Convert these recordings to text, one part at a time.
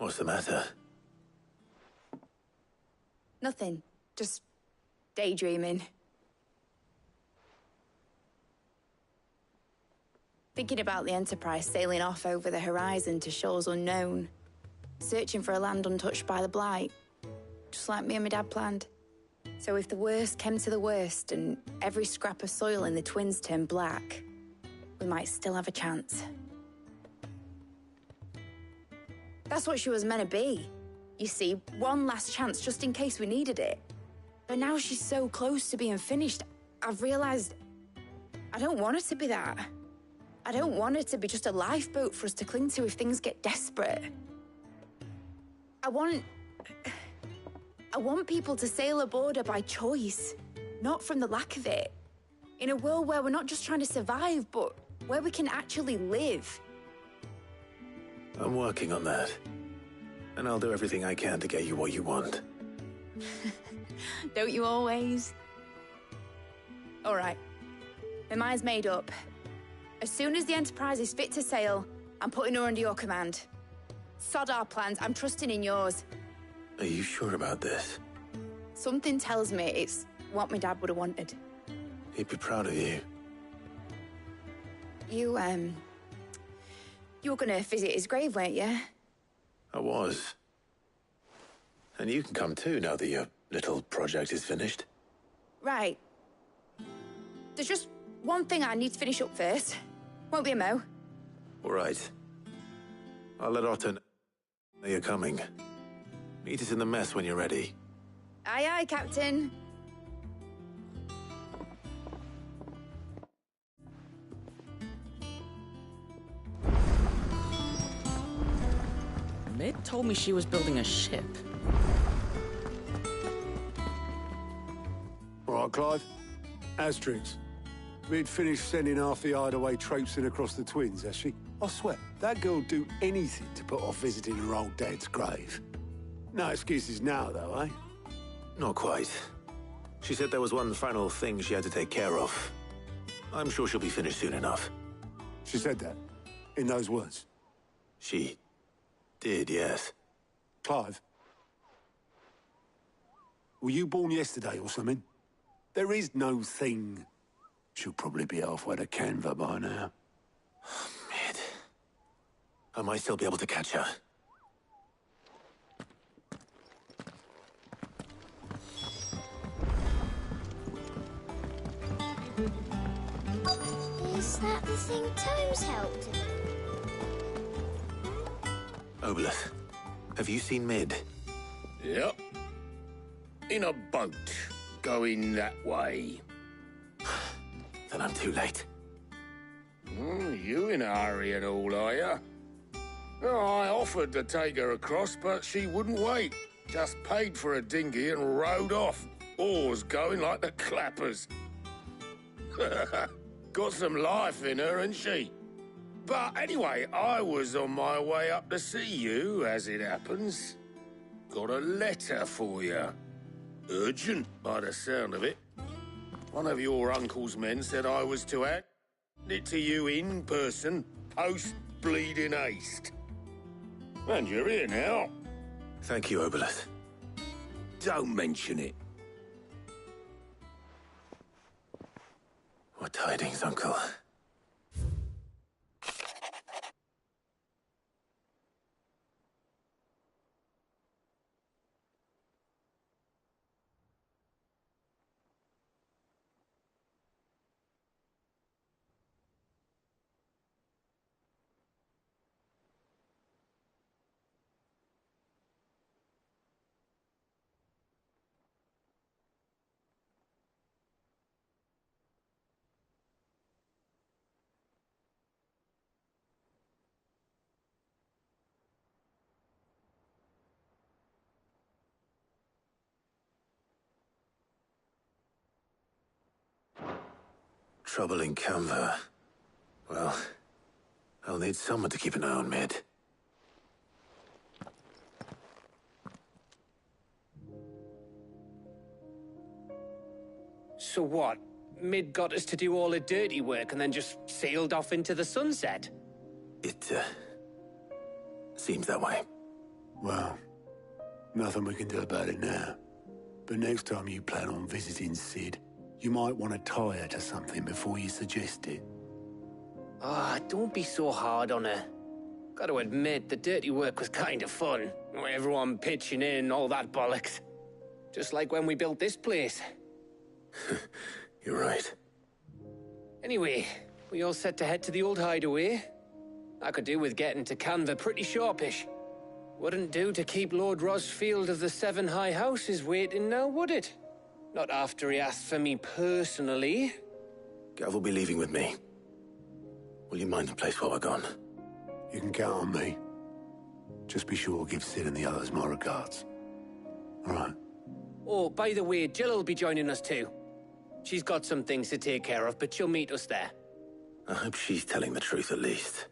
What's the matter? Nothing. Just daydreaming. Thinking about the Enterprise sailing off over the horizon to shores unknown. Searching for a land untouched by the Blight. Just like me and my dad planned. So if the worst came to the worst and every scrap of soil in the Twins turned black, we might still have a chance. That's what she was meant to be. You see, one last chance just in case we needed it. But now she's so close to being finished, I've realized I don't want her to be that. I don't want her to be just a lifeboat for us to cling to if things get desperate. I want people to sail aboard her by choice, not from the lack of it. In a world where we're not just trying to survive, but where we can actually live. I'm working on that. And I'll do everything I can to get you what you want. Don't you always? All right. My mind's made up. As soon as the Enterprise is fit to sail, I'm putting her under your command. Sod our plans, I'm trusting in yours. Are you sure about this? Something tells me it's what my dad would have wanted. He'd be proud of you. You were gonna visit his grave, weren't you? I was. And you can come too, now that your little project is finished. Right. There's just one thing I need to finish up first. Won't be a mo. All right. I'll let Otto know you're coming. Meet us in the mess when you're ready. Aye, aye, Captain. Mid told me she was building a ship. All right, Clive. Asterix. Mid finished sending half the hideaway traipsing across the Twins, has she? I swear, that girl'd do anything to put off visiting her old dad's grave. No excuses now, though, eh? Not quite. She said there was one final thing she had to take care of. I'm sure she'll be finished soon enough. She said that? In those words? She did, yes. Clive? Were you born yesterday or something? There is no thing. She'll probably be halfway to Canva by now. Mid. I might still be able to catch her. Is that the thing Tomes helped him? Obelus, have you seen Mid? Yep. In a boat, going that way. Then I'm too late. You in a hurry and all, are you? Oh, I offered to take her across, but she wouldn't wait. Just paid for a dinghy and rowed off. Oars going like the clappers. Got some life in her, ain't she? But anyway, I was on my way up to see you, as it happens. Got a letter for you. Urgent, by the sound of it. One of your uncle's men said I was to hand it to you in person, post-bleeding haste. And you're here now. Thank you, Obelus. Don't mention it. What tidings, Uncle? Trouble in Canva. Well, I'll need someone to keep an eye on Mid. So what? Mid got us to do all the dirty work and then just sailed off into the sunset? It, seems that way. Well, nothing we can do about it now. But next time you plan on visiting Sid, you might want to tie her to something before you suggest it. Ah, don't be so hard on her. Got to admit, the dirty work was kind of fun. Everyone pitching in, all that bollocks. Just like when we built this place. You're right. Anyway, we all set to head to the old hideaway. I could do with getting to Canva pretty sharpish. Wouldn't do to keep Lord Rosfield of the Seven High Houses waiting now, would it? Not after he asked for me personally. Gav will be leaving with me. Will you mind the place while we're gone? You can count on me. Just be sure to give Sid and the others my regards. All right. Oh, by the way, Jill will be joining us too. She's got some things to take care of, but she'll meet us there. I hope she's telling the truth at least.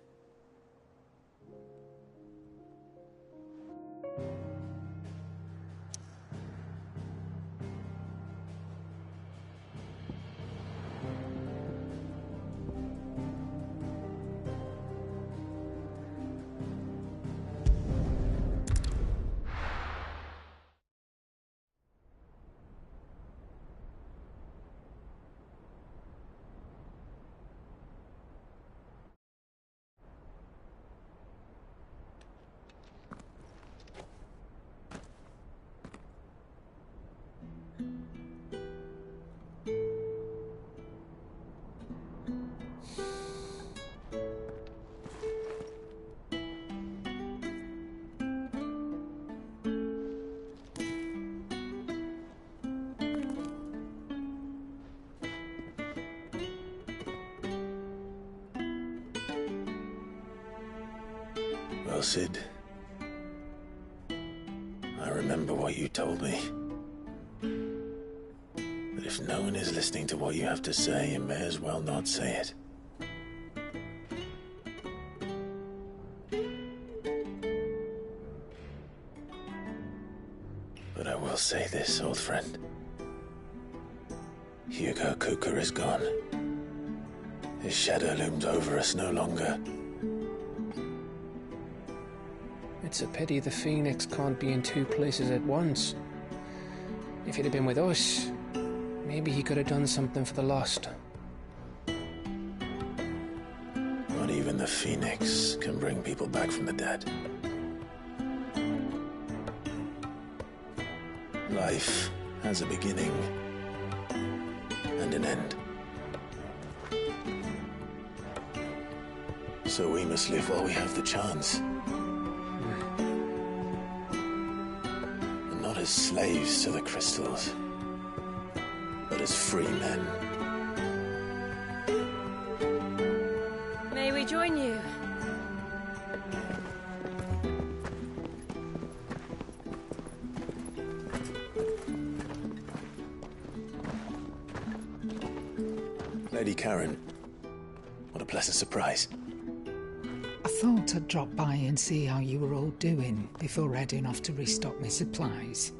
Well, Sid, I remember what you told me. That if no one is listening to what you have to say, you may as well not say it. But I will say this, old friend. Hugo Cooker is gone. His shadow looms over us no longer. It's a pity the Phoenix can't be in two places at once. If he'd have been with us, maybe he could have done something for the lost. Not even the Phoenix can bring people back from the dead. Life has a beginning and an end. So we must live while we have the chance. And not as slaves to the crystals, but as free men. May we join you? Lady Karen, what a pleasant surprise. I thought I'd drop by and see how you were all doing before heading off to restock my supplies.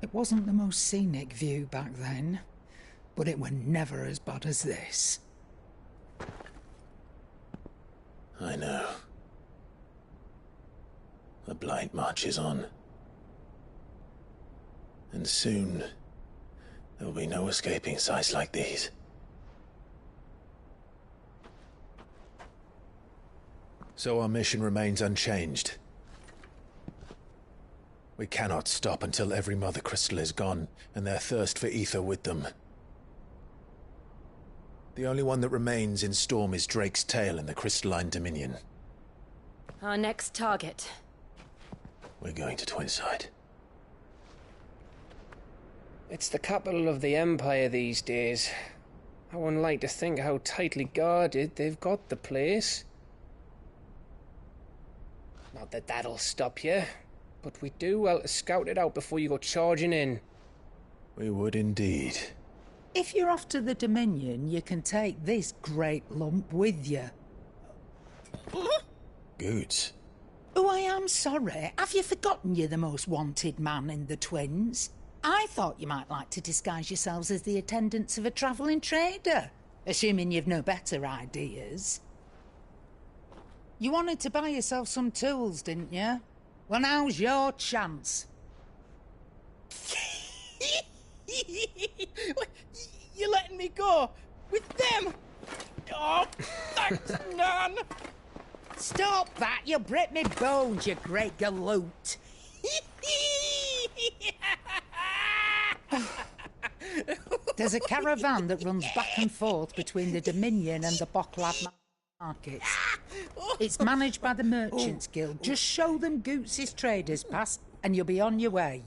It wasn't the most scenic view back then, but it were never as bad as this. I know. The blight marches on. And soon, there will be no escaping sights like these. So our mission remains unchanged. We cannot stop until every Mother Crystal is gone, and their thirst for ether with them. The only one that remains in Storm is Drake's tail in the Crystalline Dominion. Our next target. We're going to Twinside. It's the capital of the Empire these days. I wouldn't like to think how tightly guarded they've got the place. Not that that'll stop you, but we do well to scout it out before you go charging in. We would indeed. If you're off to the Dominion, you can take this great lump with you. Goods. Oh, I am sorry. Have you forgotten you're the most wanted man in the Twins? I thought you might like to disguise yourselves as the attendants of a travelling trader, assuming you've no better ideas. You wanted to buy yourself some tools, didn't you? Well, now's your chance. You're letting me go with them? Oh, thanks, Nan. Stop that! You'll break me bones, you great galoot. There's a caravan that runs back and forth between the Dominion and the Bocklad markets. It's managed by the Merchants Guild. Just show them Goots' traders pass and you'll be on your way.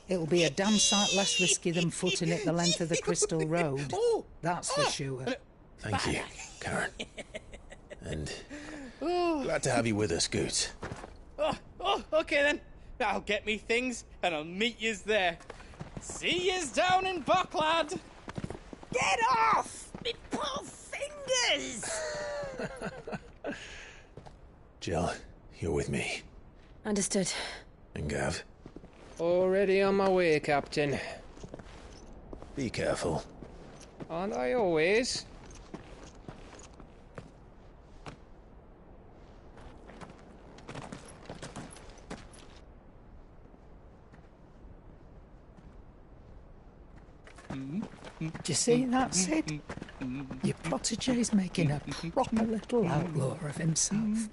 It'll be a damn sight less risky than footing it the length of the Crystal Road. That's for sure. Thank you, Karen. And glad to have you with us, Goots. Okay then. I'll get me things and I'll meet yous there. See yous down in Bocklad. Get off! Me poor fingers! Jill, you're with me. Understood. And Gav, Already on my way, Captain. be careful. Aren't I always? Do you see that, Sid? Your protege's making a proper little outlaw of himself.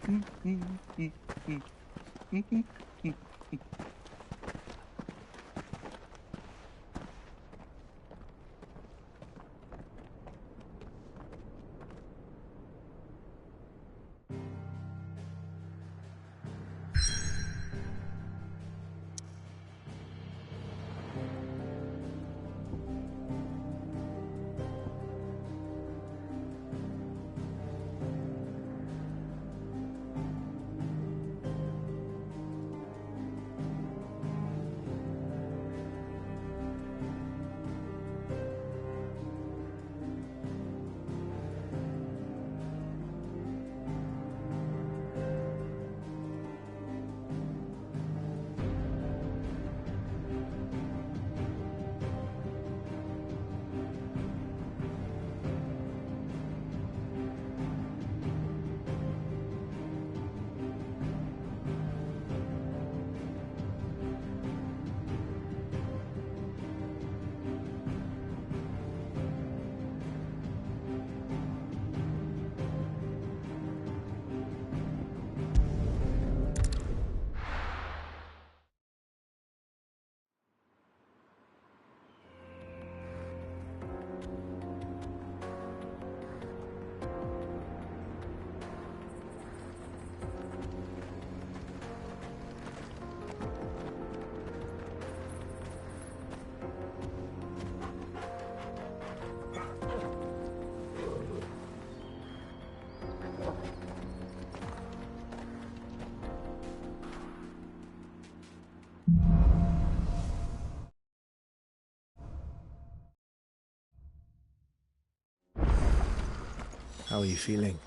How are you feeling?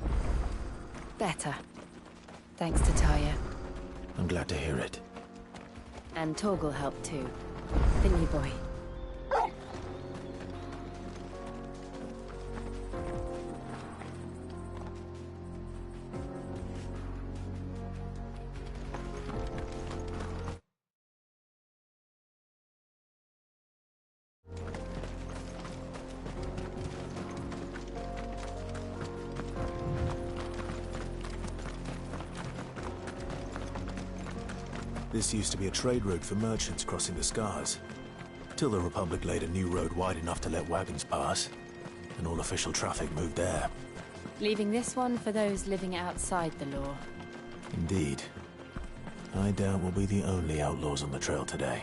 Better. Thanks to Taya. I'm glad to hear it. And Torgal helped too. Didn't you, boy? This used to be a trade route for merchants crossing the Scars. Till the Republic laid a new road wide enough to let wagons pass, and all official traffic moved there. Leaving this one for those living outside the law. Indeed. I doubt we'll be the only outlaws on the trail today.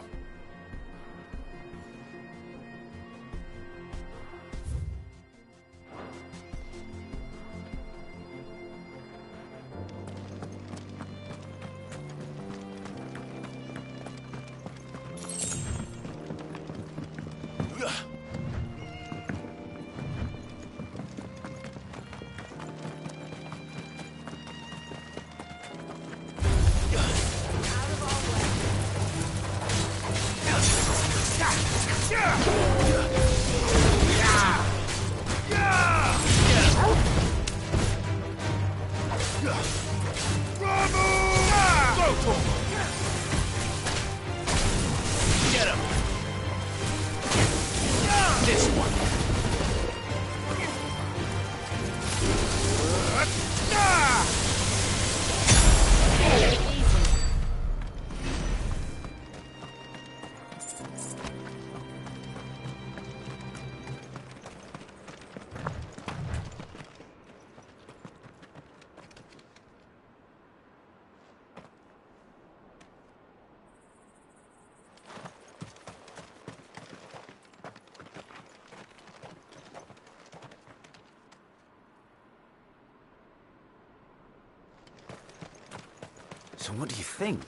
So what do you think?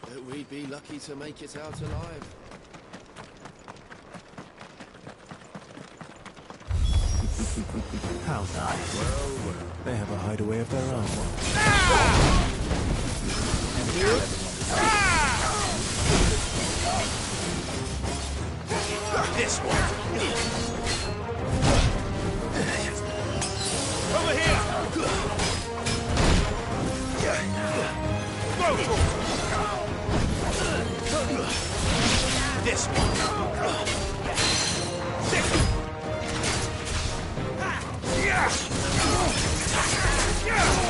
That we'd be lucky to make it out alive. How nice. They have a hideaway of their own. This one. Over here. This one.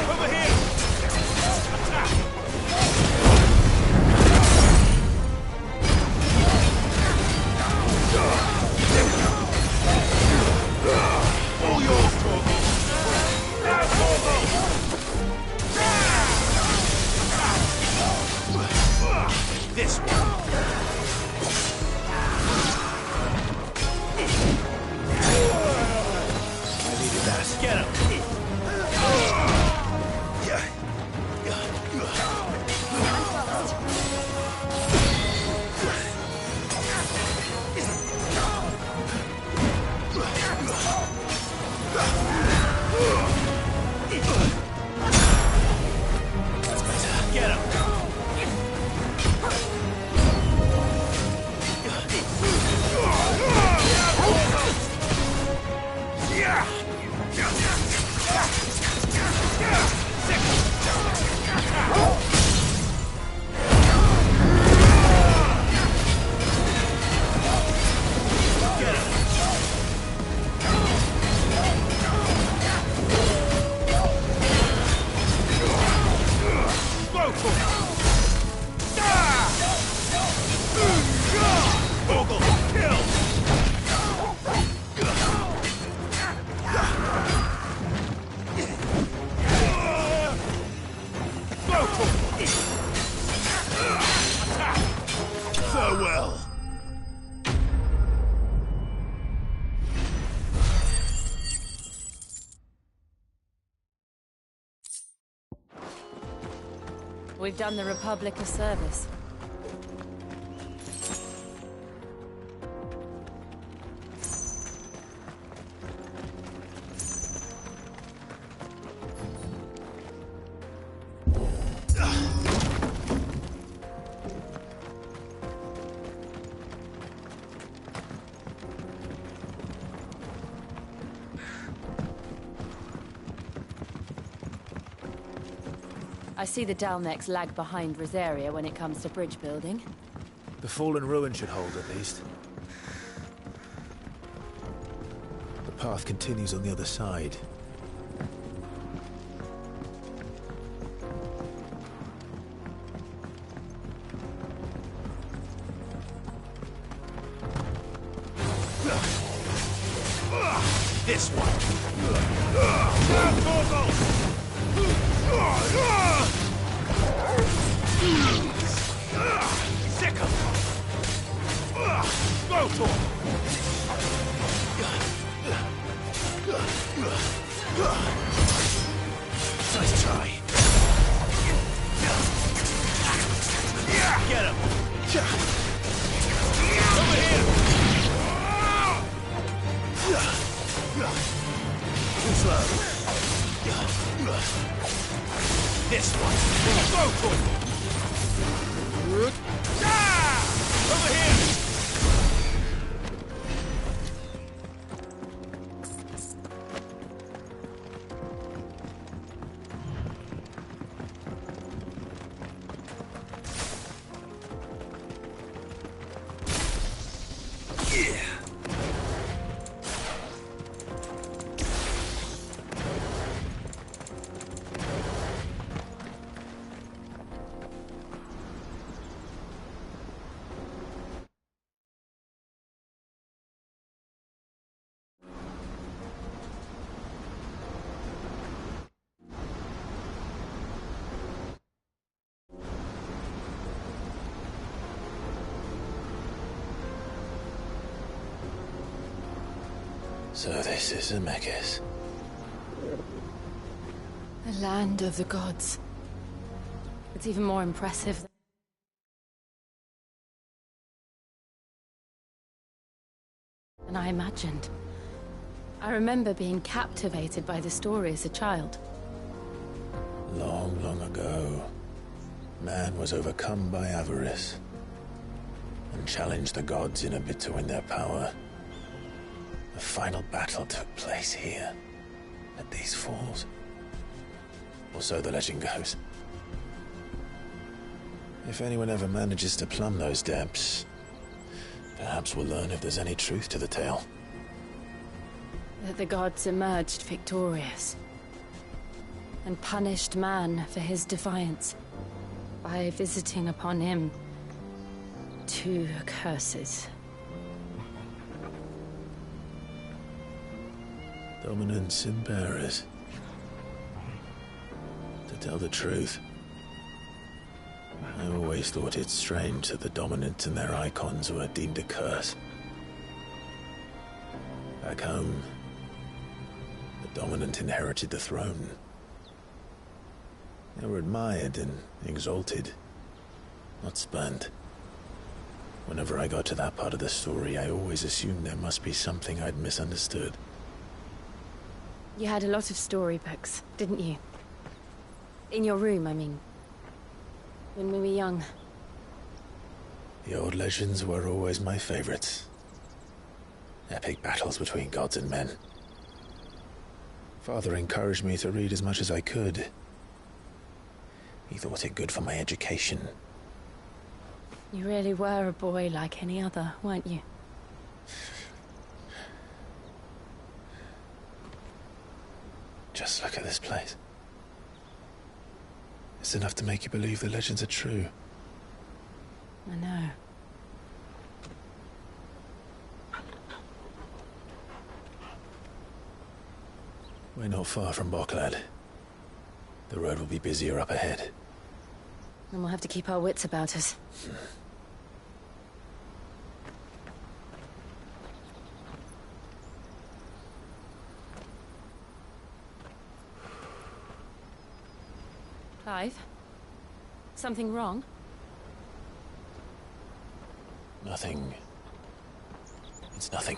Over here. All yours, Torgo. Now, Torgo. This one. I needed that. Get him. That's better. Get him. Farewell. We've done the Republic a service. I see the Dalnecs lag behind Rosaria when it comes to bridge building. The fallen ruin should hold, at least. The path continues on the other side. This one. Sick of go for it. Nice try. Get him. Over here. this one. Go for it. Ah! Over here. So this is Zemeckis. The land of the gods. It's even more impressive than I imagined. I remember being captivated by the story as a child. Long, long ago, man was overcome by avarice and challenged the gods in a bid to win their power. The final battle took place here, at these falls. Or so the legend goes. If anyone ever manages to plumb those depths, perhaps we'll learn if there's any truth to the tale. That the gods emerged victorious and punished man for his defiance by visiting upon him 2 curses. Dominant sin bearers. To tell the truth, I always thought it strange that the dominant and their icons were deemed a curse. Back home, the dominant inherited the throne. They were admired and exalted, not spurned. Whenever I got to that part of the story, I always assumed there must be something I'd misunderstood. You had a lot of storybooks, didn't you? In your room, I mean. When we were young. The old legends were always my favorites. Epic battles between gods and men. Father encouraged me to read as much as I could. He thought it good for my education. You really were a boy like any other, weren't you? Just look at this place. It's enough to make you believe the legends are true. I know. We're not far from Boklad. The road will be busier up ahead. And we'll have to keep our wits about us. Clive? Something wrong? Nothing. It's nothing.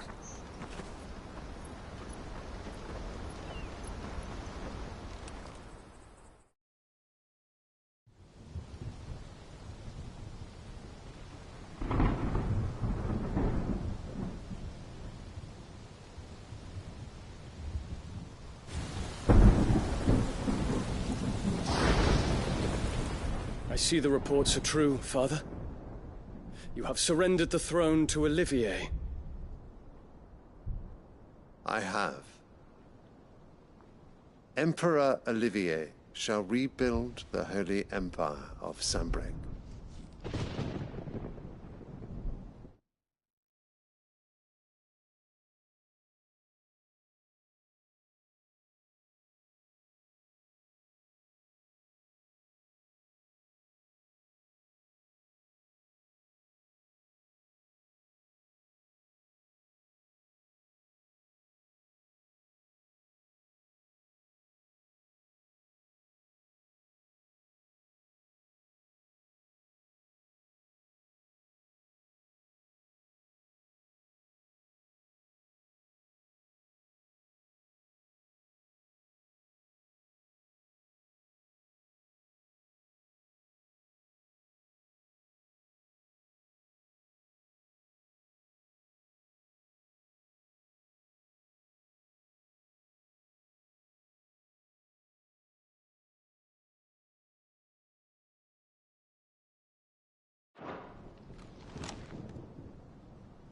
I see the reports are true, Father. You have surrendered the throne to Olivier. I have. Emperor Olivier shall rebuild the Holy Empire of Sanbreque.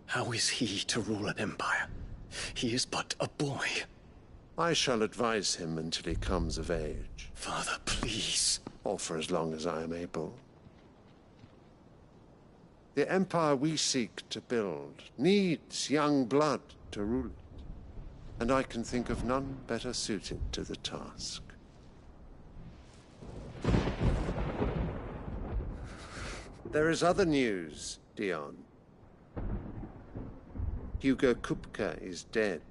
How is he to rule an empire? He is but a boy. I shall advise him until he comes of age. Father, please. Or for as long as I am able. The empire we seek to build needs young blood to rule it, and I can think of none better suited to the task. There is other news, Dion. Hugo Kupka is dead,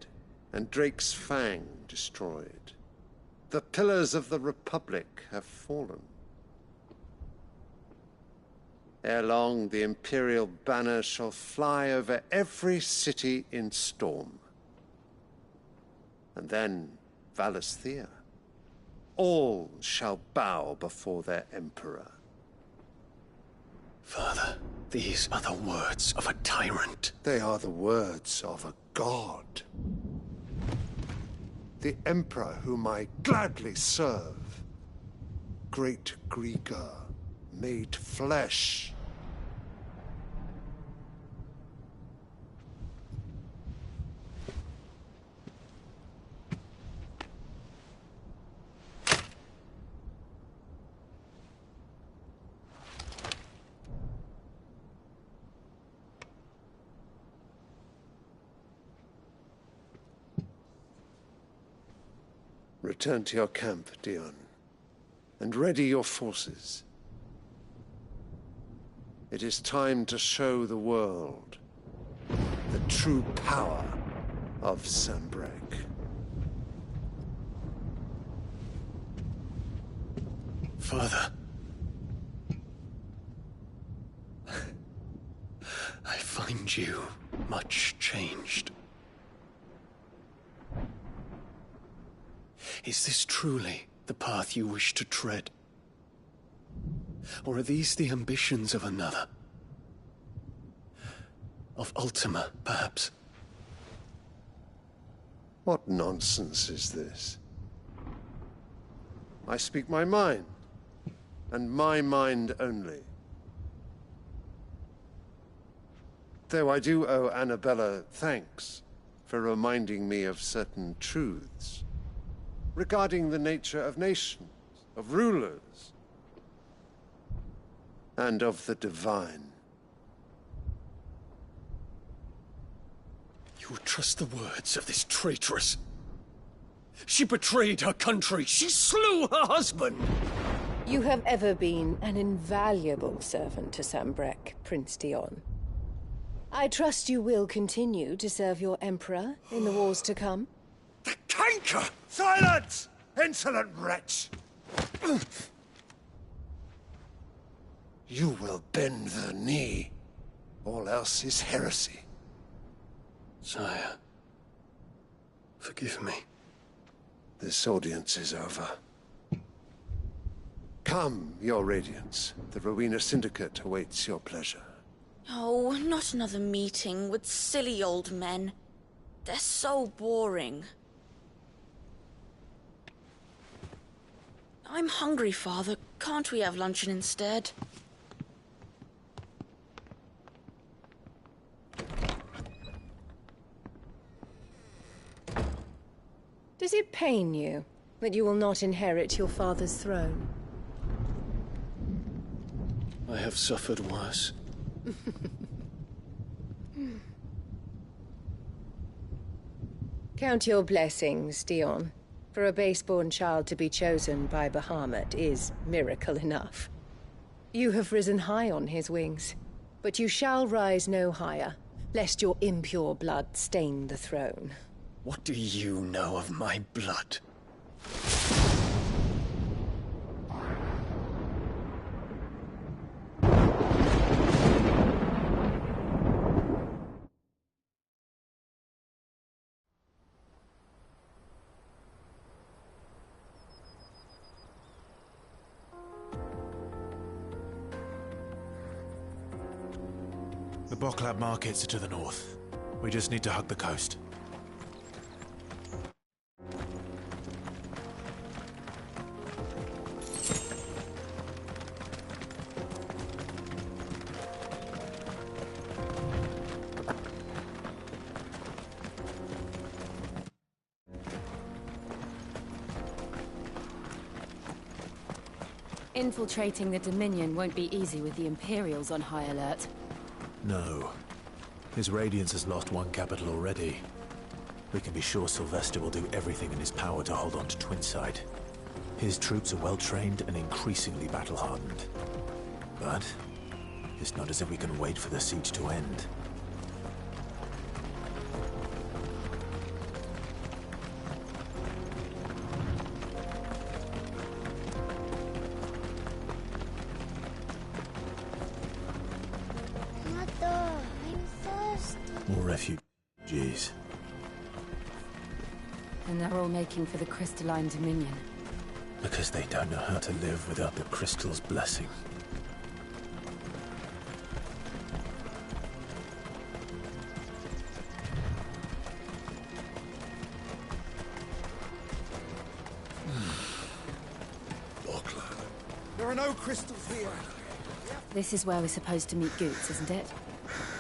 and Drake's Fang destroyed. The pillars of the Republic have fallen. Ere long, the Imperial banner shall fly over every city in Storm. And then, Valisthea. All shall bow before their Emperor. Father, these are the words of a tyrant. They are the words of a god. The Emperor whom I gladly serve. Great Grieger, made flesh. Return to your camp, Dion, and ready your forces. It is time to show the world the true power of Sanbreque. Father. I find you much changed. Is this truly the path you wish to tread? Or are these the ambitions of another? Of Ultima, perhaps? What nonsense is this? I speak my mind, and my mind only. Though I do owe Annabella thanks for reminding me of certain truths regarding the nature of nations, of rulers, and of the divine. You would trust the words of this traitress? She betrayed her country. She slew her husband. You have ever been an invaluable servant to Sanbreque, Prince Dion. I trust you will continue to serve your Emperor in the wars to come. The canker! Silence! Insolent wretch! You will bend the knee. All else is heresy. Sire, forgive me. This audience is over. Come, your Radiance. The Rowena Syndicate awaits your pleasure. Oh, not another meeting with silly old men. They're so boring. I'm hungry, Father. Can't we have luncheon instead? Does it pain you that you will not inherit your father's throne? I have suffered worse. Count your blessings, Dion. For a base-born child to be chosen by Bahamut is miracle enough. You have risen high on his wings, but you shall rise no higher, lest your impure blood stain the throne. What do you know of my blood? The Boklab markets are to the north. We just need to hug the coast. Infiltrating the Dominion won't be easy with the Imperials on high alert. No. His Radiance has lost one capital already. We can be sure Sylvester will do everything in his power to hold on to Twinside. His troops are well-trained and increasingly battle-hardened. But it's not as if we can wait for the siege to end. Mother, I'm thirsty. More refugees. And they're all making for the Crystalline Dominion. Because they don't know how to live without the crystal's blessing. There are no crystals here. This is where we're supposed to meet Goots, isn't it?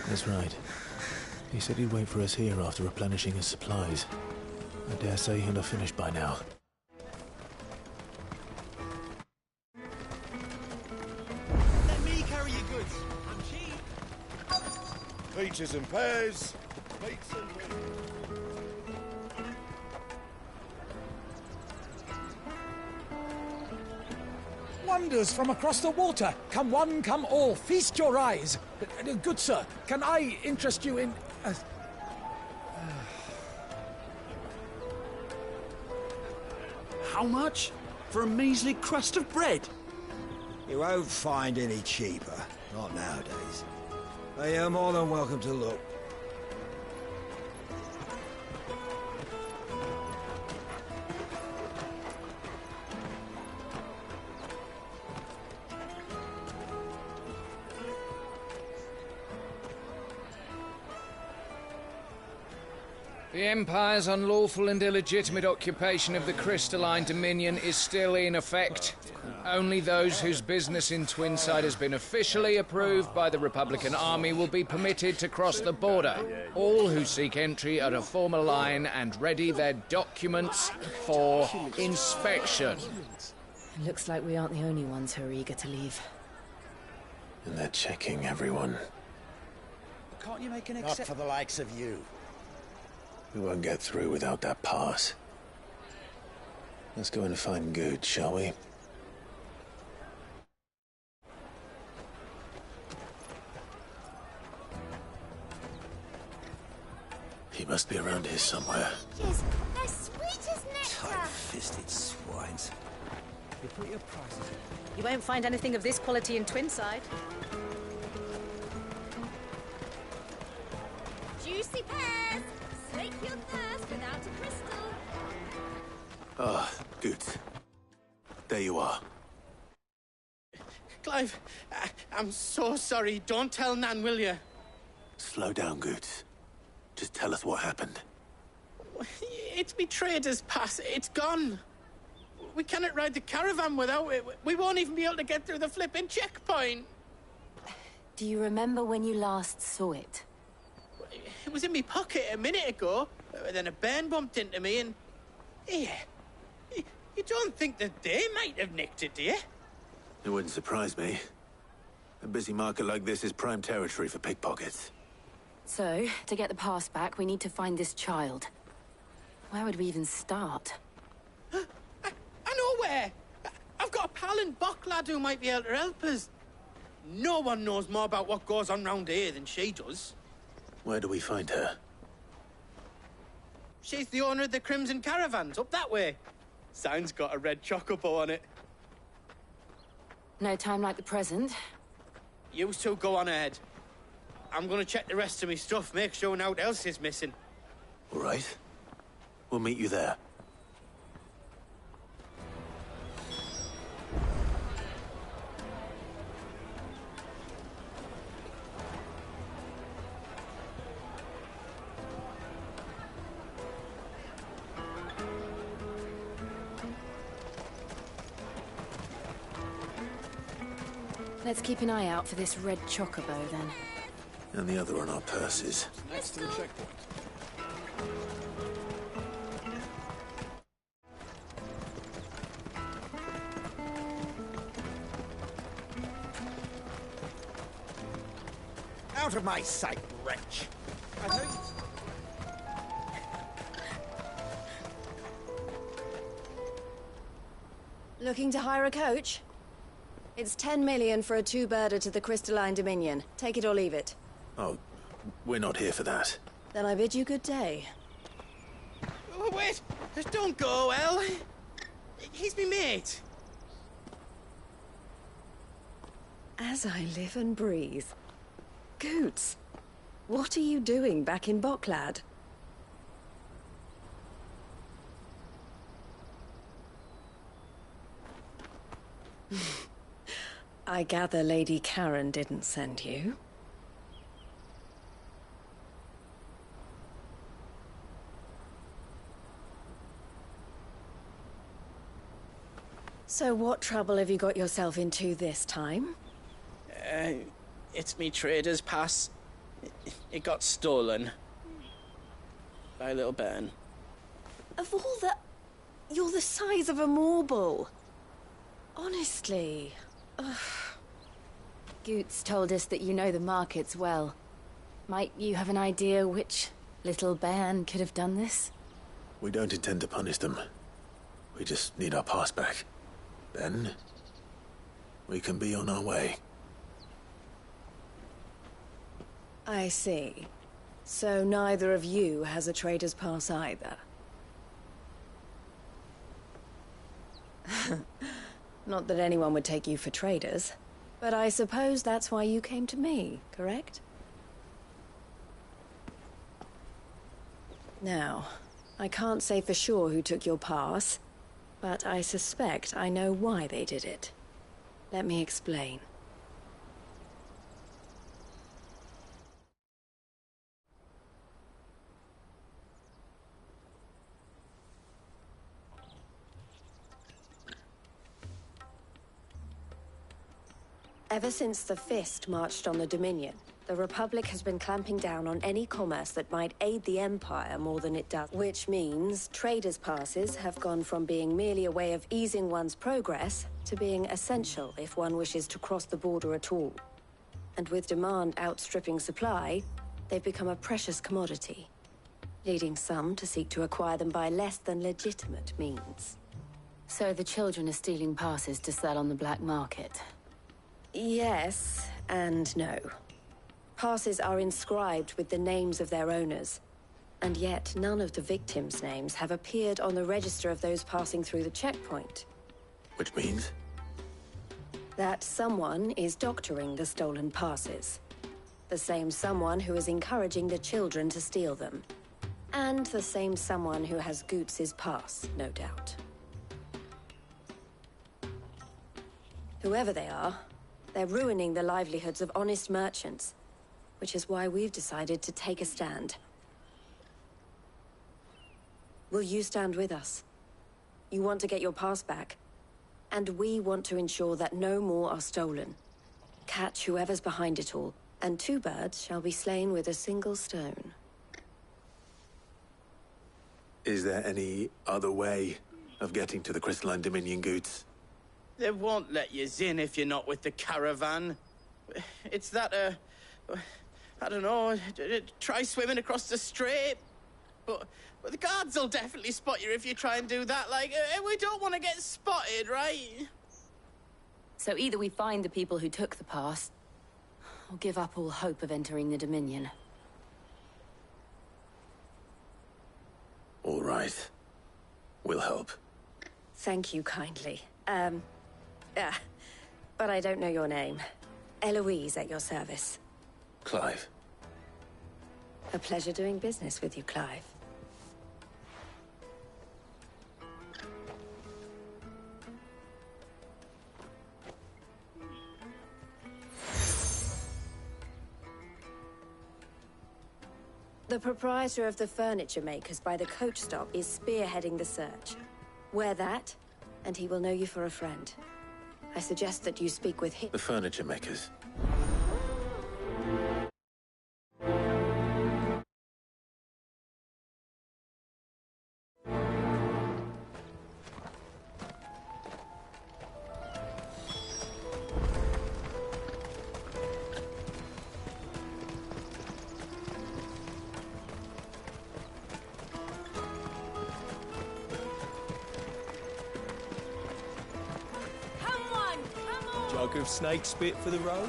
That's right. He said he'd wait for us here after replenishing his supplies. I dare say he'll have finished by now. Let me carry your goods. I'm cheap. Peaches and pears. Meats and Wonders from across the water. Come one, come all. Feast your eyes. Good sir, can I interest you in... How much? For a measly crust of bread? You won't find any cheaper. Not nowadays. But you're more than welcome to look. The Empire's unlawful and illegitimate occupation of the Crystalline Dominion is still in effect. Only those whose business in Twinside has been officially approved by the Republican Army will be permitted to cross the border. All who seek entry are to form a line and ready their documents for inspection. It looks like we aren't the only ones who are eager to leave. And they're checking everyone. Can't you make an Not for the likes of you. We won't get through without that pass. Let's go and find Good, shall we? He must be around here somewhere. Yes, they're sweet as nectar. Tight-fisted swines. You put your prices in. You won't find anything of this quality in Twinside. Juicy pears. Slake your thirst without a crystal. Ah, Good. There you are. Clive, I'm so sorry. Don't tell Nan, will you? Slow down, Good. Just tell us what happened. It's me trader's pass. It's gone. We cannot ride the caravan without it. We won't even be able to get through the flipping checkpoint. Do you remember when you last saw it? It was in my pocket a minute ago. Then a bairn bumped into me and... Yeah. You don't think that they might have nicked it, do you? It wouldn't surprise me. A busy market like this is prime territory for pickpockets. So, to get the pass back, we need to find this child. Where would we even start? I know where! I've got a pal in Bock lad who might be able to help us. No one knows more about what goes on round here than she does. Where do we find her? She's the owner of the Crimson Caravans, up that way. Sign's got a red chocobo on it. No time like the present. You two go on ahead. I'm gonna check the rest of my stuff, make sure naught else is missing. All right. We'll meet you there. Let's keep an eye out for this red chocobo, then. And the other on our purses. Next to the checkpoint. out of my sight, wretch! I heard you... Looking to hire a coach? It's 10 million for a two-birder to the Crystalline Dominion. Take it or leave it. Oh, we're not here for that. Then I bid you good day. Oh, wait! Don't go, El. He's me mate. As I live and breathe. Goots, what are you doing back in Bocklad? I gather Lady Karen didn't send you. So what trouble have you got yourself into this time? It's me trader's pass. It got stolen. By a little bairn. Of all the... You're the size of a marble. Honestly. Ugh. Goots told us that you know the markets well. Might you have an idea which little bairn could have done this? We don't intend to punish them. We just need our pass back. Then, we can be on our way. I see. So neither of you has a trader's pass either. Not that anyone would take you for traders, but I suppose that's why you came to me, correct? Now, I can't say for sure who took your pass, but I suspect I know why they did it. Let me explain. Ever since the Fist marched on the Dominion, the Republic has been clamping down on any commerce that might aid the Empire more than it does. Which means traders' passes have gone from being merely a way of easing one's progress to being essential if one wishes to cross the border at all. And with demand outstripping supply, they've become a precious commodity, leading some to seek to acquire them by less than legitimate means. So the children are stealing passes to sell on the black market? Yes, and no. Passes are inscribed with the names of their owners, and yet none of the victims' names have appeared on the register of those passing through the checkpoint. Which means? That someone is doctoring the stolen passes. The same someone who is encouraging the children to steal them. And the same someone who has Goots' pass, no doubt. Whoever they are, they're ruining the livelihoods of honest merchants, which is why we've decided to take a stand. Will you stand with us? You want to get your pass back, and we want to ensure that no more are stolen. Catch whoever's behind it all, and two birds shall be slain with a single stone. Is there any other way of getting to the Crystalline Dominion, Goots? They won't let you in if you're not with the caravan. It's that, I don't know, try swimming across the strait. But the guards will definitely spot you if you try and do that. Like, we don't want to get spotted, right? So either we find the people who took the pass, or give up all hope of entering the Dominion. All right. We'll help. Thank you kindly. But I don't know your name. Eloise at your service. Clive. A pleasure doing business with you, Clive. The proprietor of the furniture makers by the coach stop is spearheading the search. Wear that, and he will know you for a friend. I suggest that you speak with him. The furniture makers. Jug of snake spit for the road?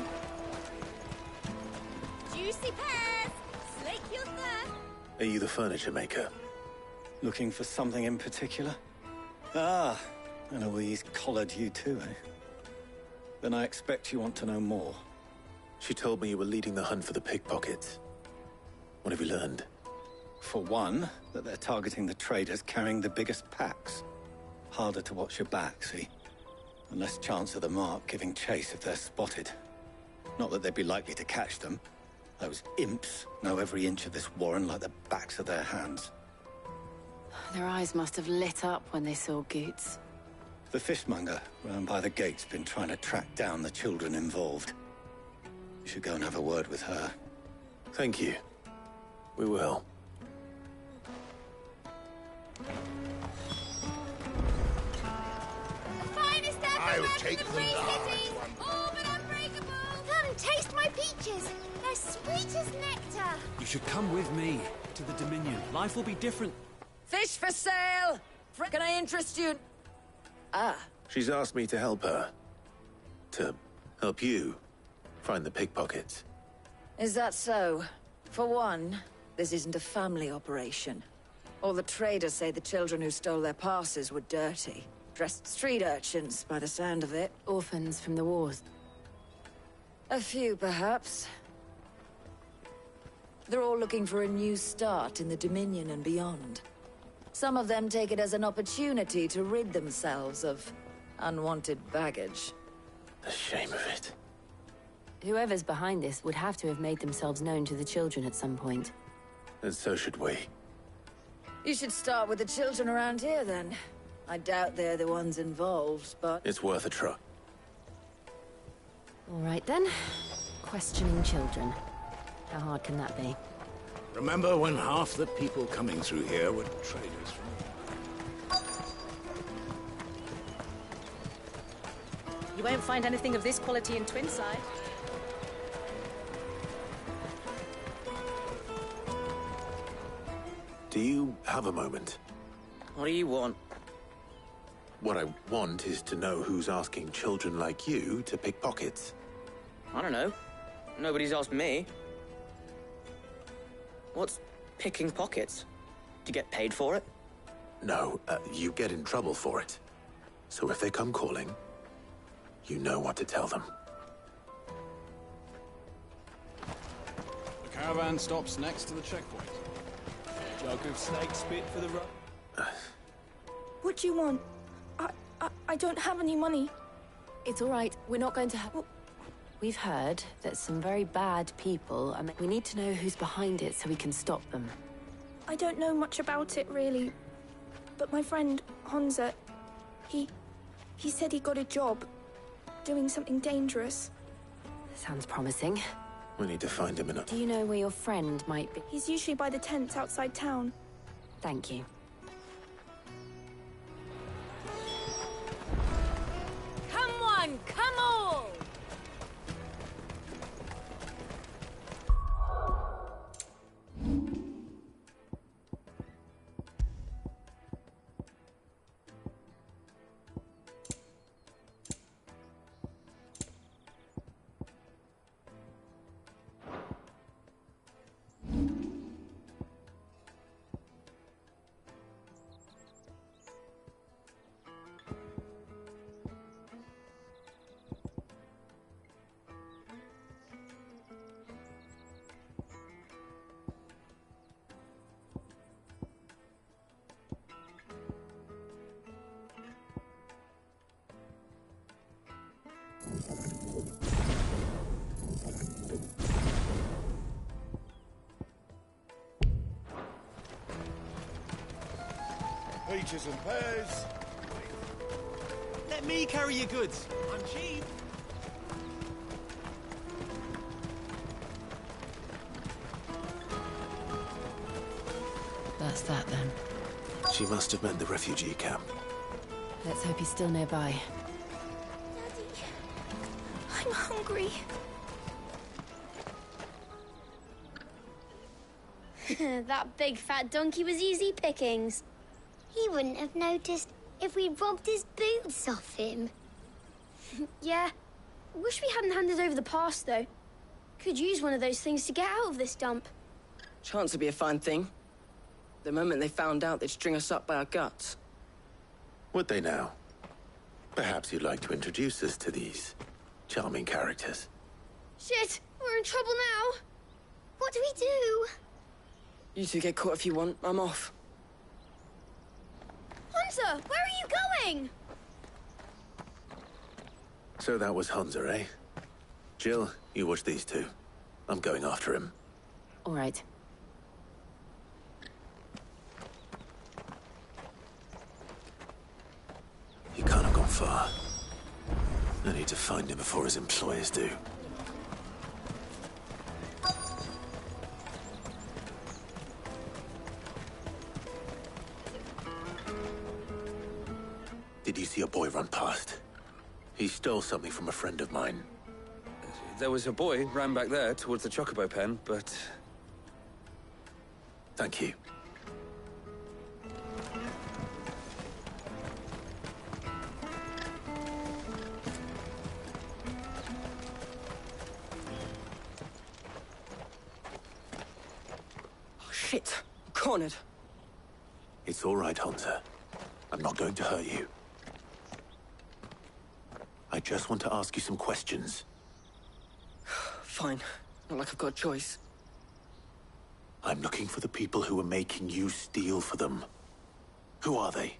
Juicy pears! Slake your thirst! Are you the furniture maker? Looking for something in particular? Ah, and Eloise collared you too, eh? Then I expect you want to know more. She told me you were leading the hunt for the pickpockets. What have you learned? For one, that they're targeting the traders carrying the biggest packs. Harder to watch your back, see? And less chance of the mark giving chase if they're spotted. Not that they'd be likely to catch them. Those imps know every inch of this warren like the backs of their hands. Their eyes must have lit up when they saw Goots. The fishmonger round by the gate's been trying to track down the children involved. You should go and have a word with her. Thank you. We will. Finest I'll apple take in the the free large cities! one. All but unbreakable! Come, taste my peaches! They're sweet as nectar! You should come with me to the Dominion. Life will be different. Fish for sale! Can I interest you? Ah. She's asked me to help her. To help you find the pickpockets. Is that so? For one, this isn't a family operation. All the traders say the children who stole their passes were dirty. Dressed street urchins, by the sound of it. Orphans from the wars. A few, perhaps. They're all looking for a new start in the Dominion and beyond. Some of them take it as an opportunity to rid themselves of unwanted baggage. The shame of it. Whoever's behind this would have to have made themselves known to the children at some point. And so should we. You should start with the children around here, then. I doubt they're the ones involved, but... It's worth a try. All right, then. Questioning children. How hard can that be? Remember when half the people coming through here were traders from... You won't find anything of this quality in Twinside. Do you have a moment? What do you want? What I want is to know who's asking children like you to pick pockets. I don't know. Nobody's asked me. What's picking pockets? Do you get paid for it? No, you get in trouble for it. So if they come calling, you know what to tell them. The caravan stops next to the checkpoint. Jug of snake spit for the road. What do you want? I don't have any money. It's all right. We're not going to have... We've heard that some very bad people... we need to know who's behind it so we can stop them. I don't know much about it, really. But my friend, Honza, he said he got a job doing something dangerous. Sounds promising. We need to find him Do you know where your friend might be? He's usually by the tents outside town. Thank you. Come one, come all! Peaches and pears. Let me carry your goods. I'm cheap. That's that, then. She must have meant the refugee camp. Let's hope he's still nearby. I'm hungry. That big fat donkey was easy pickings. He wouldn't have noticed if we robbed his boots off him. Yeah, Wish we hadn't handed over the pass, though. Could use one of those things to get out of this dump. Chance would be a fine thing. The moment they found out, they'd string us up by our guts. Would they now? Perhaps you'd like to introduce us to these charming characters. Shit! We're in trouble now! What do we do? You two get caught if you want. I'm off. Hunter! Where are you going? So that was Hunter, eh? Jill, you watch these two. I'm going after him. All right. He can't have gone far. I need to find him before his employers do. Did you see a boy run past? He stole something from a friend of mine. There was a boy ran back there towards the chocobo pen, but... Thank you. Oh, shit. I'm cornered. It's all right, Hunter. I'm not going to hurt you. I just want to ask you some questions. Fine. Not like I've got a choice. I'm looking for the people who are making you steal for them. Who are they?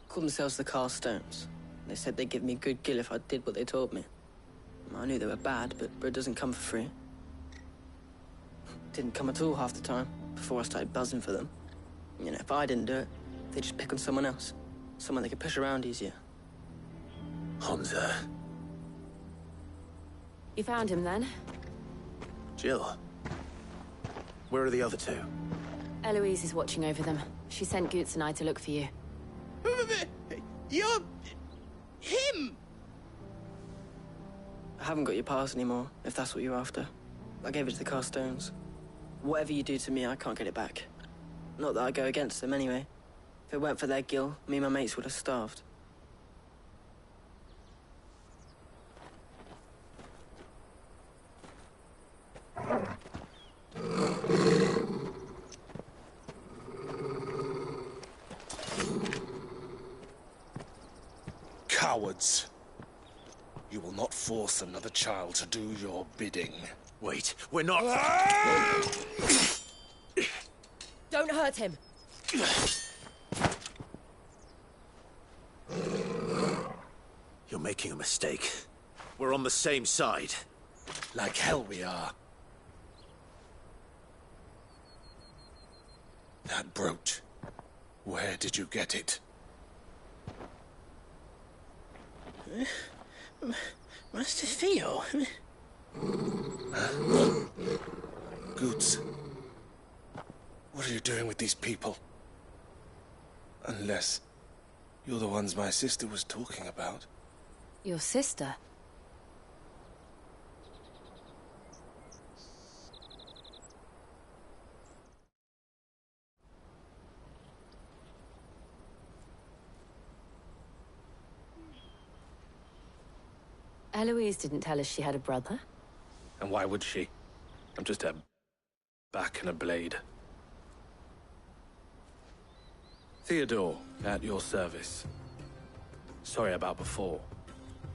Call themselves the Carstones. They said they'd give me good gill if I did what they told me. I knew they were bad, but bread doesn't come for free. Didn't come at all half the time, before I started buzzing for them. You know, if I didn't do it, they'd just pick on someone else. Someone they could push around easier. Hunter. You found him, then? Jill. Where are the other two? Eloise is watching over them. She sent Goots and I to look for you. You're... him! I haven't got your pass anymore, if that's what you're after. I gave it to the Carstones. Whatever you do to me, I can't get it back. Not that I go against them, anyway. If it weren't for their gill, me and my mates would have starved. Cowards. You will not force another child to do your bidding. Wait, we're not... Don't hurt him. You're making a mistake. We're on the same side. Like hell we are. That brooch. Where did you get it? Master Theo. Goots. What are you doing with these people? Unless you're the ones my sister was talking about. Your sister? Eloise didn't tell us she had a brother. And why would she? I'm just a back and a blade. Theodore, at your service. Sorry about before.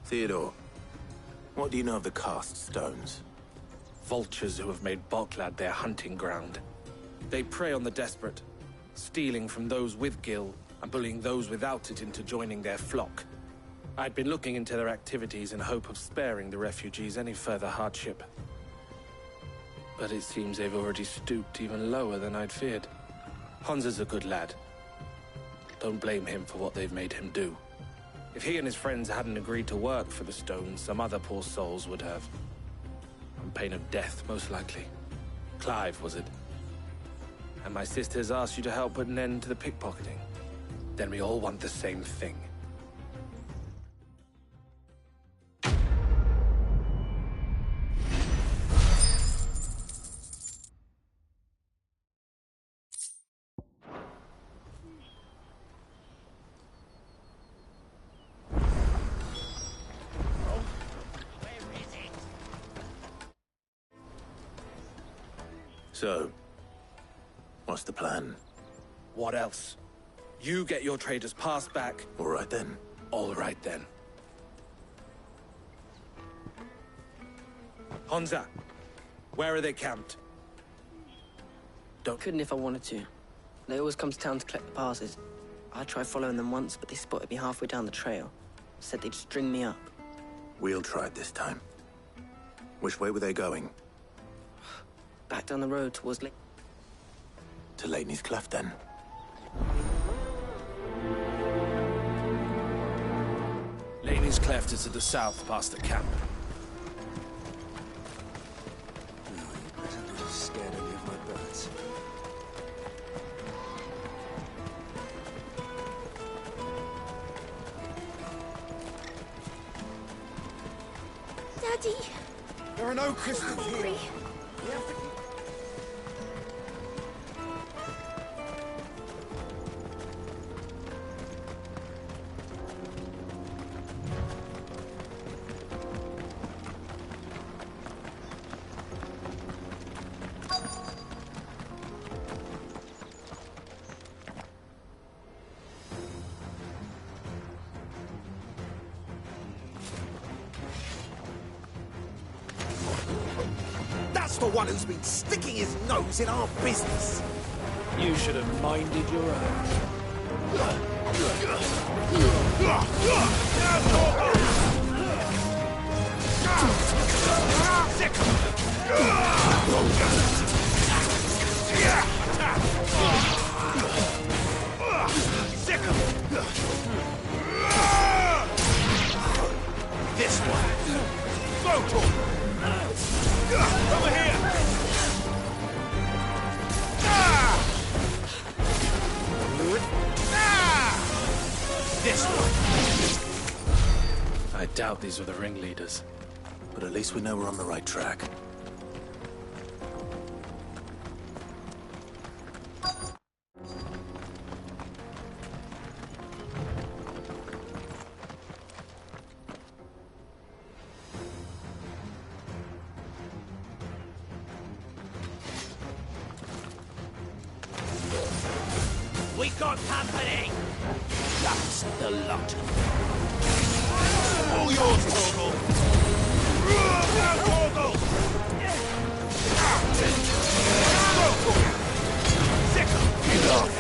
Theodore, what do you know of the cast stones? Vultures who have made Boklad their hunting ground. They prey on the desperate, stealing from those with gil and bullying those without it into joining their flock. I'd been looking into their activities in hope of sparing the refugees any further hardship. But it seems they've already stooped even lower than I'd feared. Hunter's a good lad. Don't blame him for what they've made him do. If he and his friends hadn't agreed to work for the stones, some other poor souls would have. On pain of death, most likely. Clive, was it? And my sisters asked you to help put an end to the pickpocketing. Then we all want the same thing. So, what's the plan? What else? You get your traders' pass back. All right then. All right then. Honza, where are they camped? Couldn't if I wanted to. They always come to town to collect the passes. I tried following them once, but they spotted me halfway down the trail. Said they'd string me up. We'll try it this time. Which way were they going? Back down the road towards Lake. To Lateney's Cleft, then. Lateney's Cleft is to the south, past the camp. No, you better not have scared any of my birds. Daddy! There are no crystals here. Hungry. We have to keep... That's the one who's been sticking his nose in our business. You should have minded your own. This one. Photo. Over here. This one. I doubt these were the ringleaders. But at least we know we're on the right track. We got company. That's the lot. All yours, Torgal. Now, Torgal. Sickle. Get off.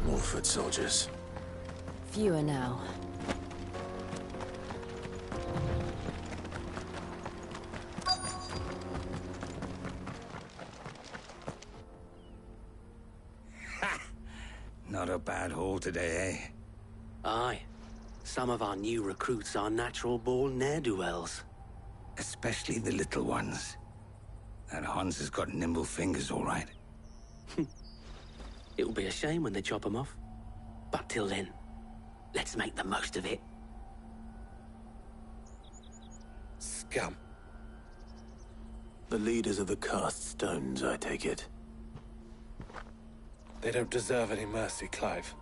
More foot soldiers. Fewer now. Not a bad haul today, eh? Aye. Some of our new recruits are natural-born ne'er-do-wells. Especially the little ones. That Hans has got nimble fingers, all right. It'll be a shame when they chop them off. But till then, let's make the most of it. Scum. The leaders of the cast stones, I take it. They don't deserve any mercy, Clive.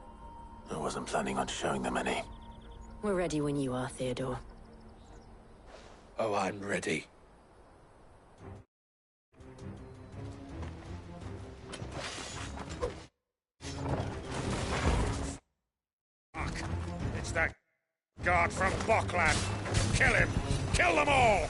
I wasn't planning on showing them any. We're ready when you are, Theodore. Oh, I'm ready. Fuck. It's that guard from Bocklad. Kill him! Kill them all!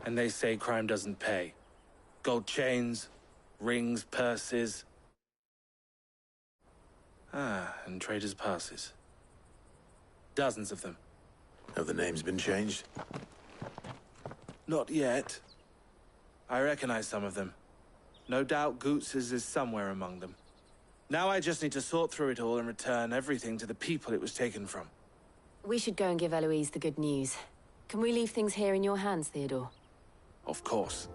And they say crime doesn't pay. Gold chains, rings, purses. And traders' passes. Dozens of them. Have the names been changed? Not yet. I recognize some of them. No doubt Goots's is somewhere among them. Now I just need to sort through it all and return everything to the people it was taken from. We should go and give Eloise the good news. Can we leave things here in your hands, Theodore? Of course.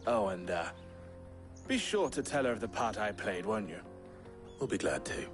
Oh, and, be sure to tell her of the part I played, won't you? We'll be glad to.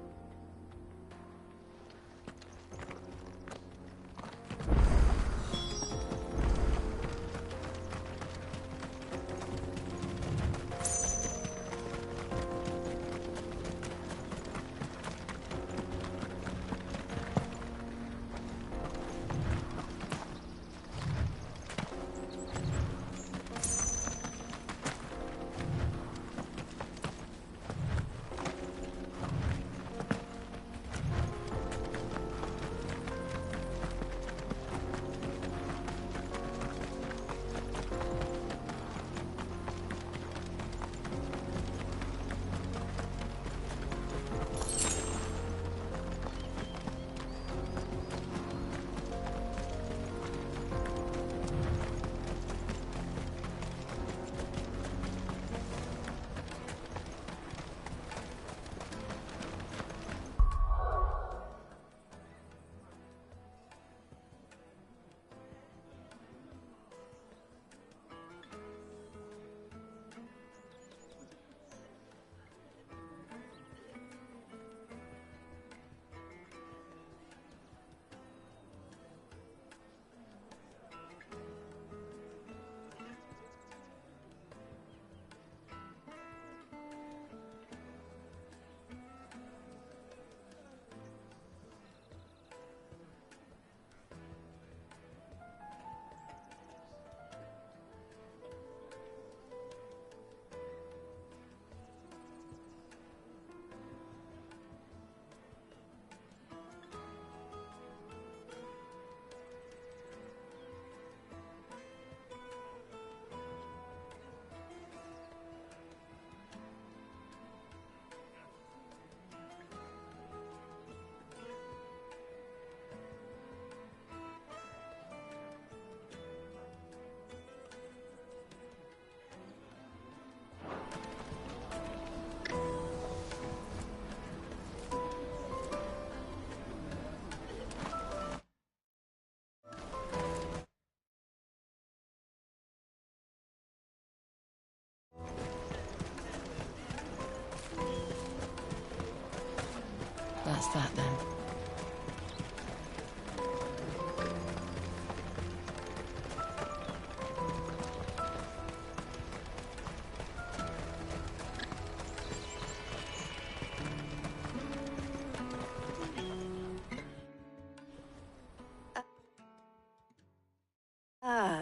That's that then.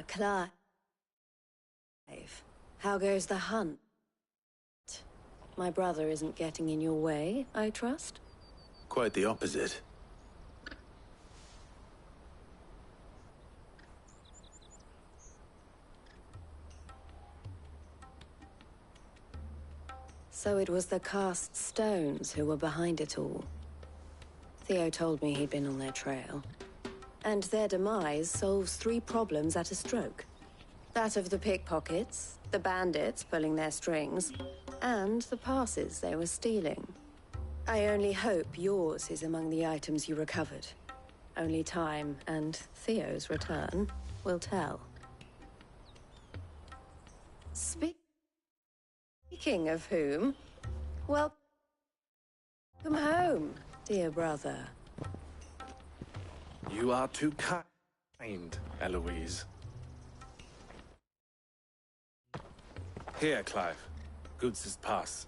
Clive. How goes the hunt? My brother isn't getting in your way, I trust? Quite the opposite. So it was the cast stones who were behind it all. Theo told me he'd been on their trail. And their demise solves 3 problems at a stroke. That of the pickpockets, the bandits pulling their strings, and the passes they were stealing. I only hope yours is among the items you recovered. Only time and Theo's return will tell. Speaking of whom, welcome home, dear brother. You are too kind, Eloise. Here, Clive. Goods' pass.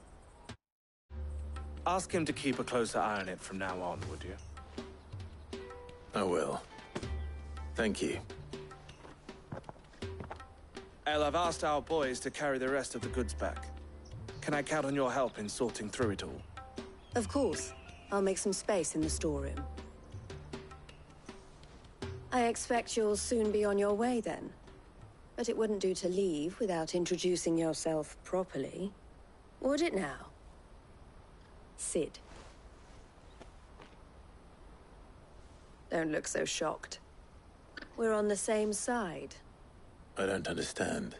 Ask him to keep a closer eye on it from now on, would you? I will. Thank you. El, I've asked our boys to carry the rest of the goods back. Can I count on your help in sorting through it all? Of course. I'll make some space in the storeroom. I expect you'll soon be on your way then. But it wouldn't do to leave without introducing yourself properly. Would it now? Sid. Don't look so shocked. We're on the same side. I don't understand.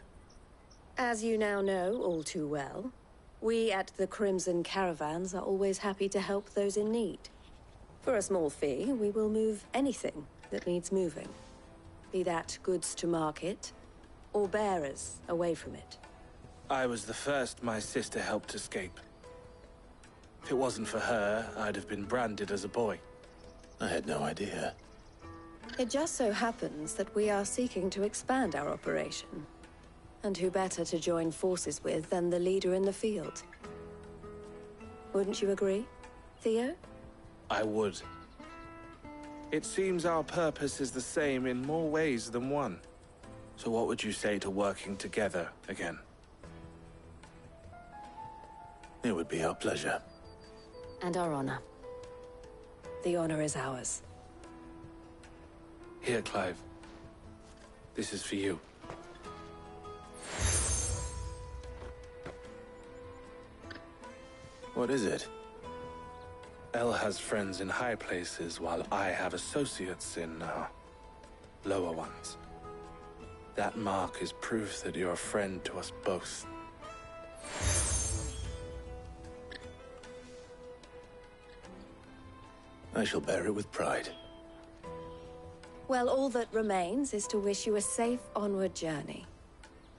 As you now know all too well, we at the Crimson Caravans are always happy to help those in need. For a small fee, we will move anything that needs moving. Be that goods to market, or bearers away from it. I was the first my sister helped escape. If it wasn't for her, I'd have been branded as a boy. I had no idea. It just so happens that we are seeking to expand our operation. And who better to join forces with than the leader in the field? Wouldn't you agree, Theo? I would. It seems our purpose is the same in more ways than one. So what would you say to working together again? It would be our pleasure. And our honor. The honor is ours. Here, Clive. This is for you. What is it? Elle has friends in high places, while I have associates in, lower ones. That mark is proof that you're a friend to us both. I shall bear it with pride. Well, all that remains is to wish you a safe onward journey.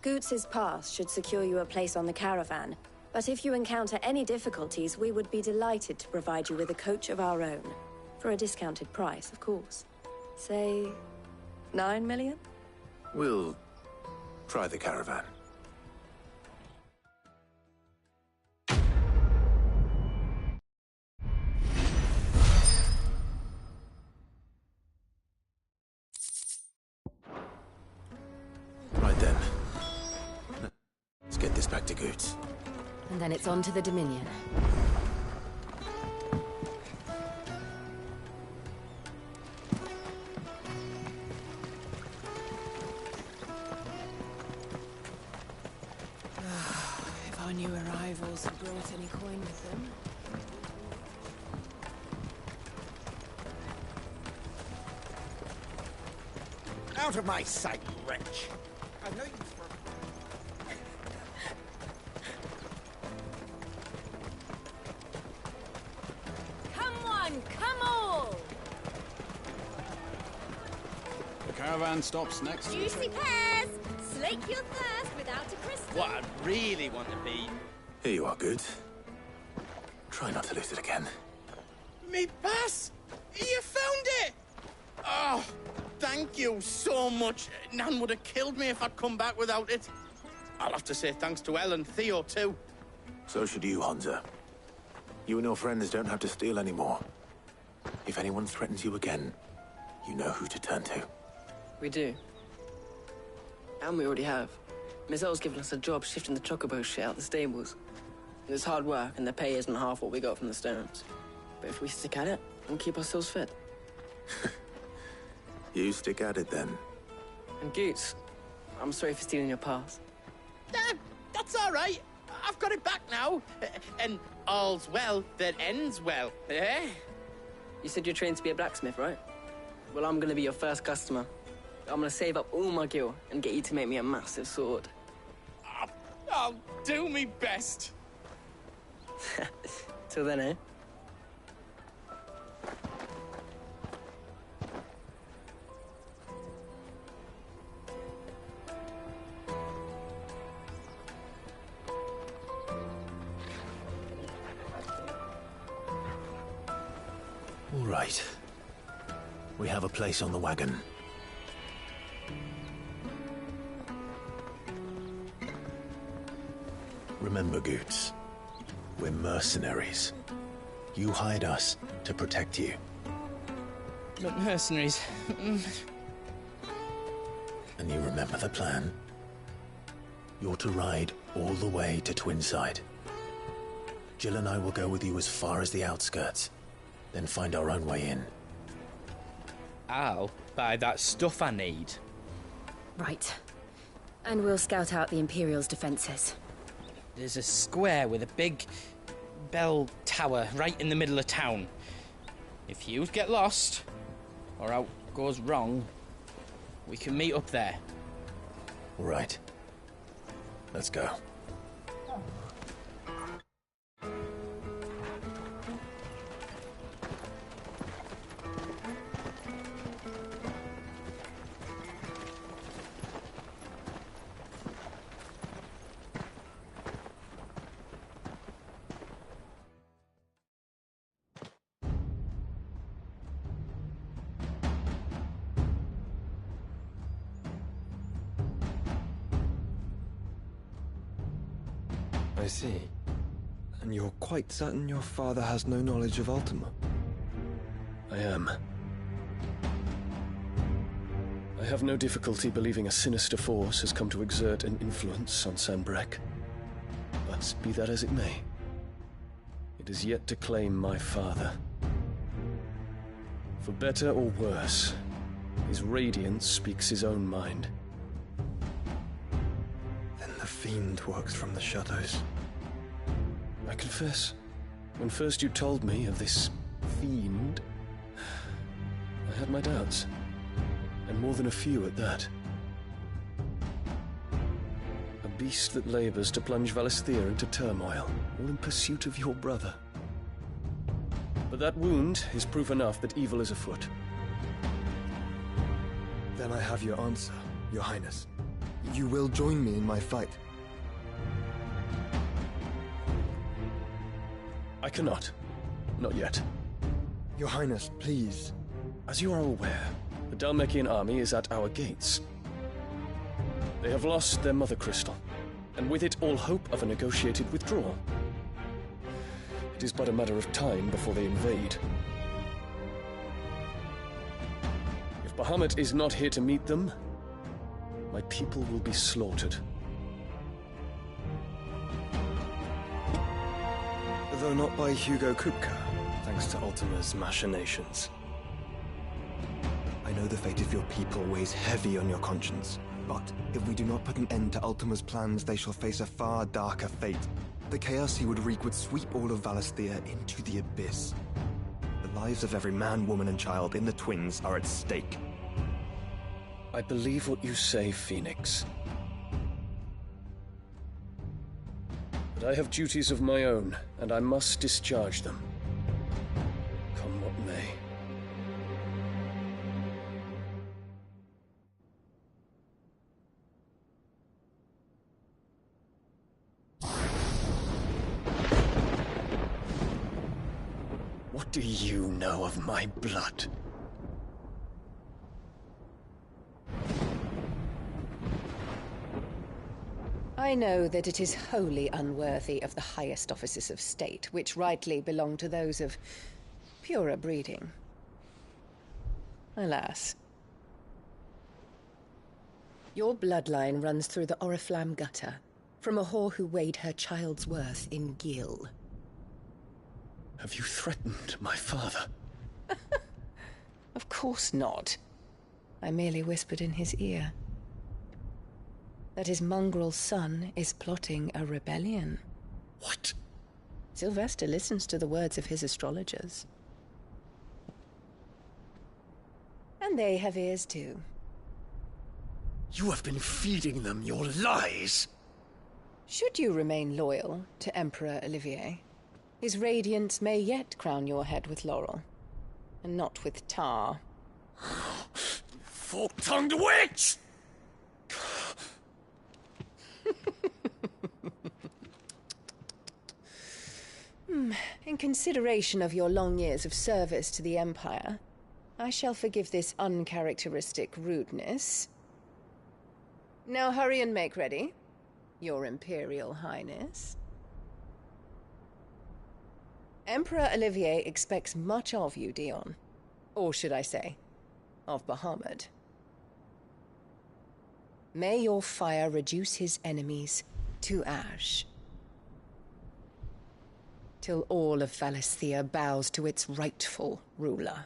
Goots's pass should secure you a place on the caravan, but if you encounter any difficulties, we would be delighted to provide you with a coach of our own. For a discounted price, of course. Say, 9 million? We'll try the caravan. Right then. Let's get this back to Goots. And then it's on to the Dominion. If our new arrivals had brought any coin with them. Out of my sight, you wretch! I know you from... Come on, come all! The caravan stops next to the Juicy pears! Slake your thirst without a crystal. What I really want to be... Here you are, Goots. Try not to lose it again. Me pass! You found it! Oh, thank you so much. Nan would have killed me if I'd come back without it. I'll have to say thanks to Elle and Theo, too. So should you, Honza. You and your friends don't have to steal anymore. If anyone threatens you again, you know who to turn to. We do. And we already have. Miss Elle's given us a job shifting the chocobo shit out the stables. It's hard work, and the pay isn't half what we got from the Stones. But if we stick at it, we'll keep ourselves fit. You stick at it, then. And Goots, I'm sorry for stealing your pass. That's all right. I've got it back now. And all's well that ends well, eh? You said you're trained to be a blacksmith, right? Well, I'm gonna be your first customer. I'm gonna save up all my gil and get you to make me a massive sword. I'll do me best. Till then, eh? All right. We have a place on the wagon. Remember, Goots, we're mercenaries. You hired us to protect you. But mercenaries... And you remember the plan? You're to ride all the way to Twinside. Jill and I will go with you as far as the outskirts, then find our own way in. I'll buy that stuff I need. Right. And we'll scout out the Imperial's defenses. There's a square with a big bell tower right in the middle of town. If you get lost, or out goes wrong, we can meet up there. Right. Let's go. I see. And you're quite certain your father has no knowledge of Ultima? I am. I have no difficulty believing a sinister force has come to exert an influence on Sanbreque. But be that as it may, it is yet to claim my father. For better or worse, his radiance speaks his own mind. Then the fiend works from the shadows. I confess, when first you told me of this fiend, I had my doubts, and more than a few at that. A beast that labors to plunge Valisthea into turmoil, all in pursuit of your brother. But that wound is proof enough that evil is afoot. Then I have your answer, Your Highness. You will join me in my fight. I cannot. Not yet. Your Highness, please. As you are aware, the Dhalmekian army is at our gates. They have lost their mother crystal, and with it all hope of a negotiated withdrawal. It is but a matter of time before they invade. If Bahamut is not here to meet them, my people will be slaughtered. Though not by Hugo Kupka, thanks to Ultima's machinations. I know the fate of your people weighs heavy on your conscience, but if we do not put an end to Ultima's plans, they shall face a far darker fate. The chaos he would wreak would sweep all of Valisthea into the abyss. The lives of every man, woman, and child in the Twins are at stake. I believe what you say, Phoenix. But I have duties of my own, and I must discharge them. Come what may. What do you know of my blood? I know that it is wholly unworthy of the highest offices of state, which rightly belong to those of purer breeding. Alas. Your bloodline runs through the Oriflamme gutter, from a whore who weighed her child's worth in gil. Have you threatened my father? Of course not. I merely whispered in his ear that his mongrel son is plotting a rebellion. What? Sylvester listens to the words of his astrologers. And they have ears too. You have been feeding them your lies! Should you remain loyal to Emperor Olivier, his radiance may yet crown your head with laurel, and not with tar. Fork-tongued witch! In consideration of your long years of service to the Empire, I shall forgive this uncharacteristic rudeness. Now hurry and make ready, Your Imperial Highness. Emperor Olivier expects much of you, Dion. Or should I say, of Bahamut. May your fire reduce his enemies to ash, till all of Valisthea bows to its rightful ruler.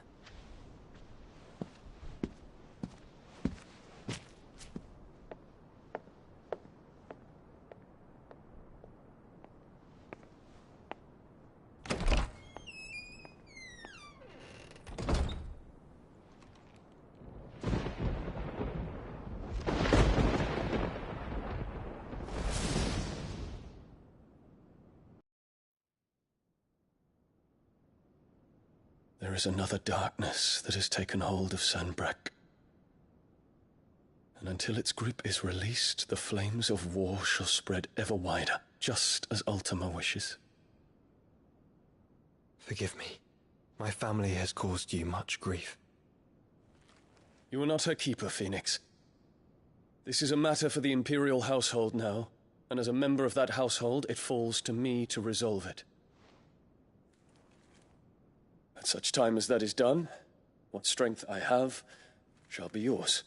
is another darkness that has taken hold of Sanbreque. And until its grip is released, the flames of war shall spread ever wider, just as Ultima wishes. Forgive me. My family has caused you much grief. You are not her keeper, Phoenix. This is a matter for the Imperial household now, and as a member of that household, it falls to me to resolve it. At such time as that is done, what strength I have shall be yours.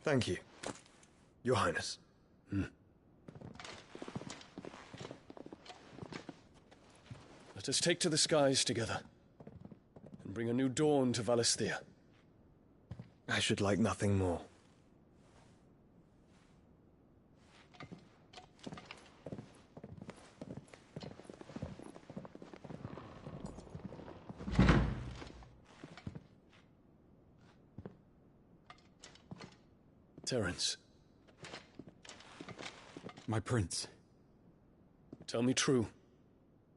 Thank you, Your Highness. Let us take to the skies together, and bring a new dawn to Valisthea. I should like nothing more. Terence. My prince. Tell me true.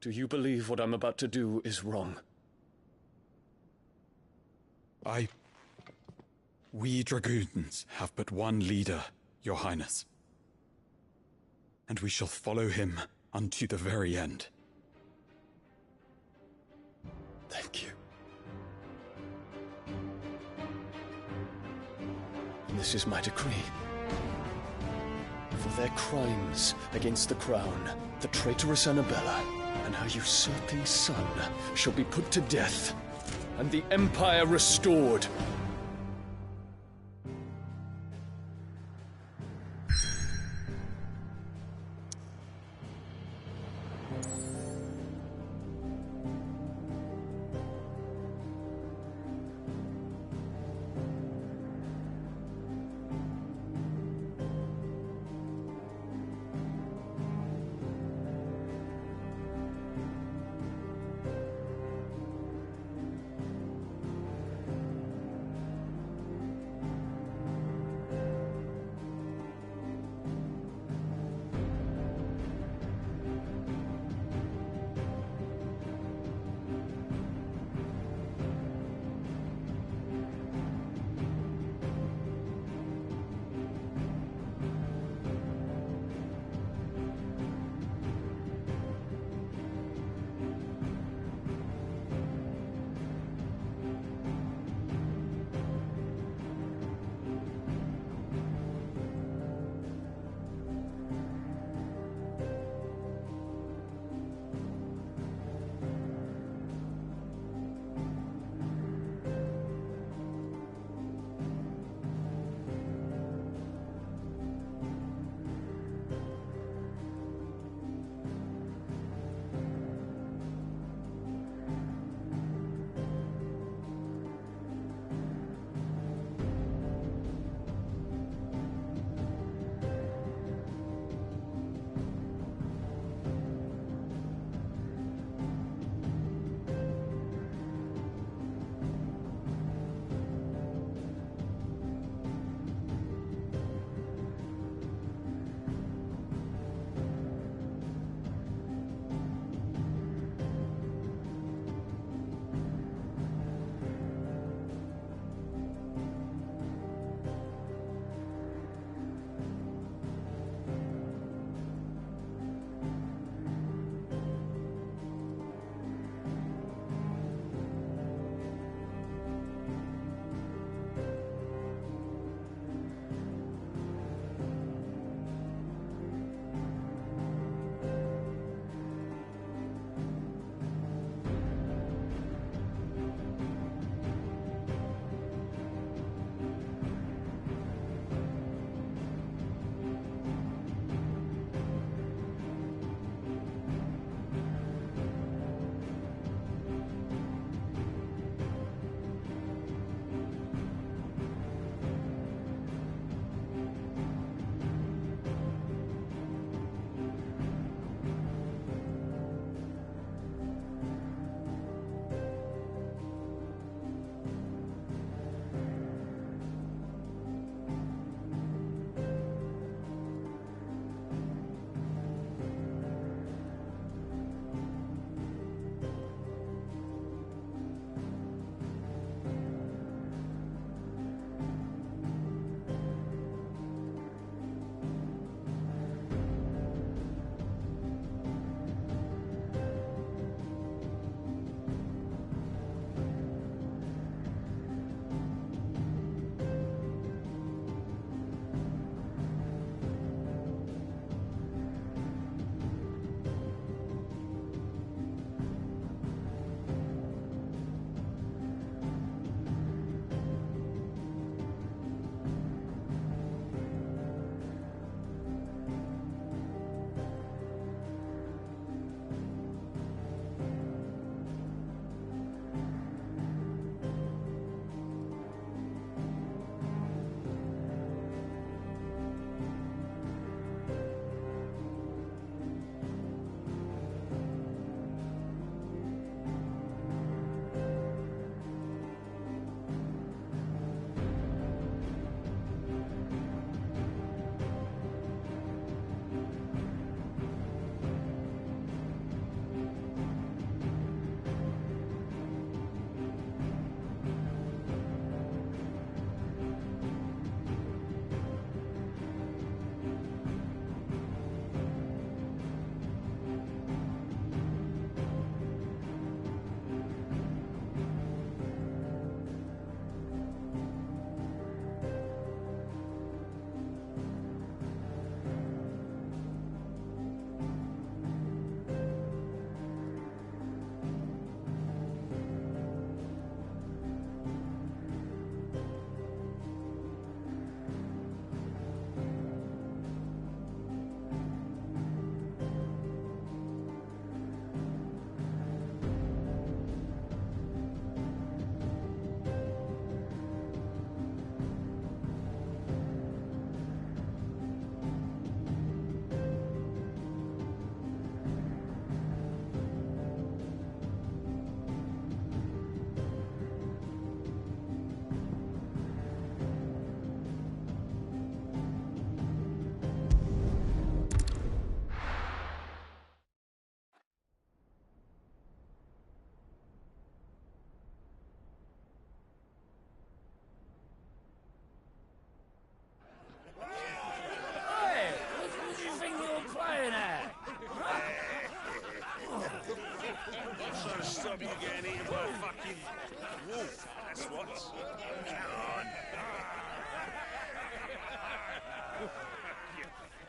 Do you believe what I'm about to do is wrong? We dragoons have but one leader, Your Highness. And we shall follow him unto the very end. Thank you. And this is my decree. For their crimes against the crown, the traitorous Annabella and her usurping son shall be put to death, and the Empire restored.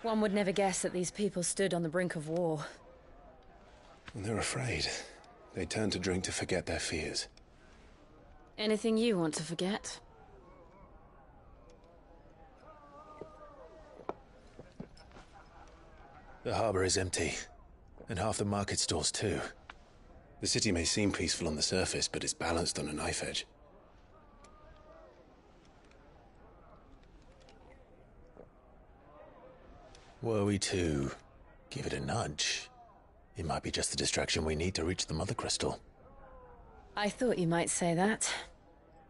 One would never guess that these people stood on the brink of war. And they're afraid. They turn to drink to forget their fears. Anything you want to forget? The harbor is empty, and half the market stalls too. The city may seem peaceful on the surface, but it's balanced on a knife edge. Were we to give it a nudge, it might be just the distraction we need to reach the Mother Crystal. I thought you might say that.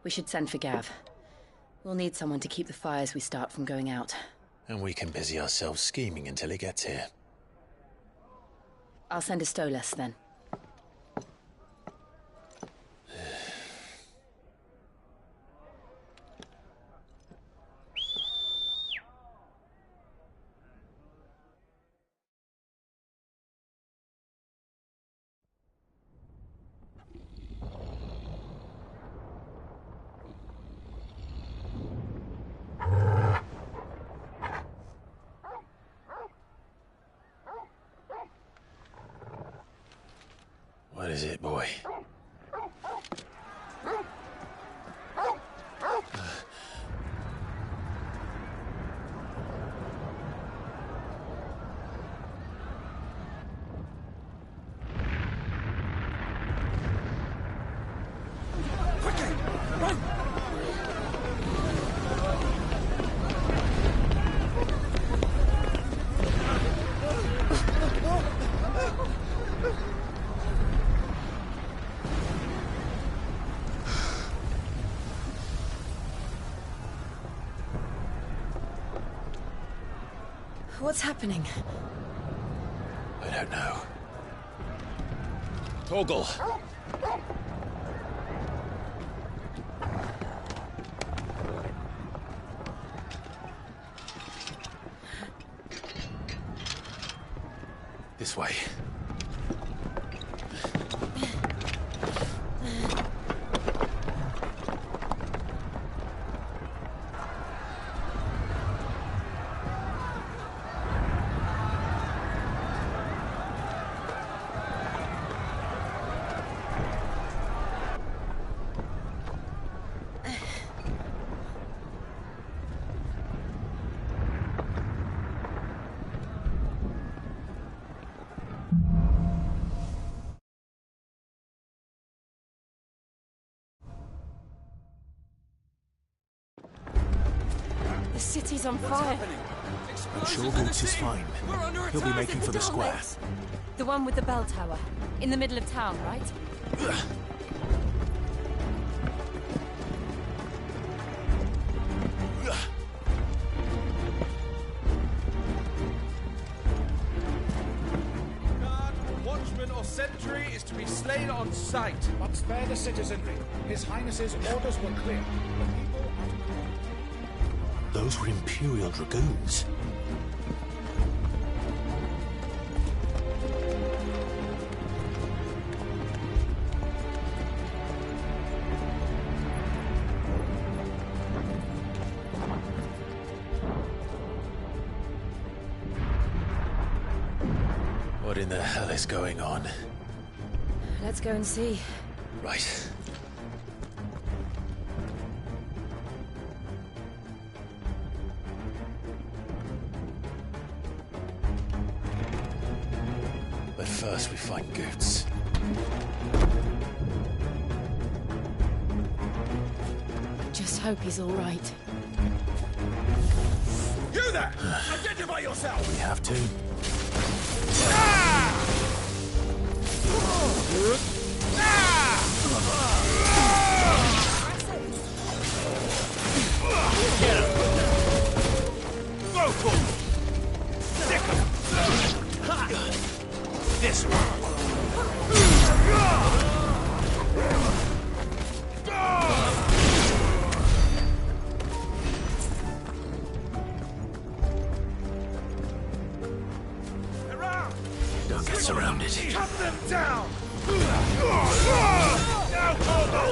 We should send for Gav. We'll need someone to keep the fires we start from going out. And we can busy ourselves scheming until he gets here. I'll send a Stolas then. What is it, boy? What's happening? I don't know. Torgal! This way. The city's on fire. I'm sure Boots is fine. He'll be making for the square. The one with the bell tower. In the middle of town, right? Guard, watchman or sentry is to be slain on sight. But spare the citizenry. His Highness's orders were clear. The people are to come. Those were Imperial Dragoons. What in the hell is going on? Let's go and see. Right. But first we find Goots. Just hope he's all right. You there! Identify yourself! We have to. Get him! Go for it! Stick him! This one! Don't get surrounded. Cut them down! Now, Corvo!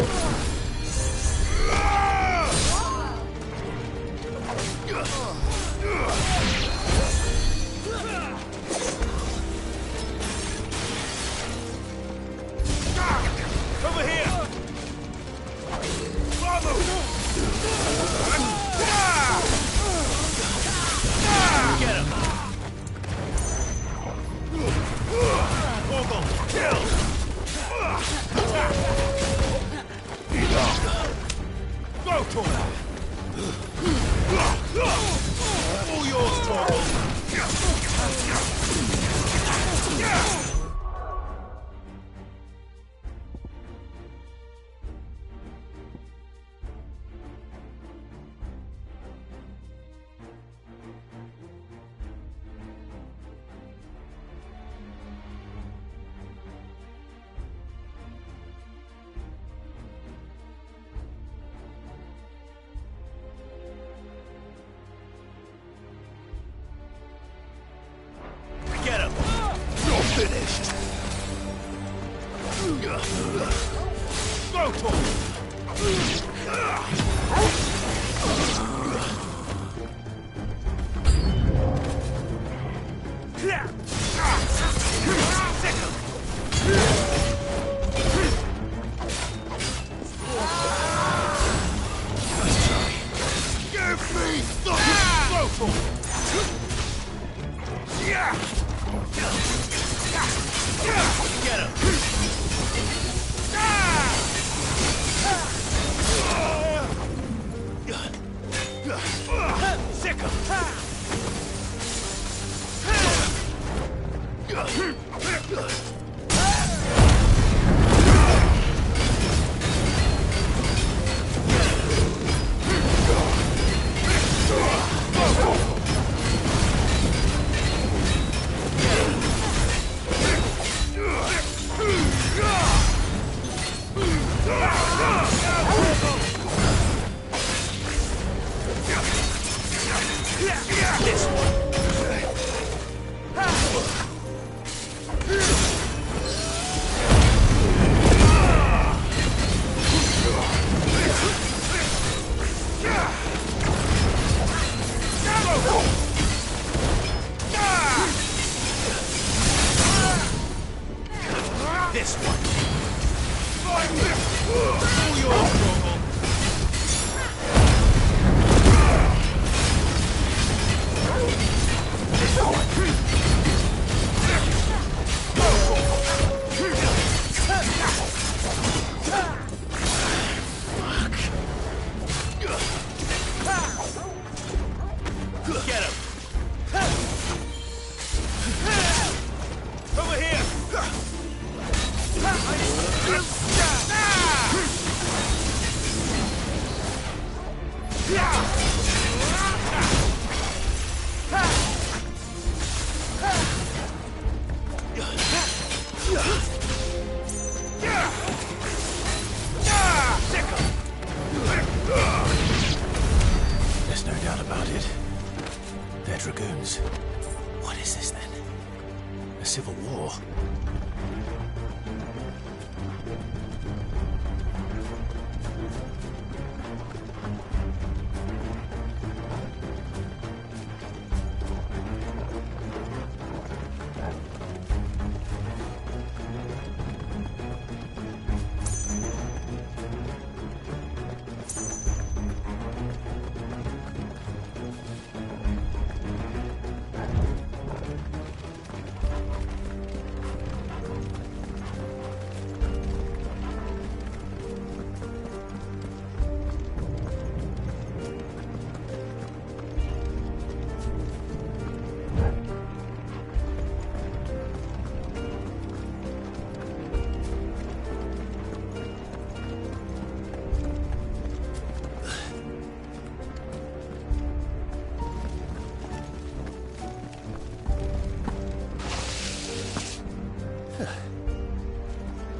finished. Go for it. Give me the go for it. Yeah. Get him. Sick him. This one. This one. All your trouble. Get him! Over here! There's no doubt about it. They're dragoons. What is this then? A civil war?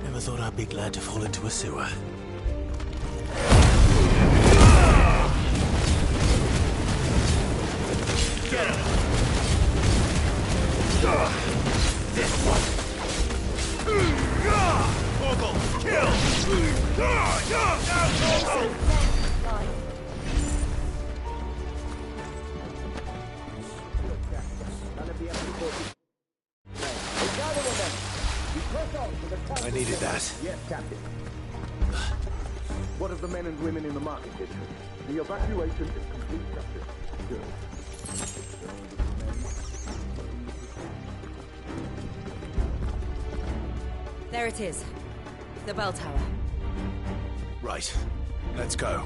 Never thought I'd be glad to fall into a sewer. Get him! This one! Orgle, kill! I needed that. Yes, Captain. What of the men and women in the market district? The evacuation is complete, Captain. Good. There it is. The bell tower. Right. Let's go.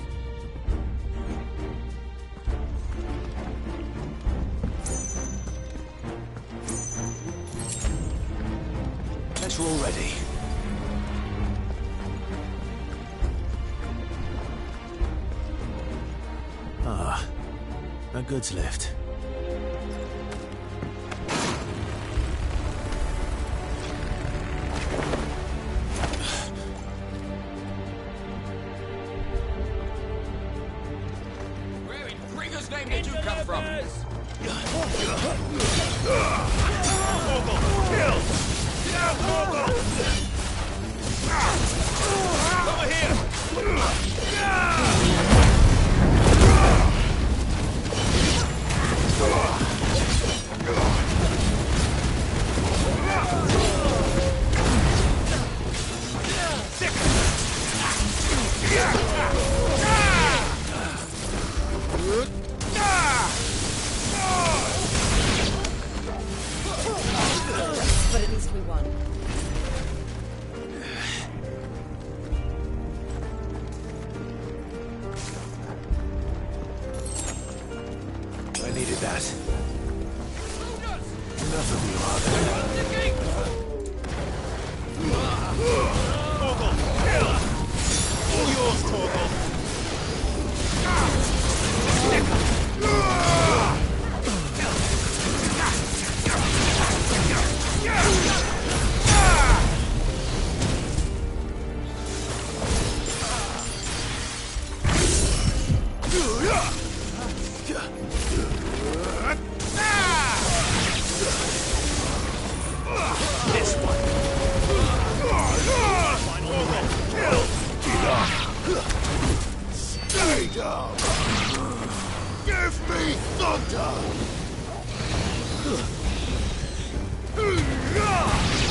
Guess we're all ready. Ah, a goods lift. Where in Gringer's name did you come from? Kill! enough of you, are there? Torgal, kill! All yours, Torgal! This one. Stay down. Give me thunder.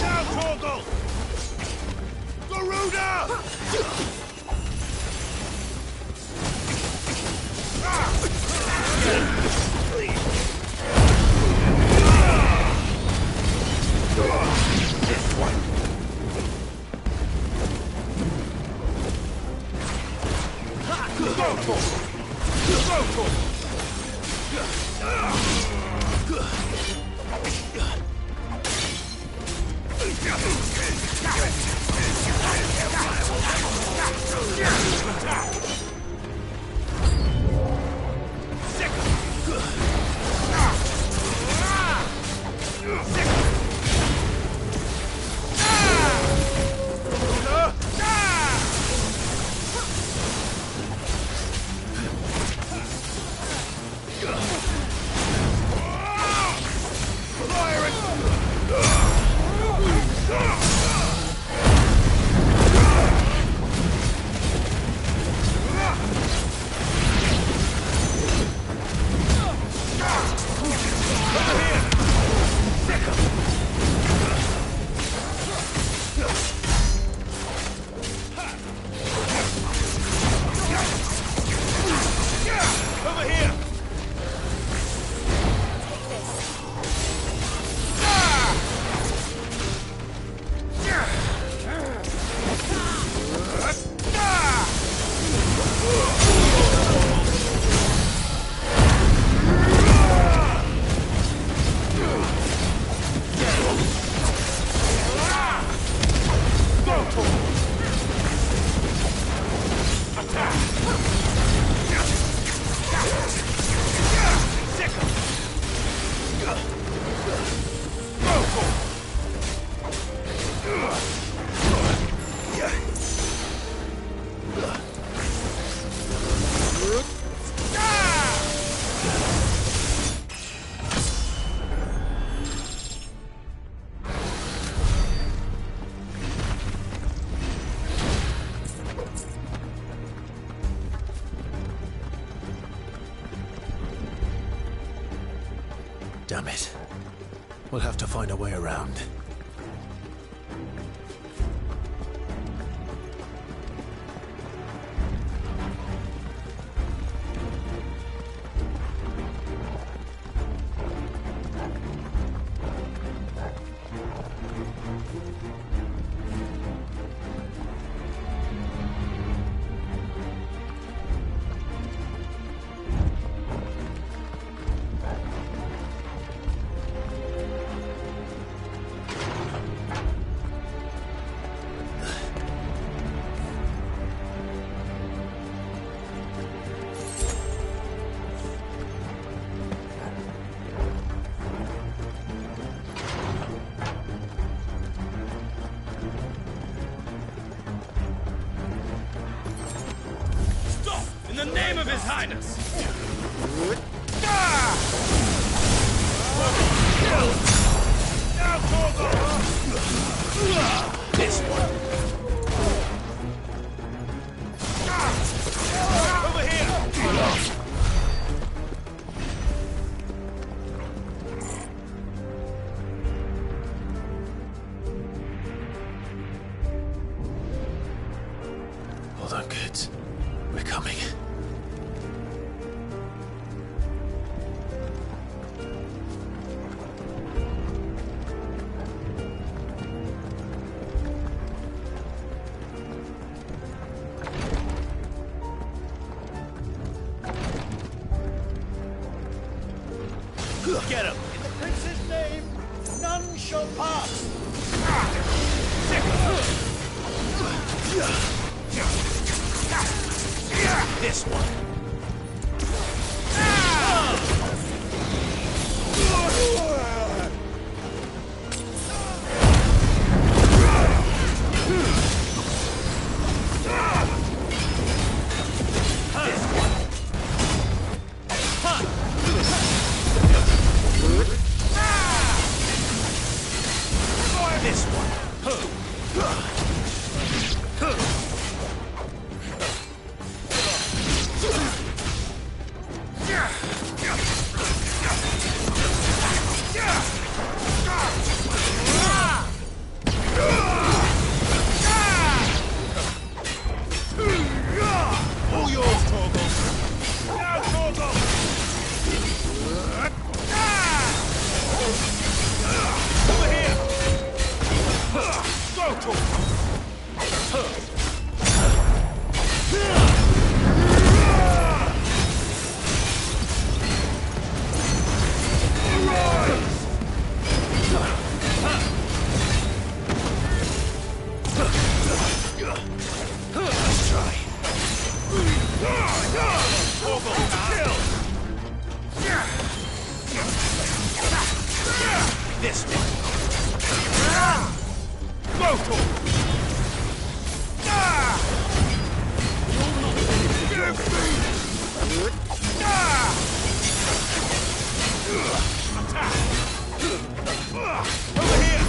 Now, Torgal! Garuda! This one. Go for it! Go for it! Damn it. We'll have to find a way around. In the name of His Highness! Now, Torgal! This one. Over here! Hold on, kids. We're coming. Get him! In the prince's name, none shall pass. This one. This one. All yours, Torgal. Now, Torgal. Over here. Go, Torgal. Let's try. This one. Go, Torgal. Over here!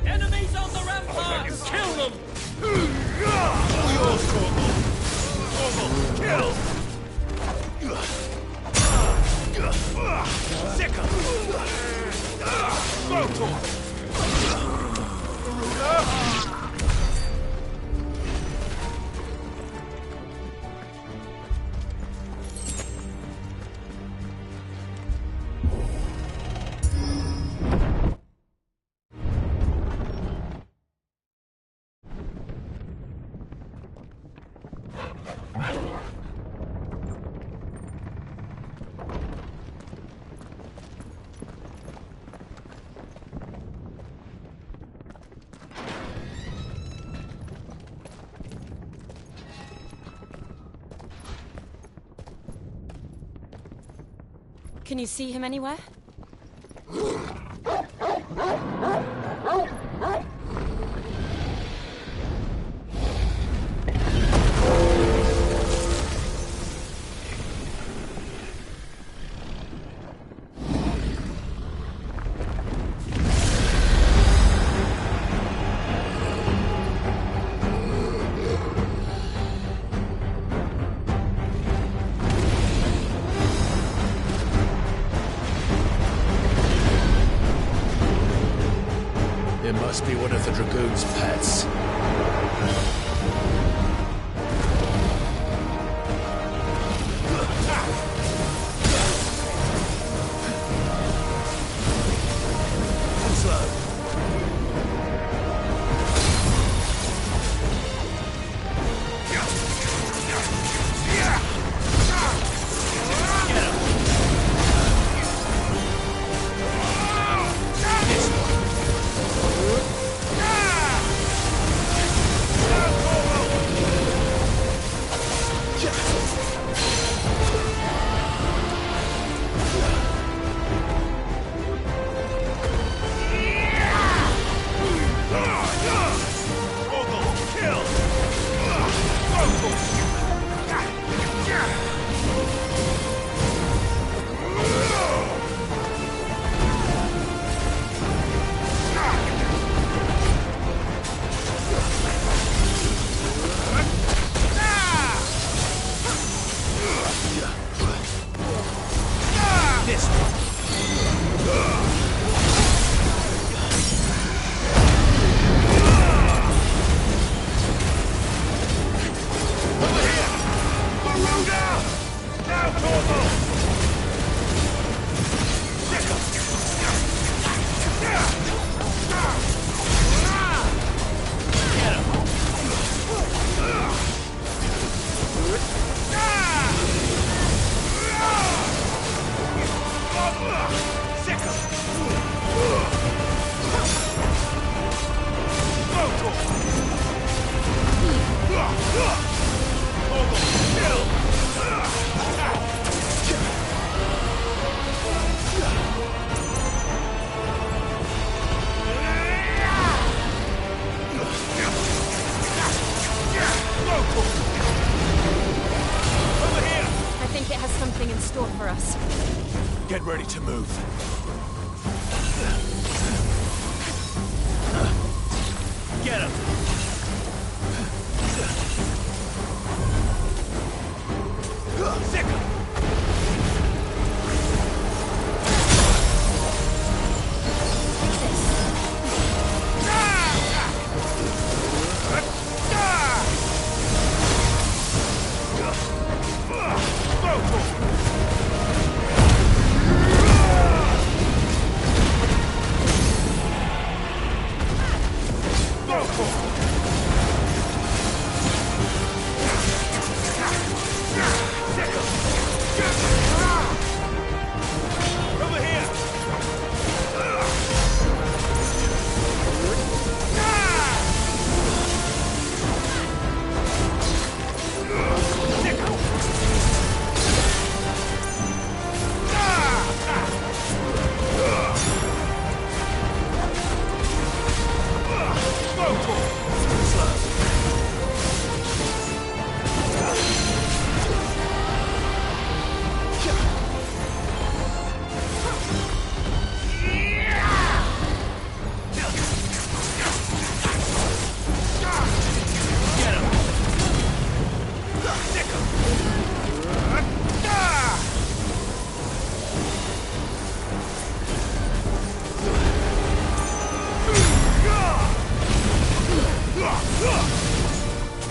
Enemies on the ramparts! Kill them! All yours, Torgal. Torgal, kill! Sicker! Go, Torgal! Can you see him anywhere? It must be one of the Dragoon's pets. Slow. for us. Get ready to move. Get him! Sick him!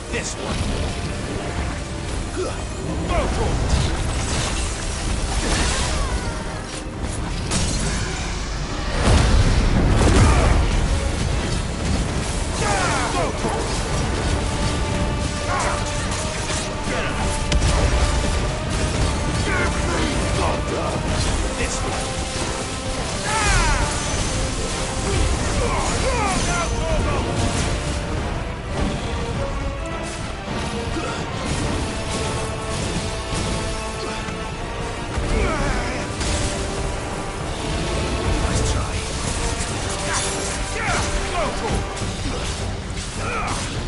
This one. This one.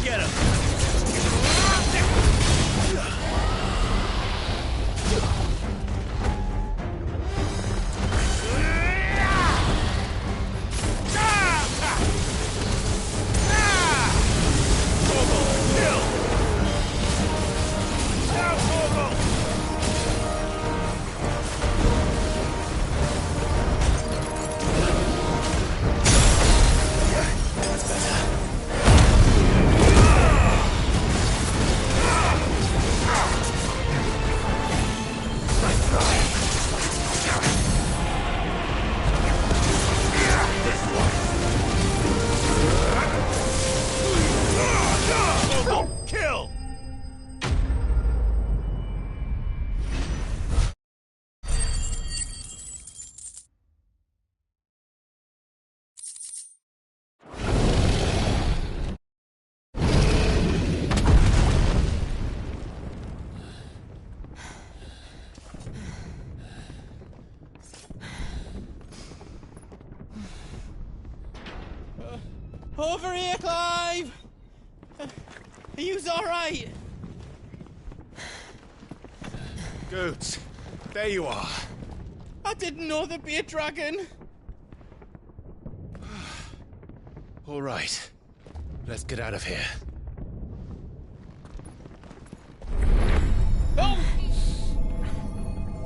Get him! Kill! Over here, Clive! Are you alright? Goots, there you are. I didn't know there'd be a dragon. All right, let's get out of here. Oh!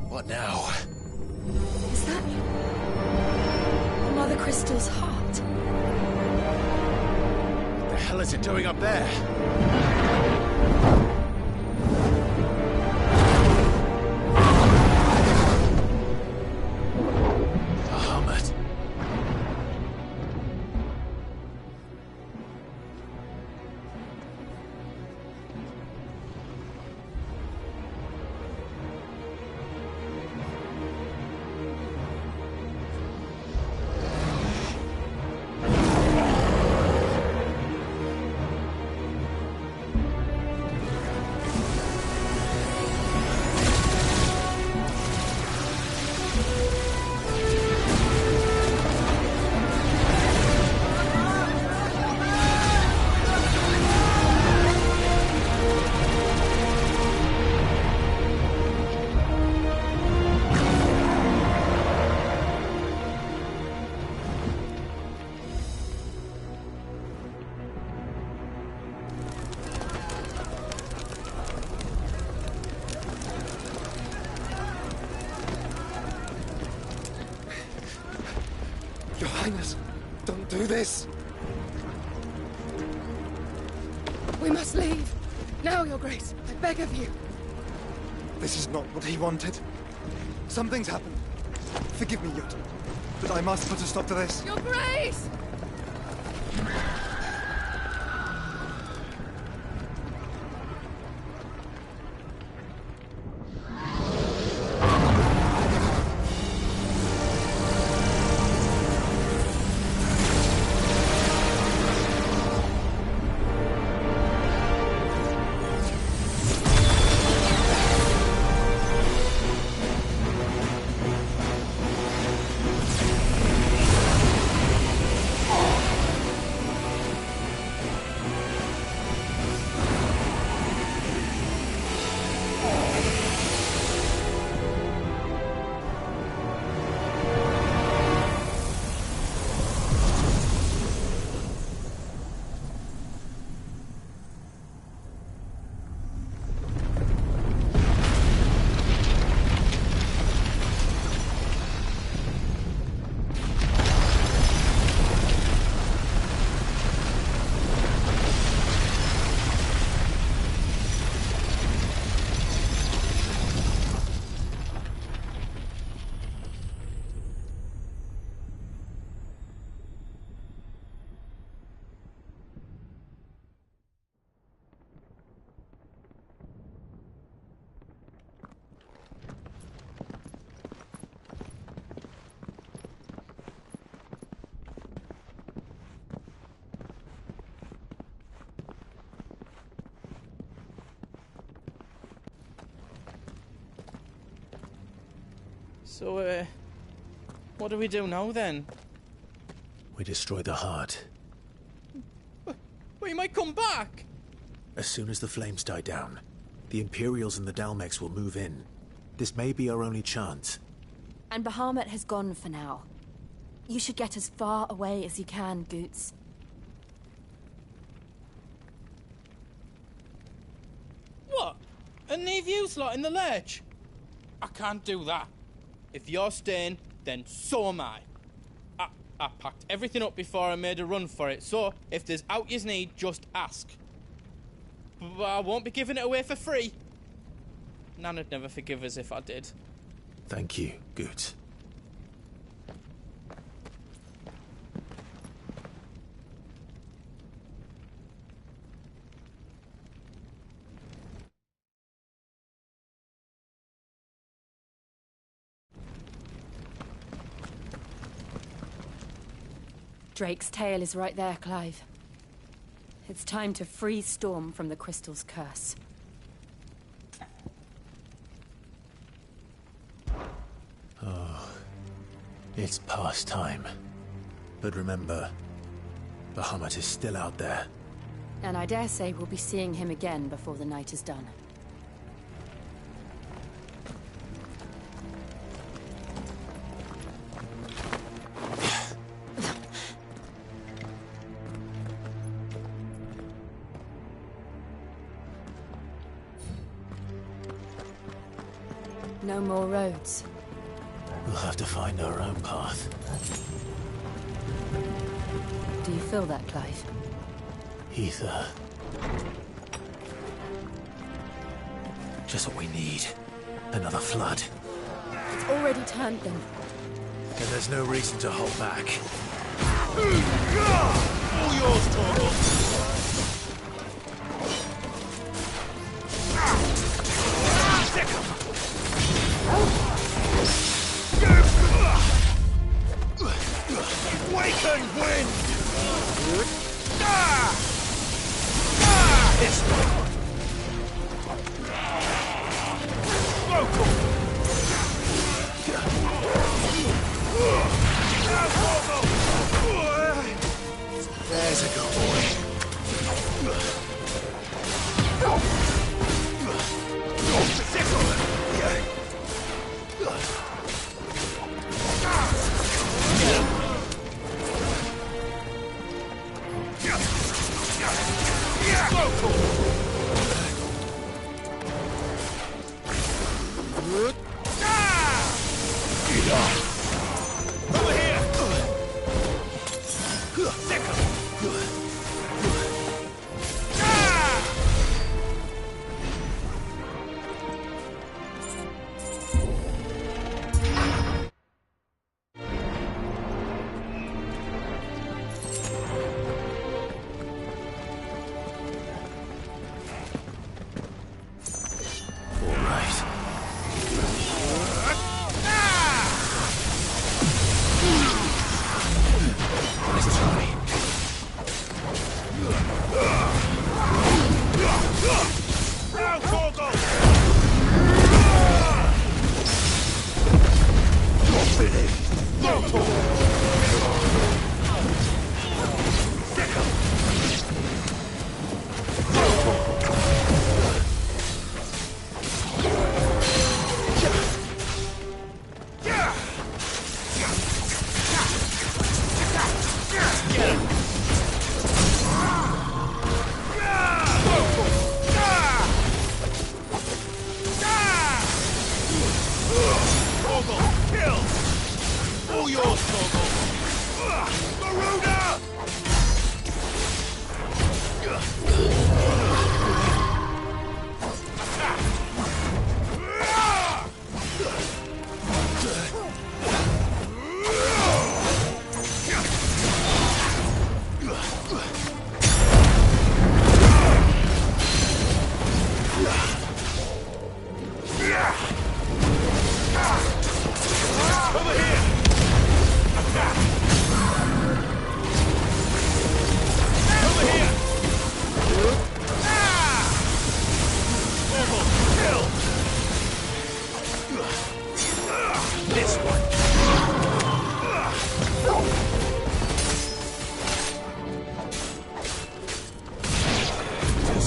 What now? Is that Mother Crystal's heart? What the hell is it doing up there? Bahamut. Highness, don't do this. We must leave. Now, Your Grace. I beg of you. This is not what he wanted. Something's happened. Forgive me, Yut, but I must put a stop to this. Your Grace! So, what do we do now, then? We destroy the heart. But he might come back! As soon as the flames die down, the Imperials and the Dalmex will move in. This may be our only chance. And Bahamut has gone for now. You should get as far away as you can, Goots. What? And leave you lot in the lurch? I can't do that. If you're staying, then so am I. I packed everything up before I made a run for it, so if there's out yous need, just ask. But I won't be giving it away for free. Nana'd never forgive us if I did. Thank you, Goots. Drake's tail is right there, Clive. It's time to free Storm from the Crystal's curse. Oh, it's past time. But remember, Bahamut is still out there. And I dare say we'll be seeing him again before the night is done. No more roads. We'll have to find our own path. Do you feel that, Clive? Ether. Just what we need. Another flood. It's already turned them. And there's no reason to hold back. All yours, Torgal! Waken wind! This one! There's a good boy. Yeah!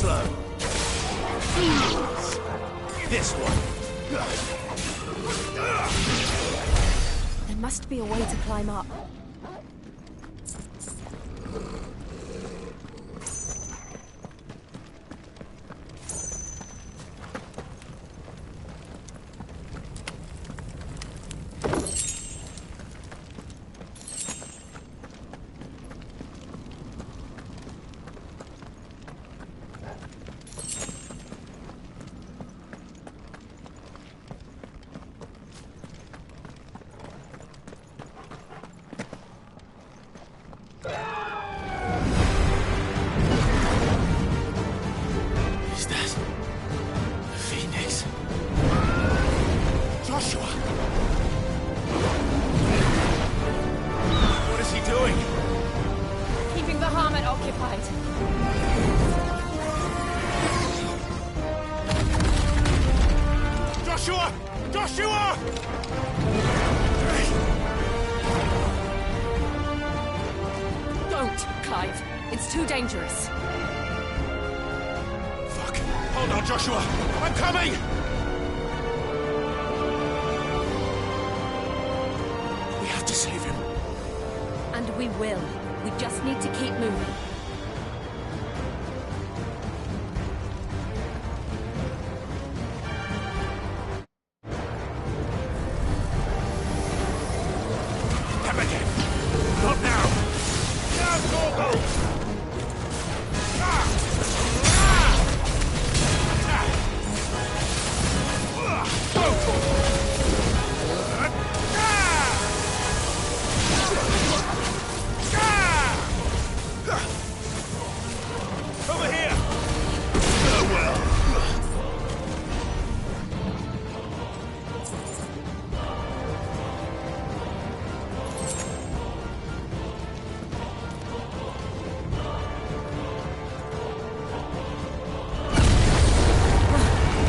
slow. This one. There must be a way to climb up. Is that the Phoenix? Joshua! What is he doing? Keeping the Bahamut occupied. Joshua! Joshua! Don't, Clive. It's too dangerous. Fuck. Hold on, Joshua! I'm coming! We have to save him. And we will. We just need to keep moving. Them again! Not now! Now, Gorgo! Over here! Oh, well.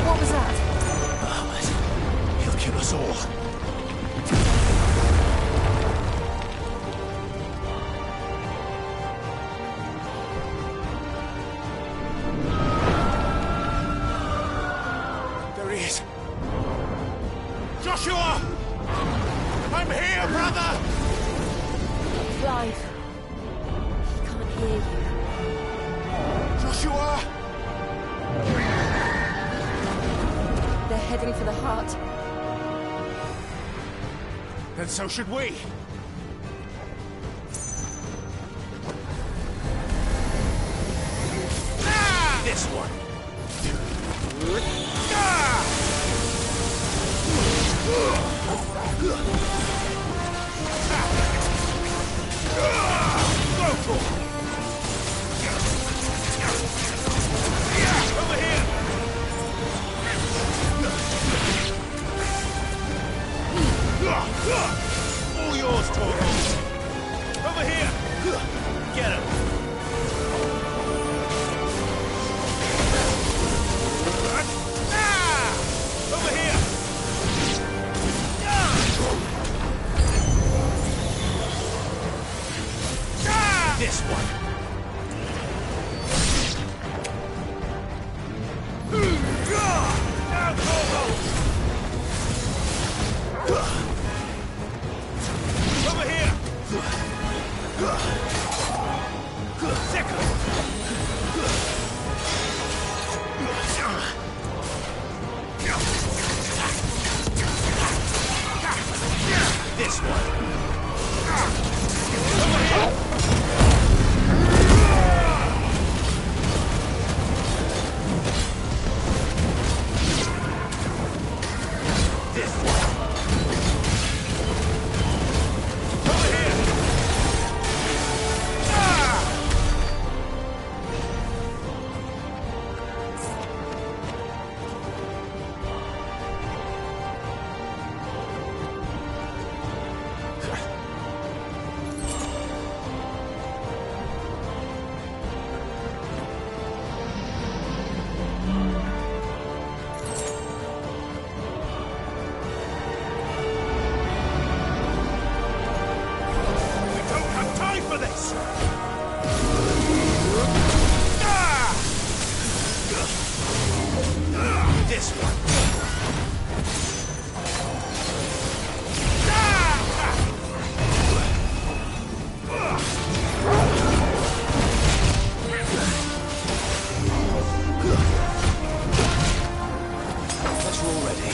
What was that? Bahamut. He'll kill us all. There he is. Joshua! I'm here, brother! Clive. He can't hear you. Joshua! They're heading for the heart. Then so should we. This one. Over here. All yours, Torgo. Over here. Get him. Over here. This one. This one. That's all ready.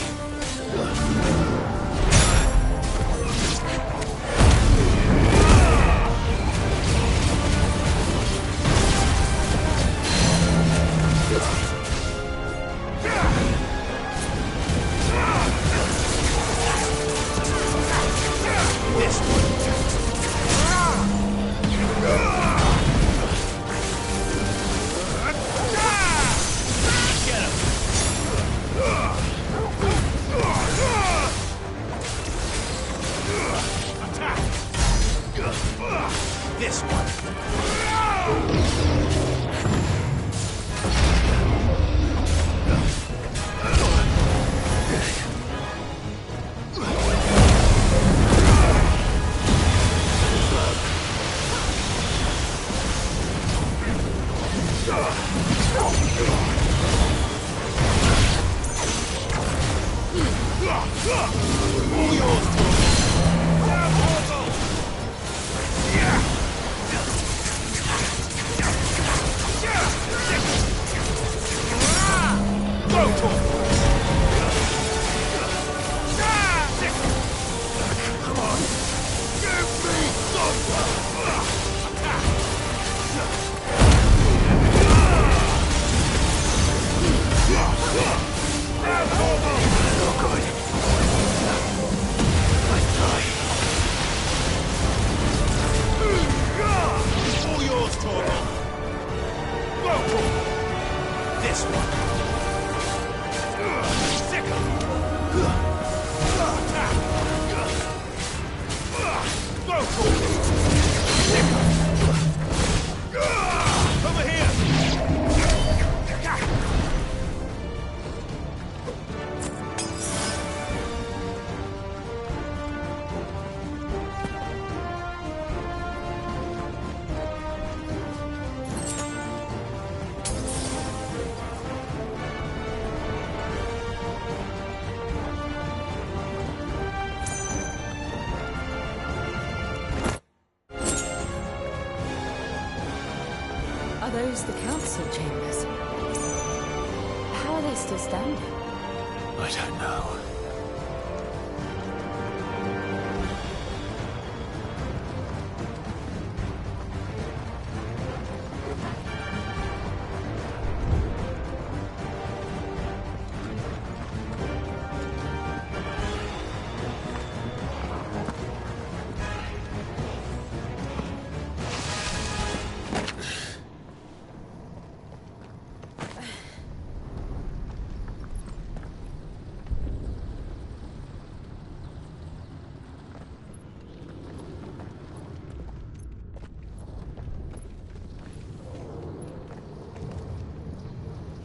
This one. All yours, come on! Give me not good. Let's die. All yours, Torgal. This one. Sicker. Over here! Are those the council chambers? How are they still standing? I don't know.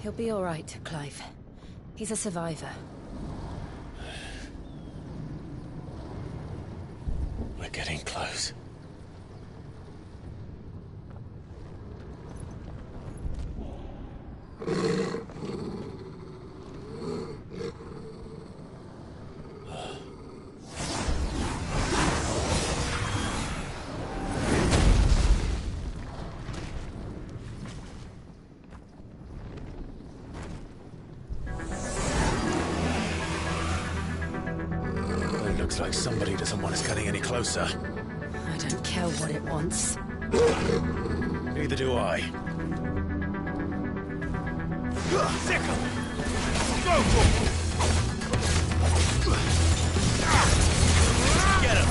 He'll be all right, Clive. He's a survivor. We're getting close. Looks like somebody doesn't want us getting any closer. I don't care what it wants. Neither do I. Sicker! Go for it! Get him!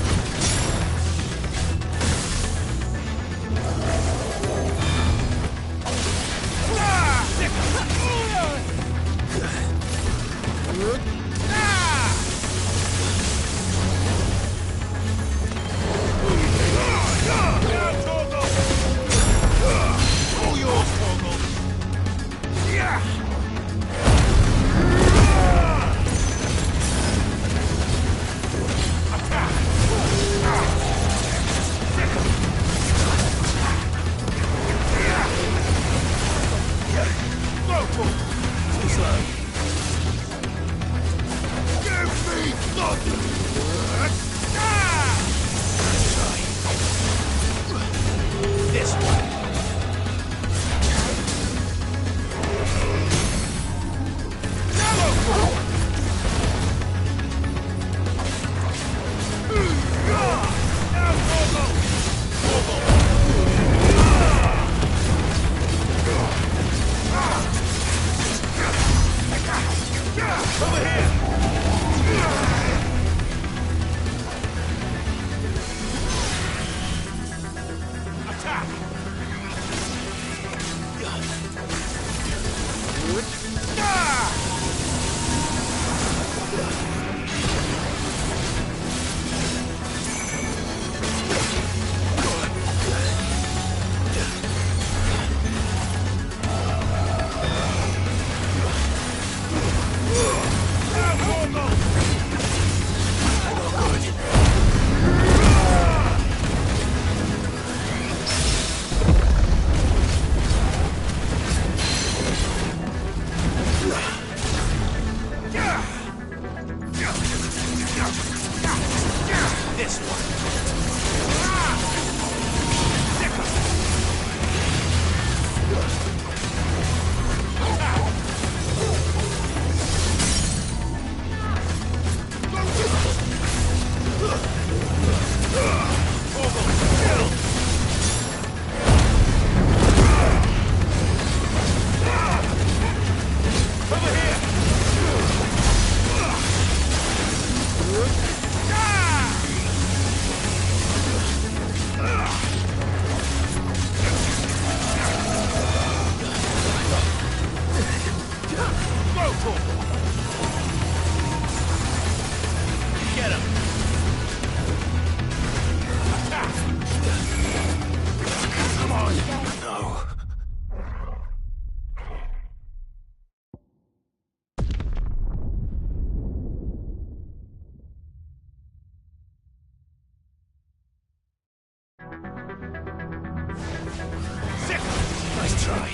Too slow. This way. Over here! Attack! This Get him! Attack! Come on! No. Sick! Nice try.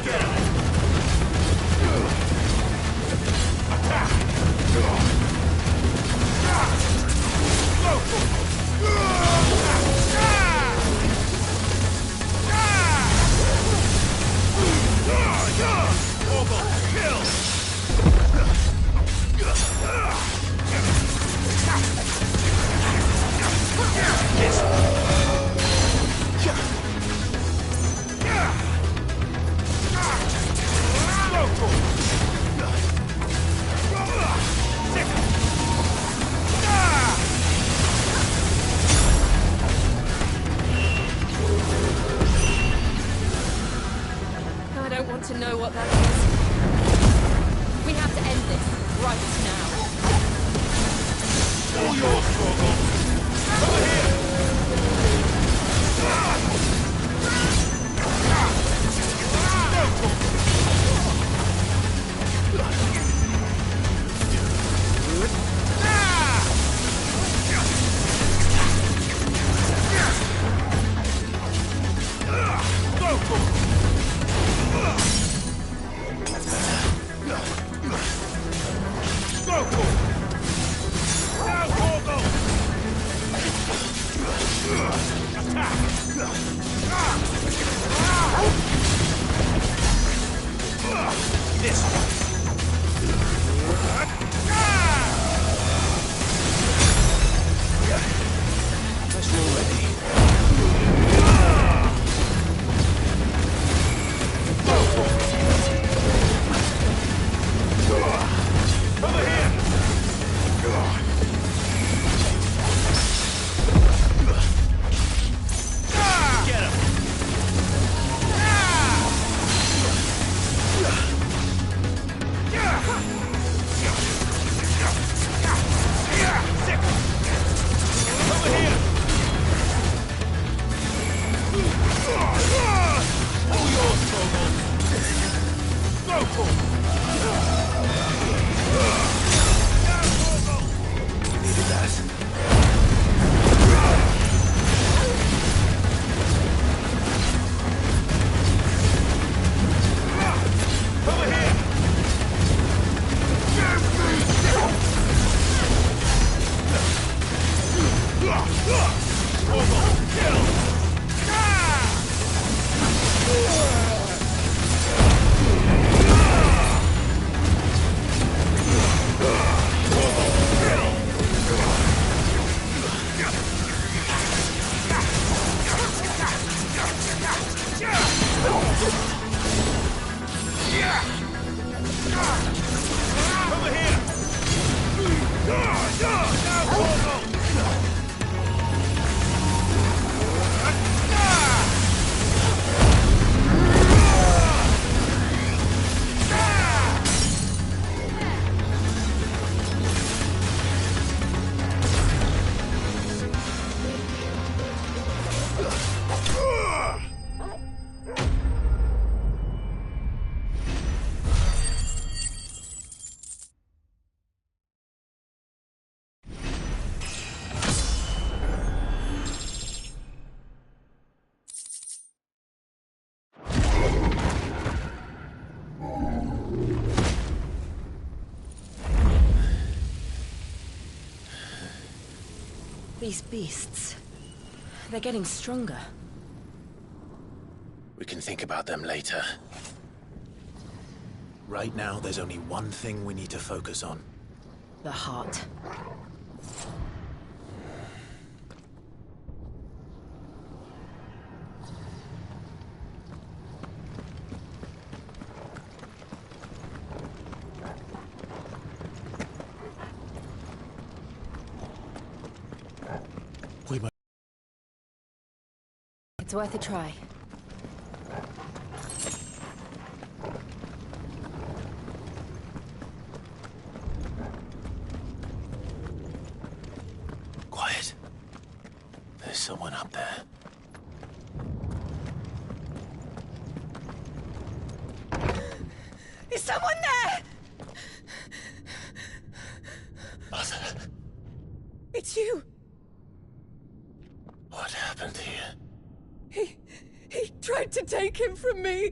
Get him! I don't want to know what that is. We have to end this right now. All yours, Torgal. Over here! Attack! These beasts... they're getting stronger. We can think about them later. Right now, there's only one thing we need to focus on. The heart. We might... It's worth a try. Quiet. There's someone up there. Is someone there? Mother. It's you. What happened here? He tried to take him from me.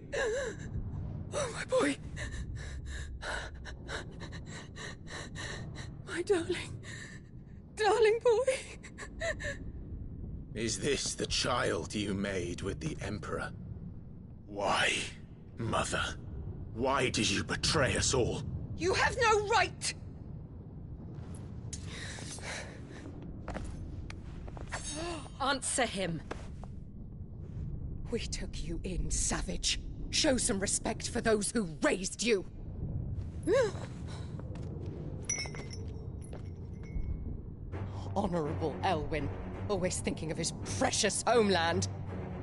Oh, my boy. My darling. Darling boy. Is this the child you made with the Emperor? Why, Mother? Why did you betray us all? You have no right! Answer him. We took you in, savage. Show some respect for those who raised you. Honorable Elwyn, always thinking of his precious homeland.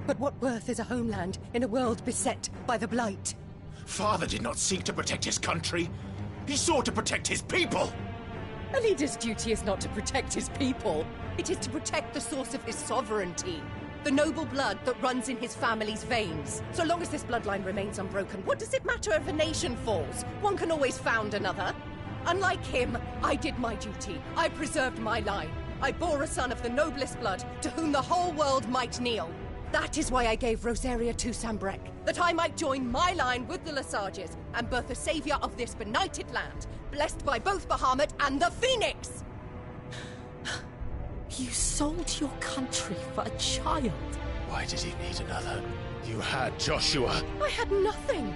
But what worth is a homeland in a world beset by the Blight? Father did not seek to protect his country. He sought to protect his people. A leader's duty is not to protect his people. It is to protect the source of his sovereignty. The noble blood that runs in his family's veins. So long as this bloodline remains unbroken, what does it matter if a nation falls? One can always found another. Unlike him, I did my duty. I preserved my line. I bore a son of the noblest blood, to whom the whole world might kneel. That is why I gave Rosaria to Sambrek, that I might join my line with the Lesages and birth a savior of this benighted land, blessed by both Bahamut and the Phoenix! You sold your country for a child. Why did he need another? You had Joshua. I had nothing.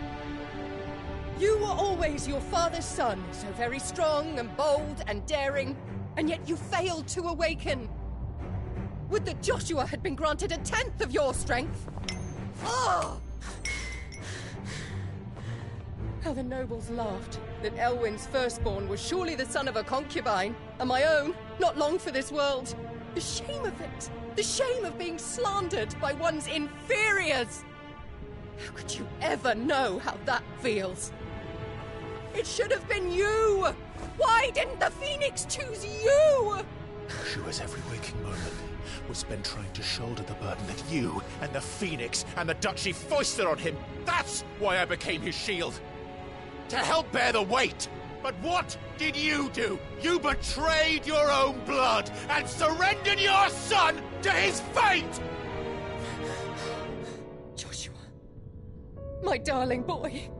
You were always your father's son, so very strong and bold and daring, and yet you failed to awaken. Would that Joshua had been granted 1/10 of your strength. Oh! How the nobles laughed that Elwyn's firstborn was surely the son of a concubine, and my own, not long for this world. The shame of it! The shame of being slandered by one's inferiors! How could you ever know how that feels? It should have been you! Why didn't the Phoenix choose you? Joshua's every waking moment was spent trying to shoulder the burden that you and the Phoenix and the Duchy foisted on him. That's why I became his shield. To help bear the weight. But what did you do? You betrayed your own blood and surrendered your son to his fate! Joshua. My darling boy.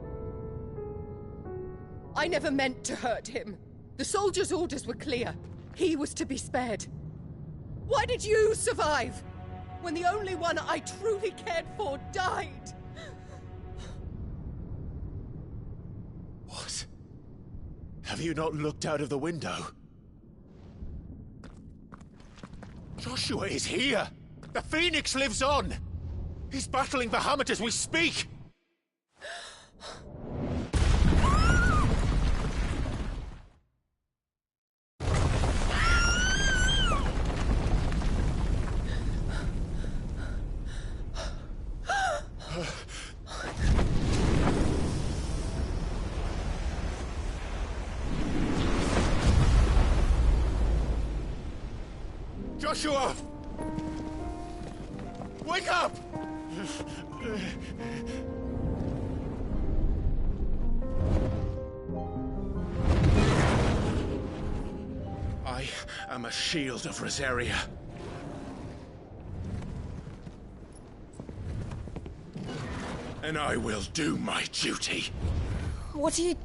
I never meant to hurt him. The soldiers' orders were clear. He was to be spared. Why did you survive? When the only one I truly cared for died? What? Have you not looked out of the window? Joshua is here! The Phoenix lives on! He's battling Bahamut as we speak! Joshua! Wake up! I am a shield of Rosaria. And I will do my duty. What are you...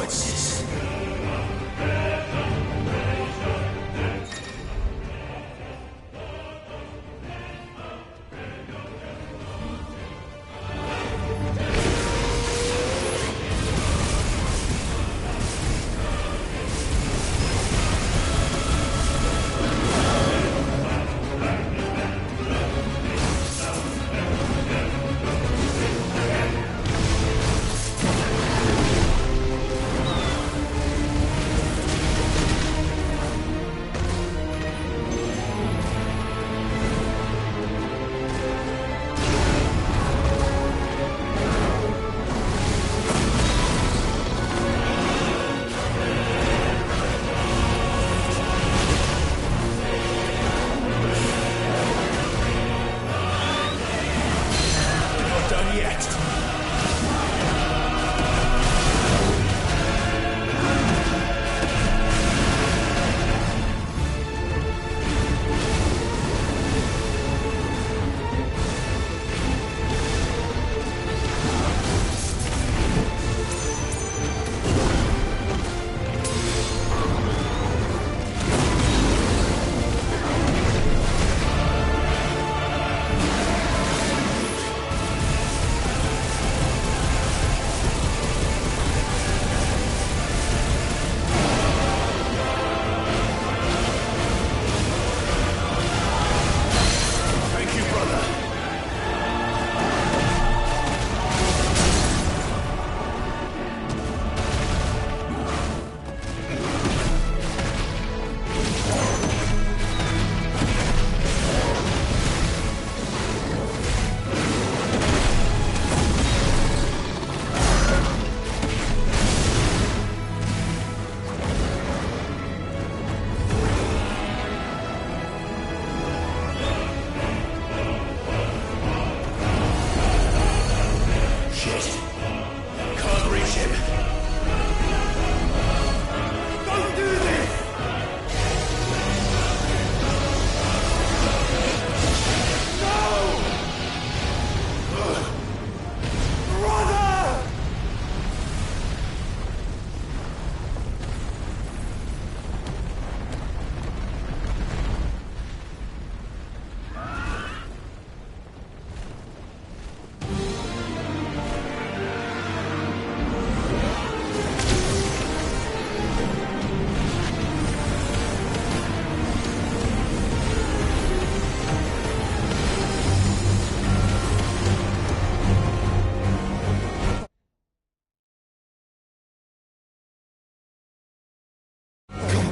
consequences.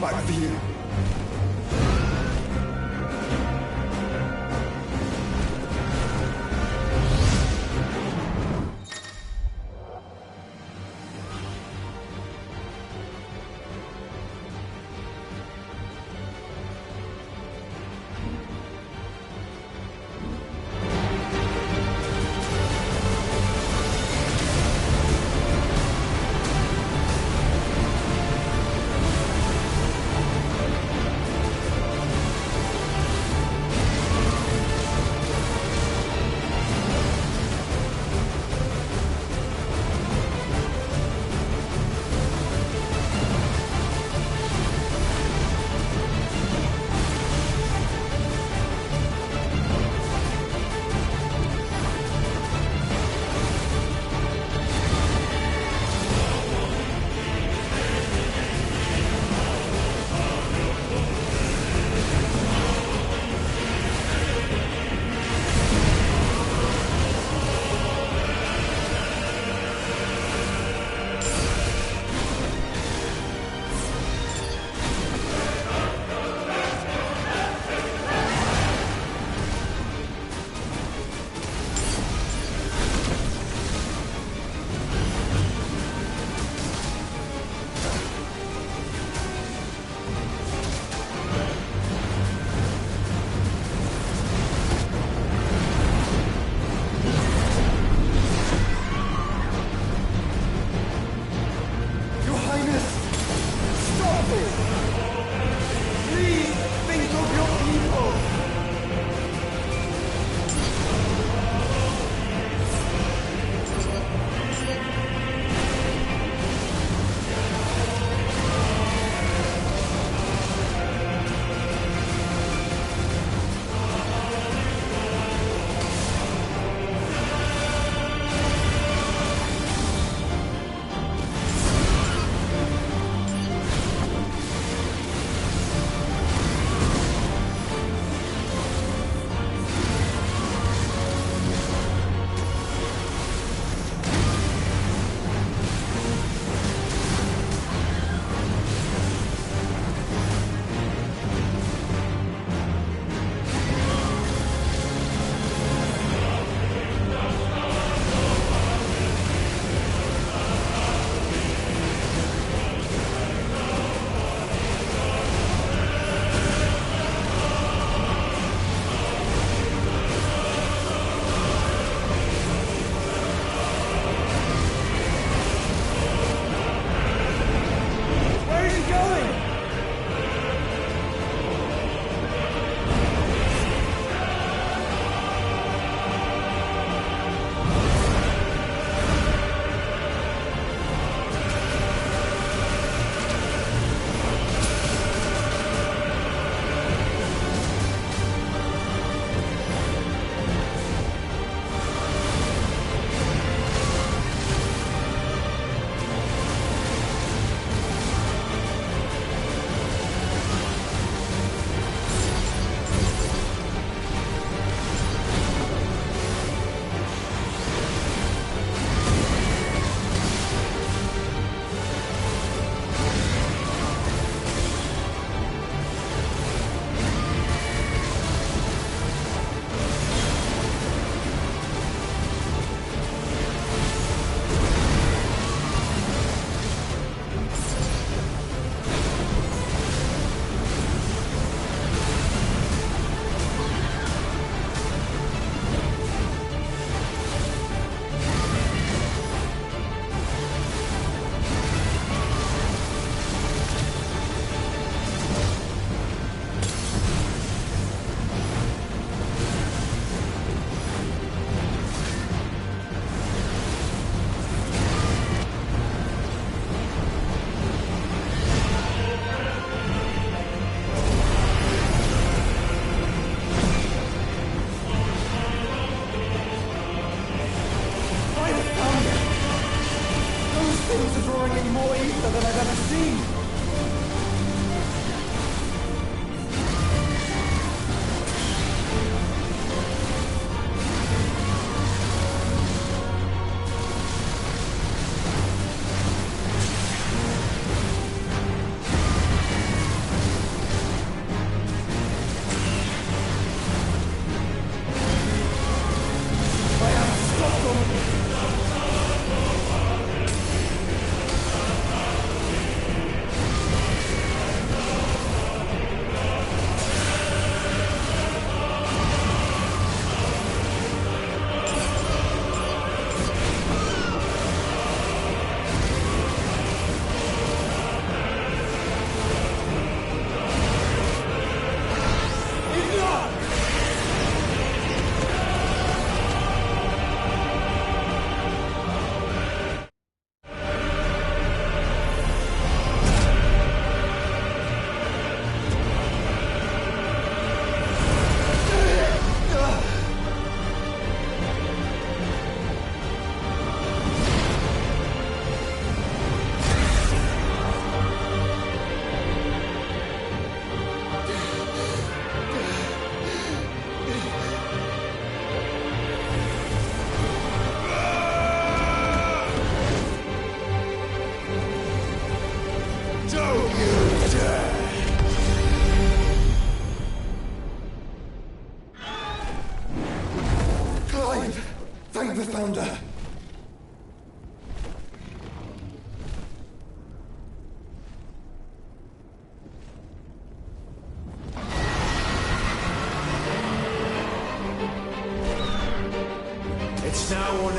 Back for you.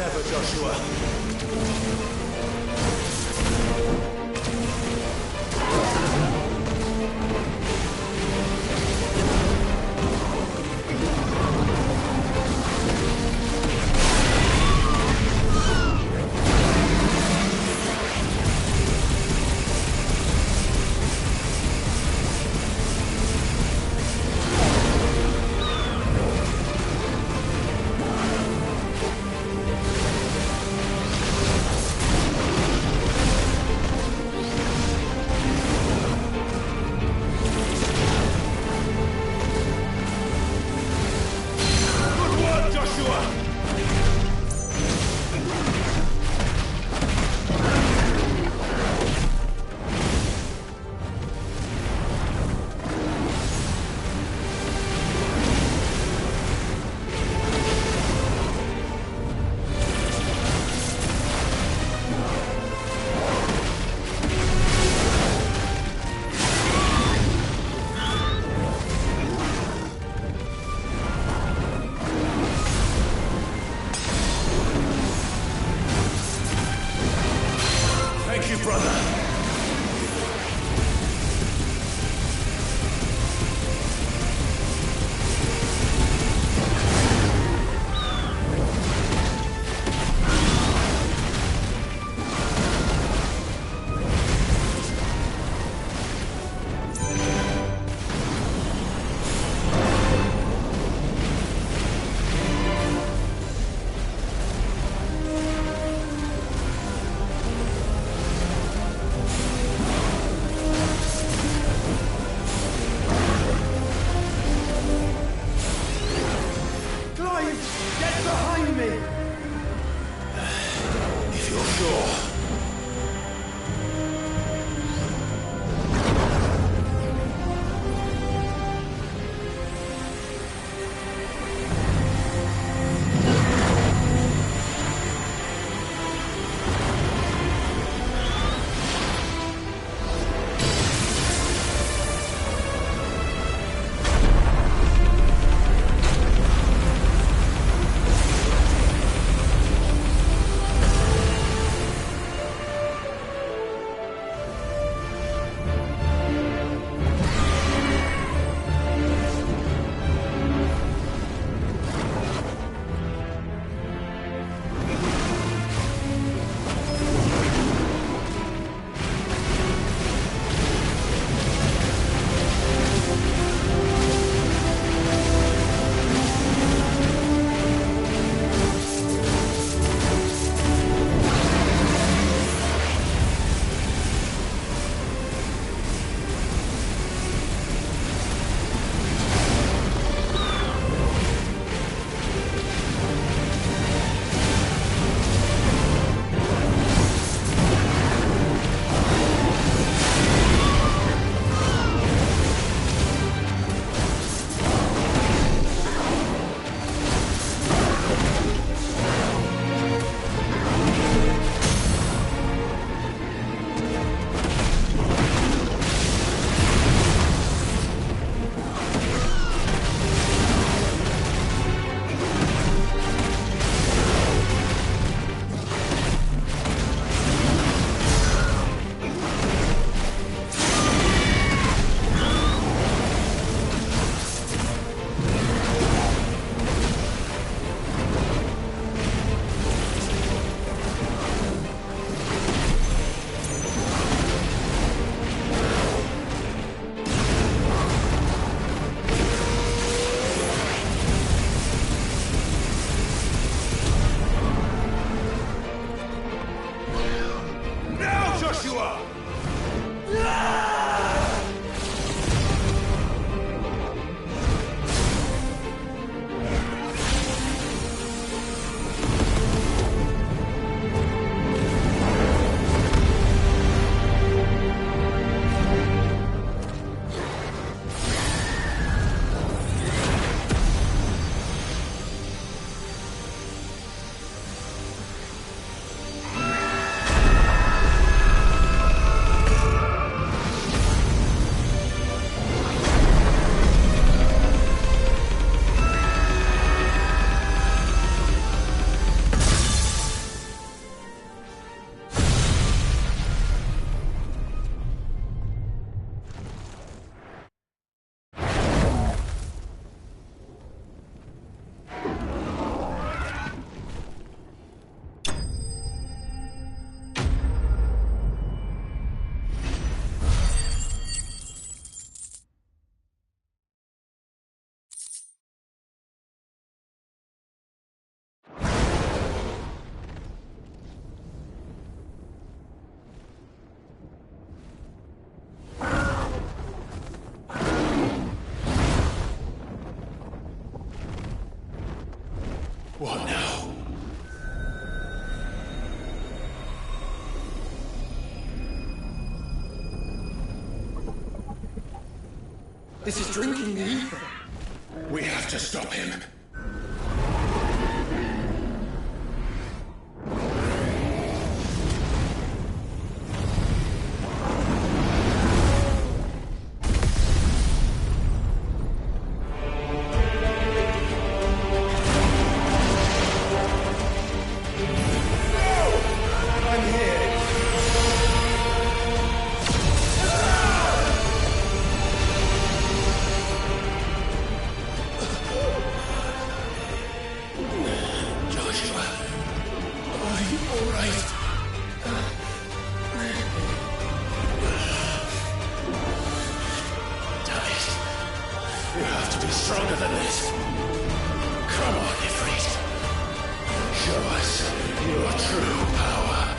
never, Joshua. This is drinking the ether. We have to stop him. Stronger than this. Come on, Ifrit. Show us your true power.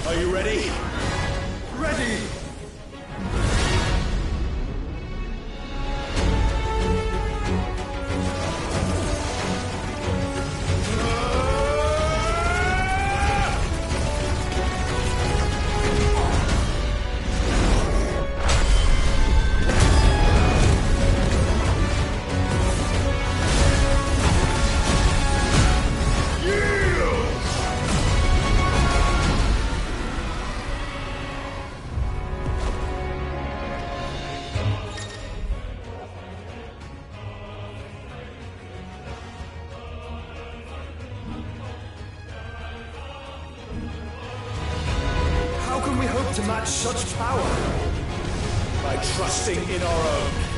Are you ready? Ready! How can we hope to match such power? By trusting in our own.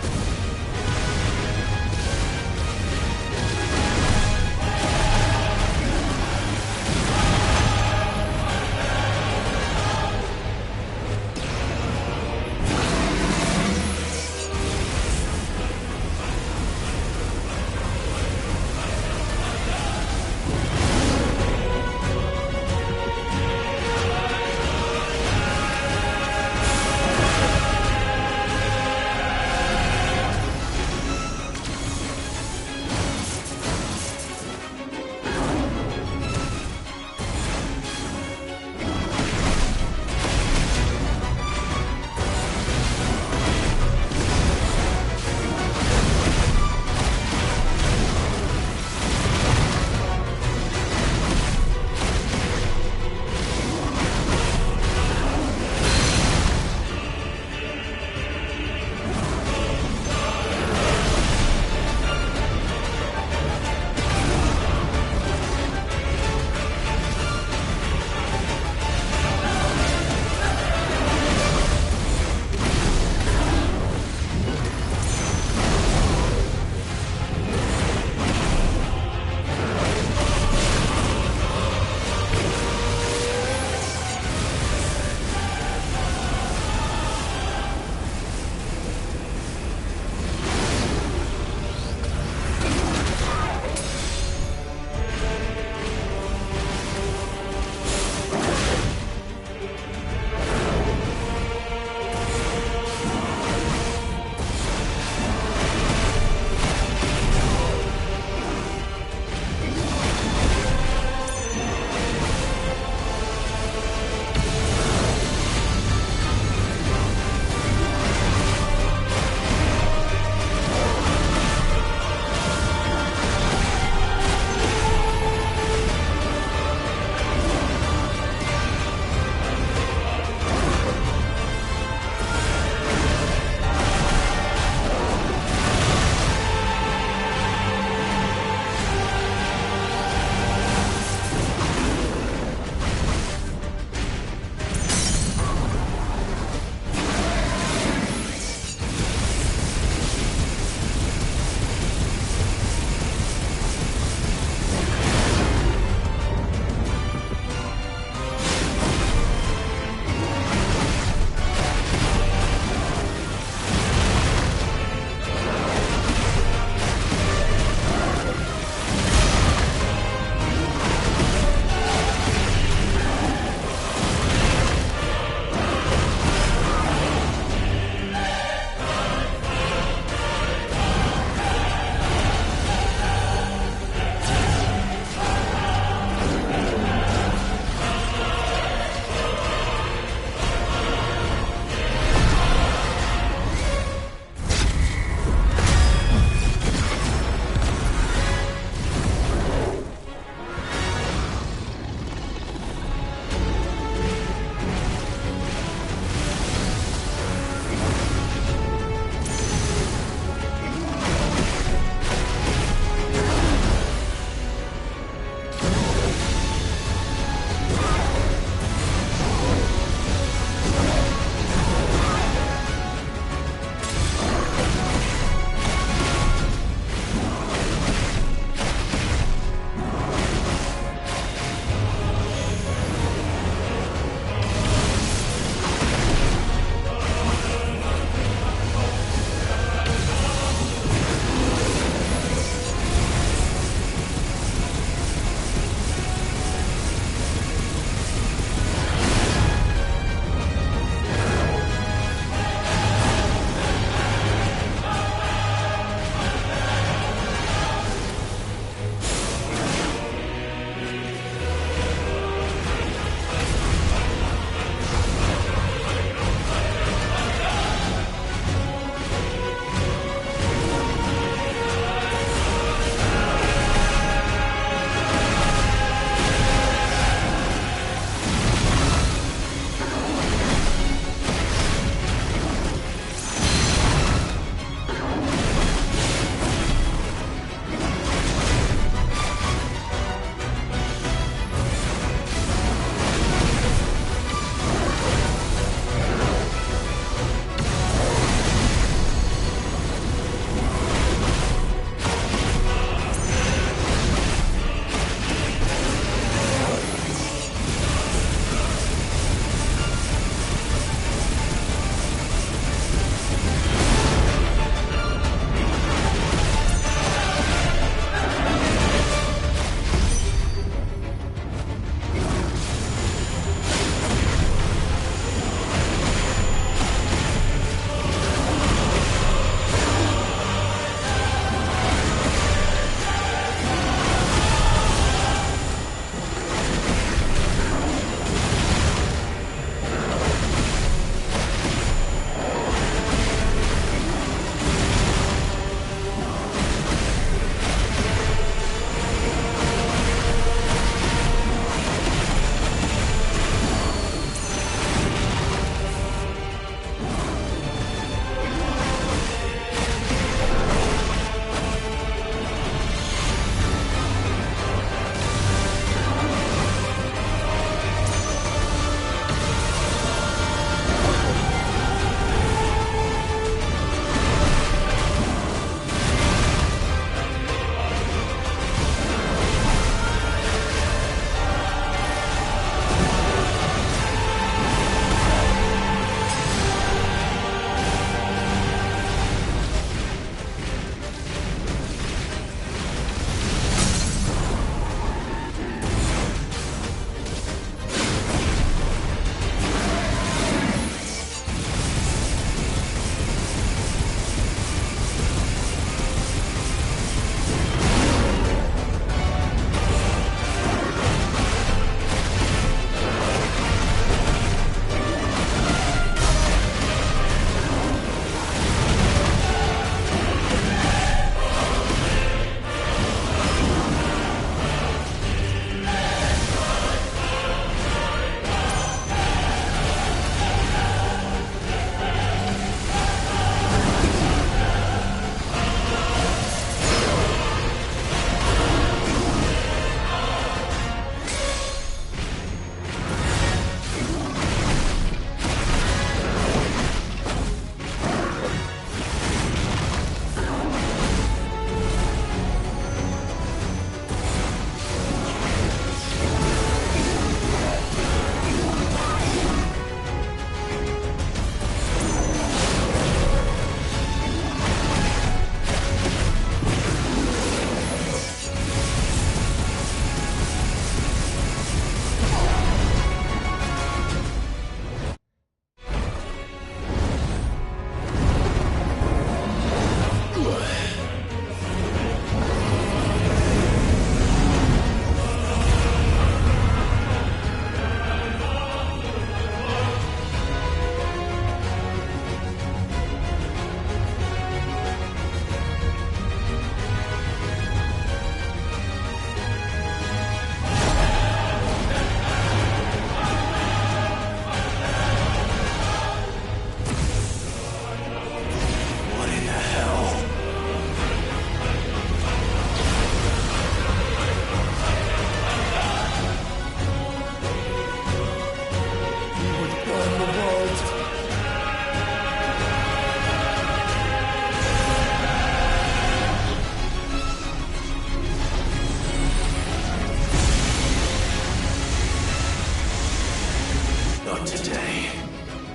Not today.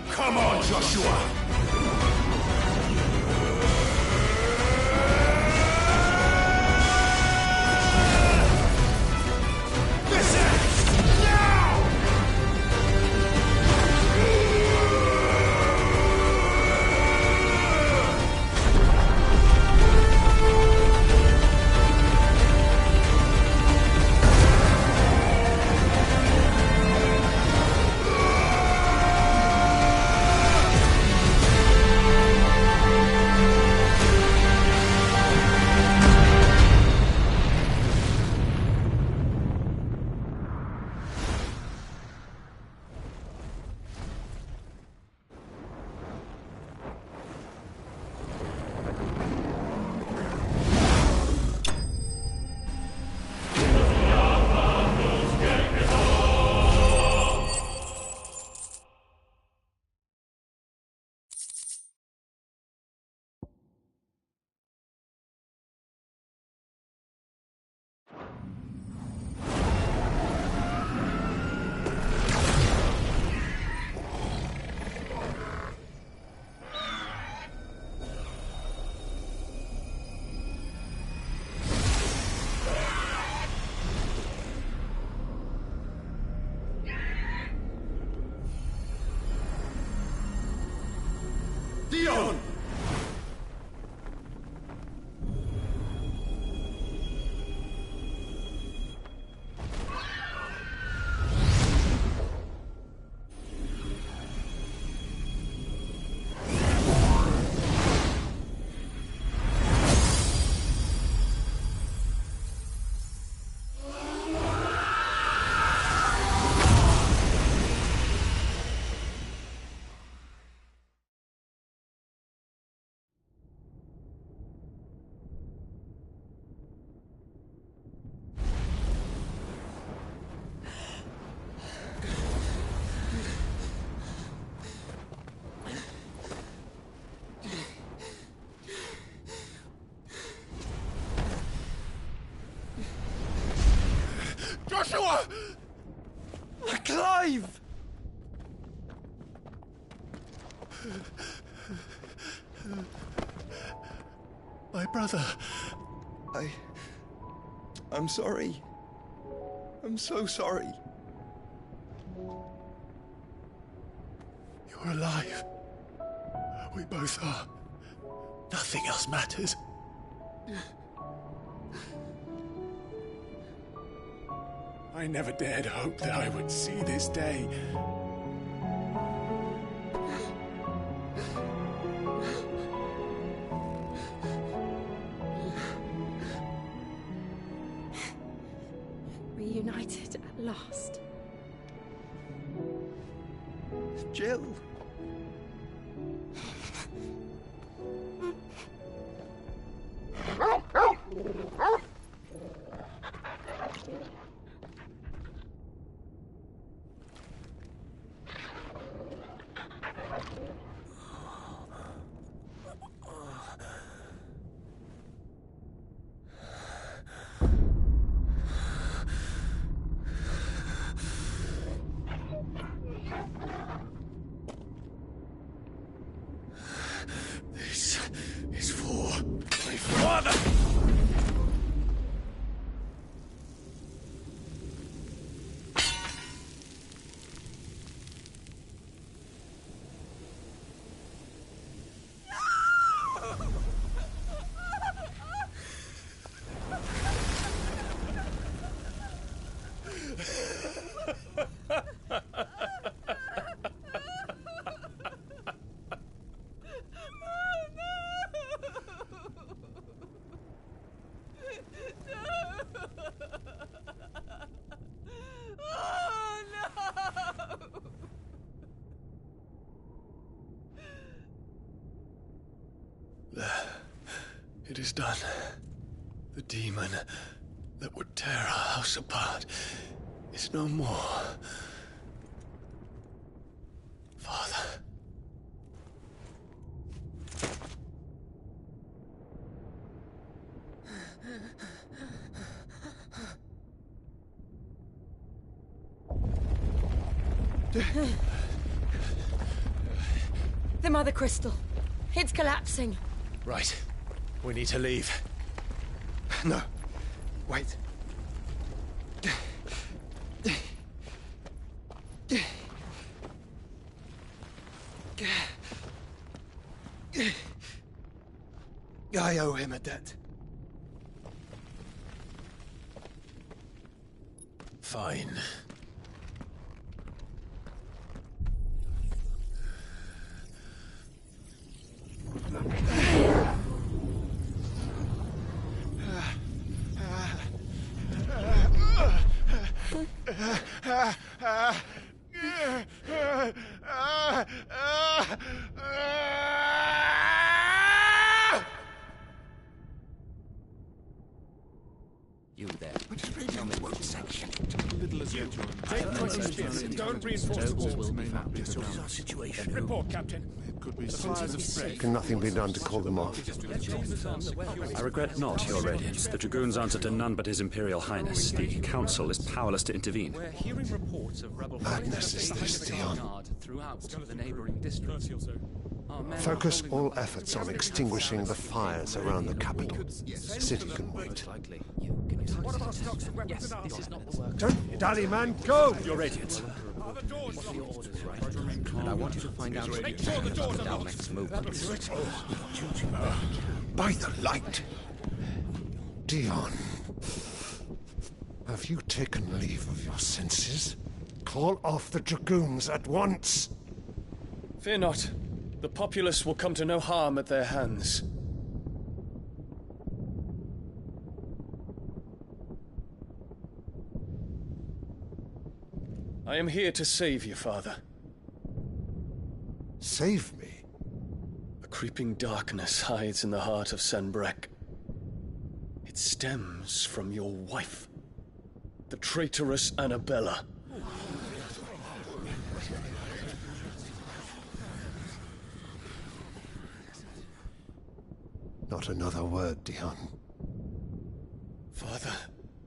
Come on, Joshua! Dion! Joshua! Clive! My brother. I'm sorry. I'm so sorry. You're alive. We both are. Nothing else matters. I never dared hope that I would see this day. Reunited at last. Jill. This is for my father! It is done. The demon that would tear our house apart is no more. Father. The Mother Crystal. It's collapsing. Right. We need to leave. No. Wait. I owe him a debt. Fine. You there. Tell me what section. Little as you don't reinforce the walls. May not be the situation. Report, Captain. It could be fires of spread. Can nothing be done to call them off? I regret not, Your Radiance. The Dragoons answer to none but His Imperial Highness. The Council is powerless to intervene. We're hearing reports of rebel Madness is this, Dion. throughout the neighboring districts. Focus all efforts on extinguishing the fires around the capital. The city can wait. What about stocks of weapons and armor? This is not the work. Don't dally, man, go! Your Radiance. And I want you to find out Make sure the doors are locked. next move. By the light! Dion, have you taken leave of your senses? Call off the Dragoons at once! Fear not. The populace will come to no harm at their hands. I am here to save you, Father. Save me? A creeping darkness hides in the heart of Sanbreque. It stems from your wife, the traitorous Annabella. Not another word, Dion. Father,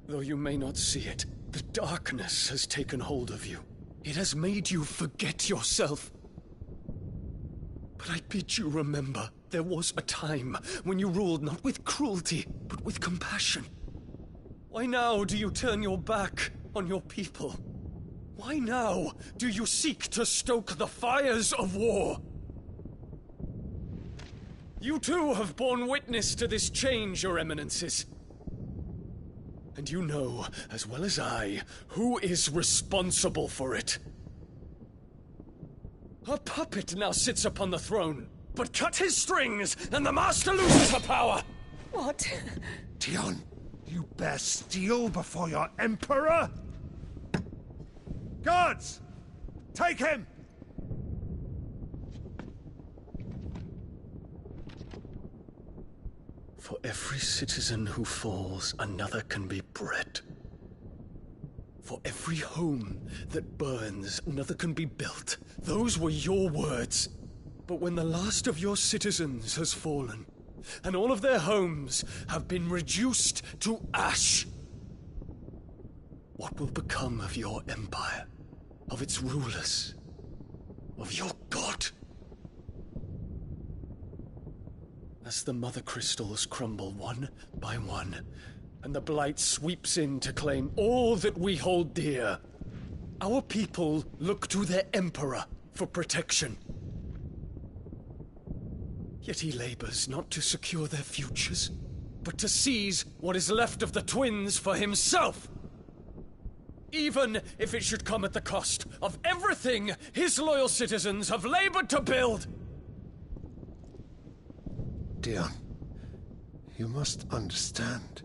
though you may not see it, the darkness has taken hold of you. It has made you forget yourself. But I bid you remember, there was a time when you ruled not with cruelty, but with compassion. Why now do you turn your back on your people? Why now do you seek to stoke the fires of war? You too have borne witness to this change, Your Eminences. And you know, as well as I, who is responsible for it. A puppet now sits upon the throne, but cut his strings, and the Master loses her power! What? Dion, you bear steel before your Emperor? Guards! Take him! For every citizen who falls, another can be bred. For every home that burns, another can be built. Those were your words. But when the last of your citizens has fallen, and all of their homes have been reduced to ash, what will become of your empire, of its rulers, of your god? As the Mother Crystals crumble one by one, and the Blight sweeps in to claim all that we hold dear, our people look to their Emperor for protection. Yet he labors not to secure their futures, but to seize what is left of the twins for himself! Even if it should come at the cost of everything his loyal citizens have labored to build! Dion, you must understand.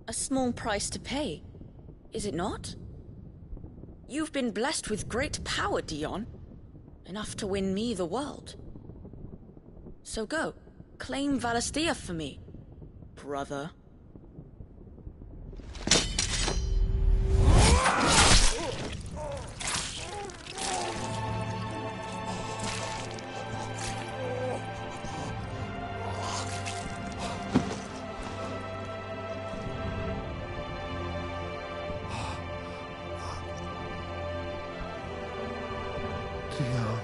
A small price to pay, is it not? You've been blessed with great power, Dion. Enough to win me the world. So go, claim Valisthea for me, brother. Dion.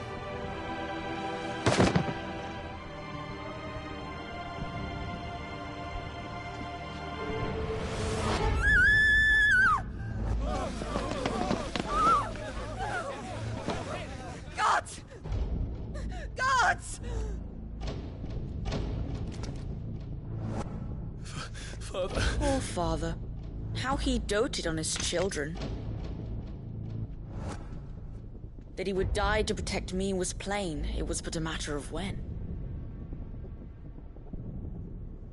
Father. Poor father. How he doted on his children. That he would die to protect me was plain. It was but a matter of when.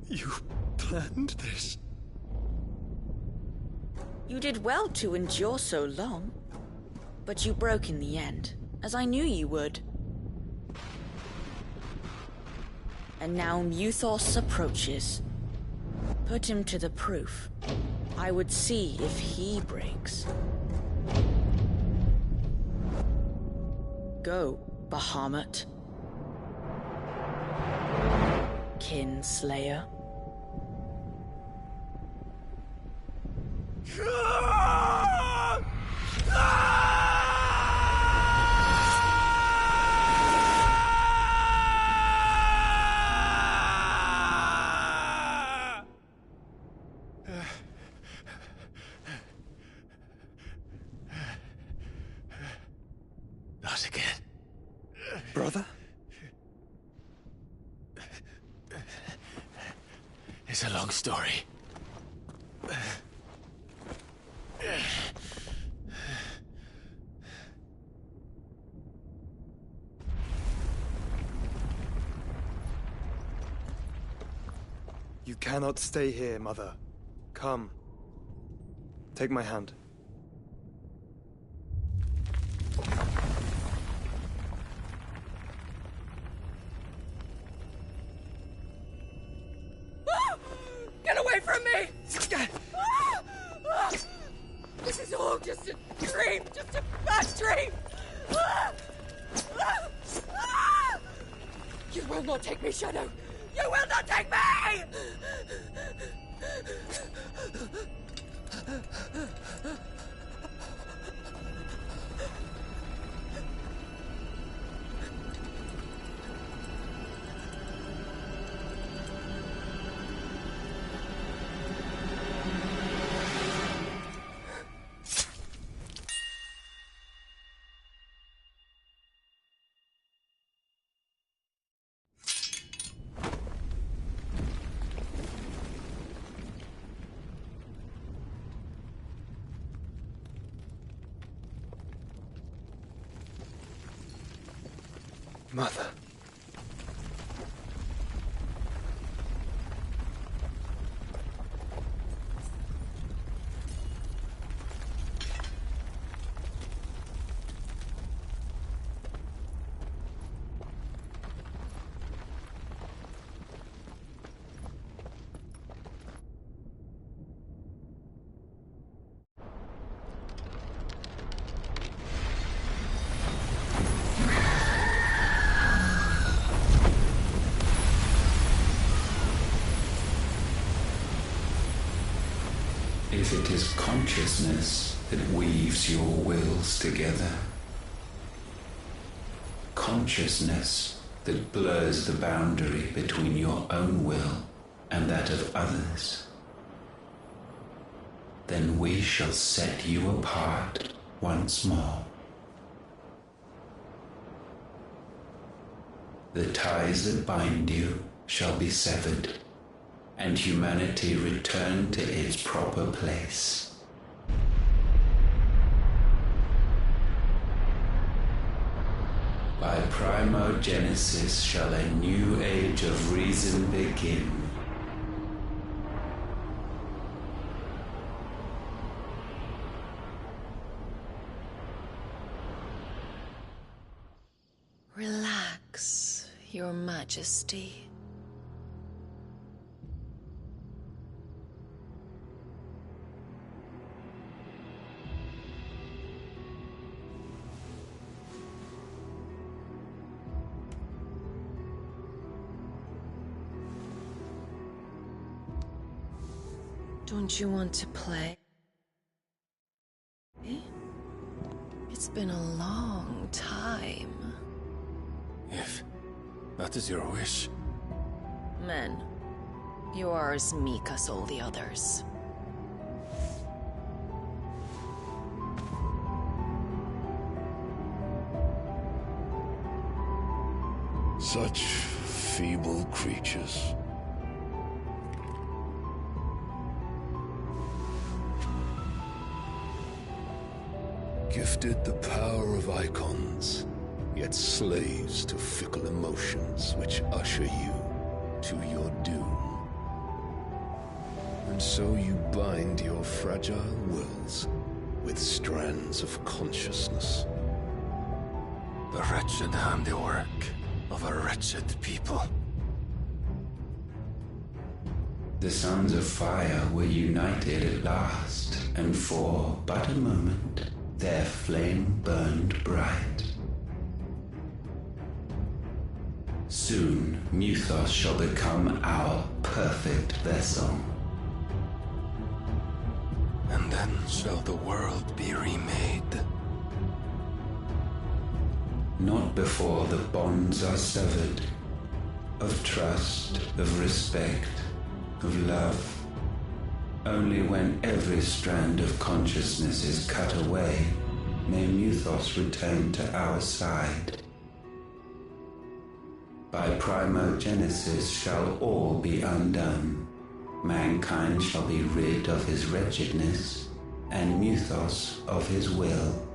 You planned this? You did well to endure so long. But you broke in the end, as I knew you would. And now Muthos approaches. Put him to the proof. I would see if he breaks. Go, Bahamut. Kinslayer. Not again. Brother? It's a long story. You cannot stay here, Mother. Come. Take my hand. Get away from me! This is all just a dream, just a bad dream! You will not take me, Shadow! You will not take me! Mother. If it is consciousness that weaves your wills together, consciousness that blurs the boundary between your own will and that of others, then we shall set you apart once more. The ties that bind you shall be severed, and humanity return to its proper place. By primogenesis shall a new age of reason begin. Relax, Your Majesty. Don't you want to play? It's been a long time. If that is your wish. Men, you are as meek as all the others. Such feeble creatures. Gifted the power of icons, yet slaves to fickle emotions which usher you to your doom. And so you bind your fragile wills with strands of consciousness. The wretched handiwork of a wretched people. The Sons of Fire were united at last, and for but a moment their flame burned bright. Soon Muthos shall become our perfect vessel. And then shall the world be remade. Not before the bonds are severed, of trust, of respect, of love. Only when every strand of consciousness is cut away, may Muthos return to our side. By primogenesis shall all be undone. Mankind shall be rid of his wretchedness, and Muthos of his will.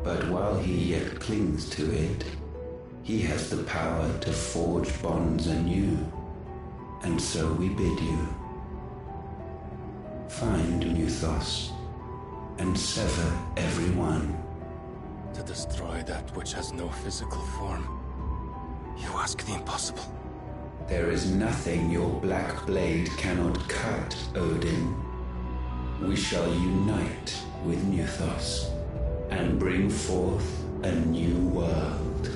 But while he yet clings to it, he has the power to forge bonds anew. And so we bid you, find Muthos, and sever every one. To destroy that which has no physical form, you ask the impossible. There is nothing your black blade cannot cut, Odin. We shall unite with Muthos, and bring forth a new world.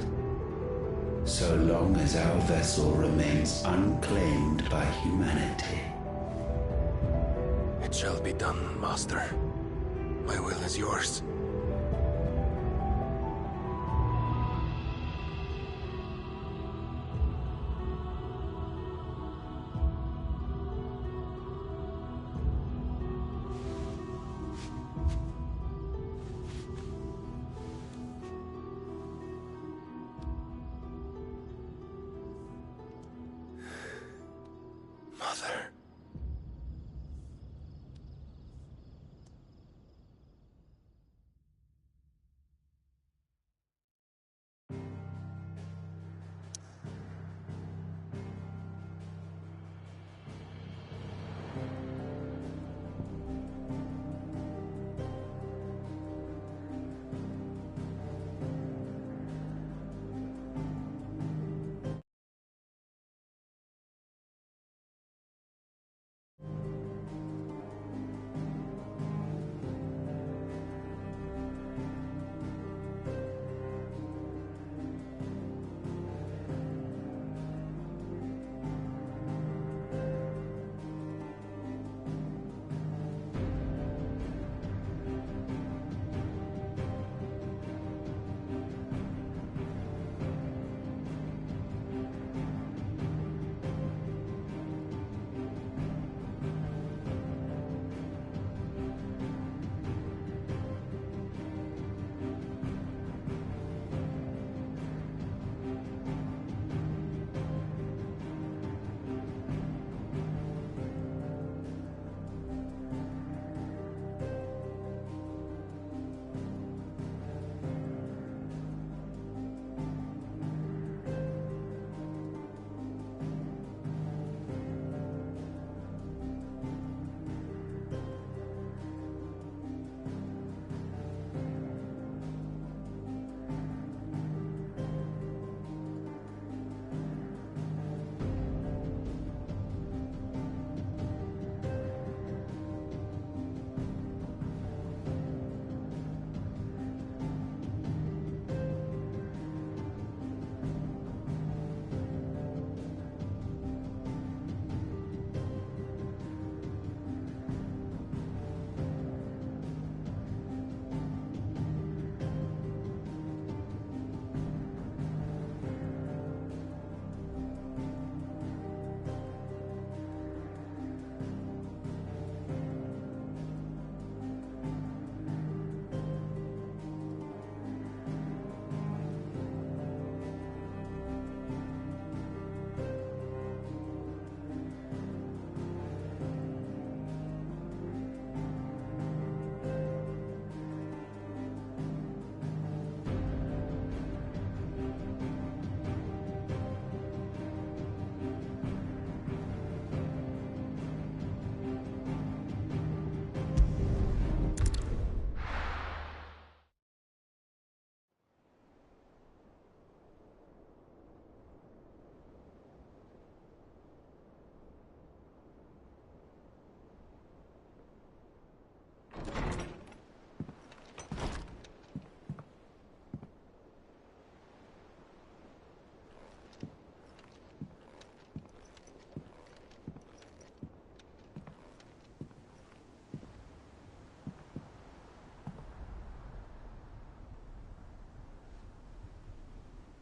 So long as our vessel remains unclaimed by humanity. It shall be done, Master. My will is yours. Mother.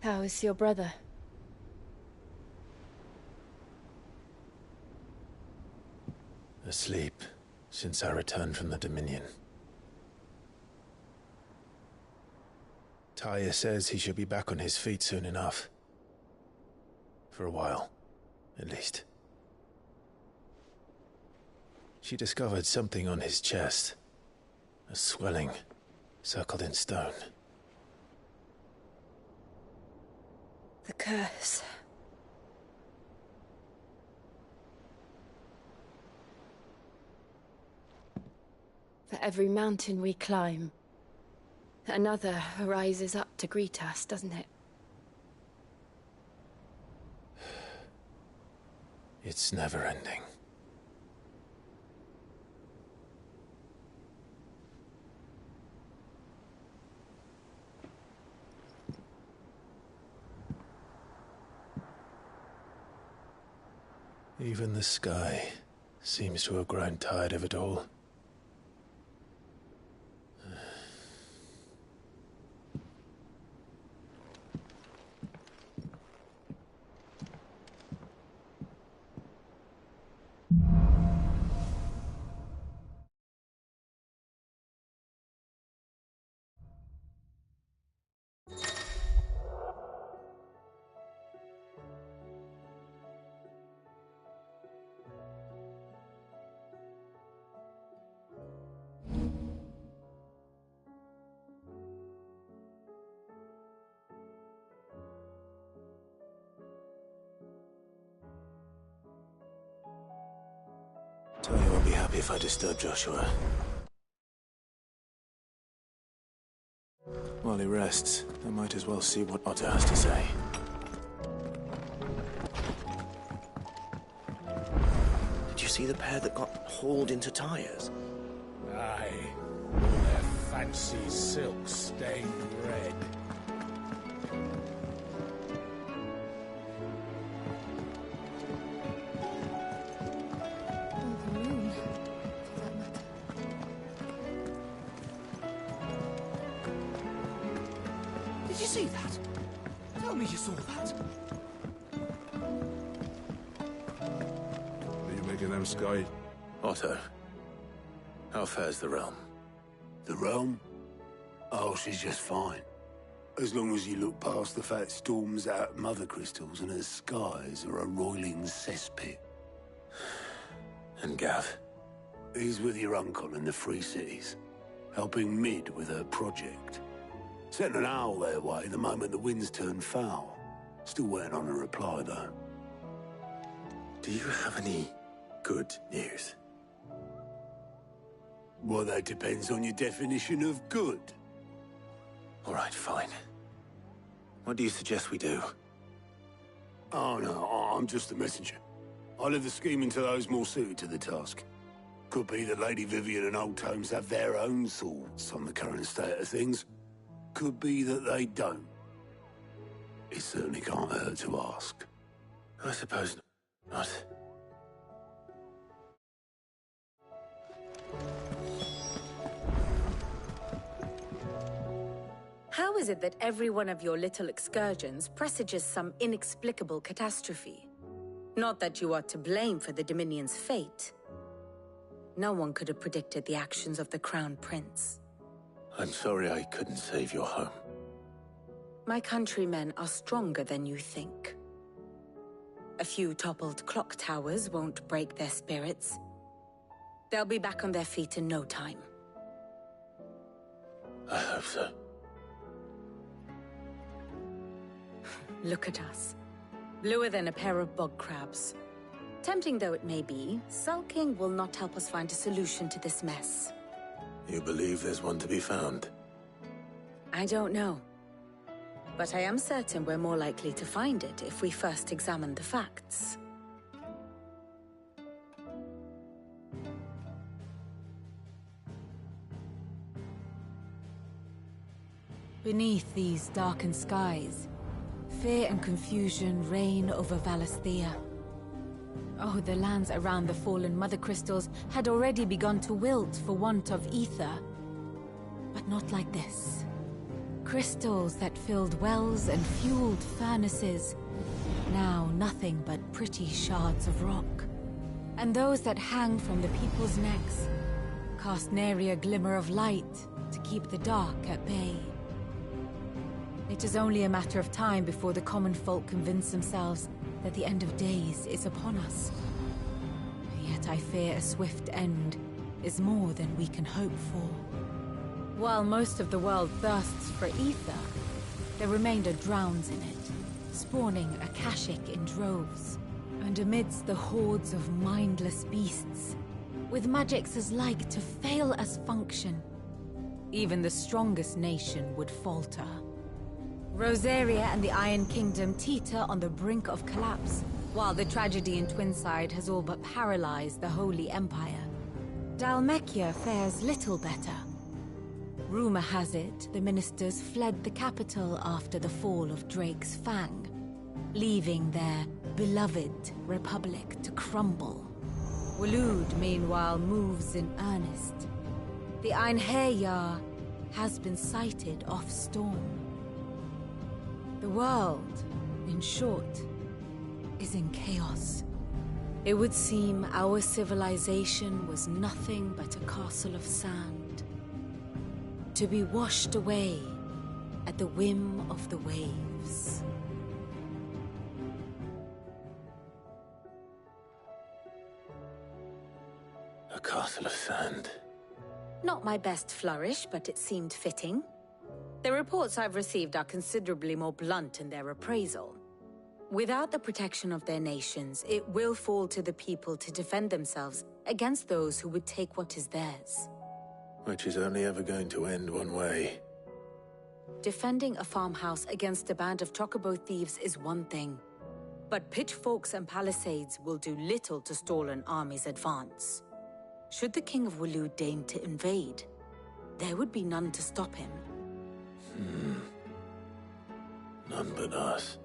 How is your brother? Asleep since I returned from the Dominion. Taya says he should be back on his feet soon enough. For a while, at least. She discovered something on his chest. A swelling, circled in stone. The curse. For every mountain we climb, another rises up to greet us, doesn't it? It's never ending. Even the sky seems to have grown tired of it all. Tony won't be happy if I disturb Joshua. While he rests, I might as well see what Otto has to say. Did you see the pair that got hauled into tires? Aye. All their fancy silks stained red. Did you see that? Tell me you saw that. Are you making them sky? Otto, how fares the realm? The realm? Oh, she's just fine. As long as you look past the fat storms out mother crystals and her skies are a roiling cesspit. And Gav? He's with your uncle in the Free Cities, helping Mid with her project. Sent an owl their way the moment the winds turned foul. Still waiting on a reply, though. Do you have any good news? Well, that depends on your definition of good. All right, fine. What do you suggest we do? Oh, no, I'm just a messenger. I leave the scheming to those more suited to the task. Could be that Lady Vivian and Old Tomes have their own thoughts on the current state of things. Could be that they don't. It certainly can't hurt to ask. I suppose not. How is it that every one of your little excursions presages some inexplicable catastrophe? Not that you are to blame for the Dominion's fate. No one could have predicted the actions of the Crown Prince. I'm sorry I couldn't save your home. My countrymen are stronger than you think. A few toppled clock towers won't break their spirits. They'll be back on their feet in no time. I hope so. Look at us. Bluer than a pair of bog crabs. Tempting though it may be, sulking will not help us find a solution to this mess. You believe there's one to be found? I don't know. But I am certain we're more likely to find it if we first examine the facts. Beneath these darkened skies, fear and confusion reign over Valisthea. Oh, the lands around the fallen Mother Crystals had already begun to wilt for want of ether. But not like this. Crystals that filled wells and fueled furnaces. Now nothing but pretty shards of rock. And those that hang from the people's necks cast nary a glimmer of light to keep the dark at bay. It is only a matter of time before the common folk convince themselves that the end of days is upon us. Yet I fear a swift end is more than we can hope for. While most of the world thirsts for ether, the remainder drowns in it, spawning Akashic in droves. And amidst the hordes of mindless beasts, with magics as like to fail as function, even the strongest nation would falter. Rosaria and the Iron Kingdom teeter on the brink of collapse, while the tragedy in Twinside has all but paralyzed the Holy Empire. Dhalmekia fares little better. Rumor has it the ministers fled the capital after the fall of Drake's Fang, leaving their beloved republic to crumble. Waloed, meanwhile, moves in earnest. The Einherjar has been sighted off Storm. The world, in short, is in chaos. It would seem our civilization was nothing but a castle of sand, to be washed away at the whim of the waves. A castle of sand. Not my best flourish, but it seemed fitting. The reports I've received are considerably more blunt in their appraisal. Without the protection of their nations, it will fall to the people to defend themselves against those who would take what is theirs. Which is only ever going to end one way. Defending a farmhouse against a band of chocobo thieves is one thing, but pitchforks and palisades will do little to stall an army's advance. Should the King of Waloed deign to invade, there would be none to stop him. None but us.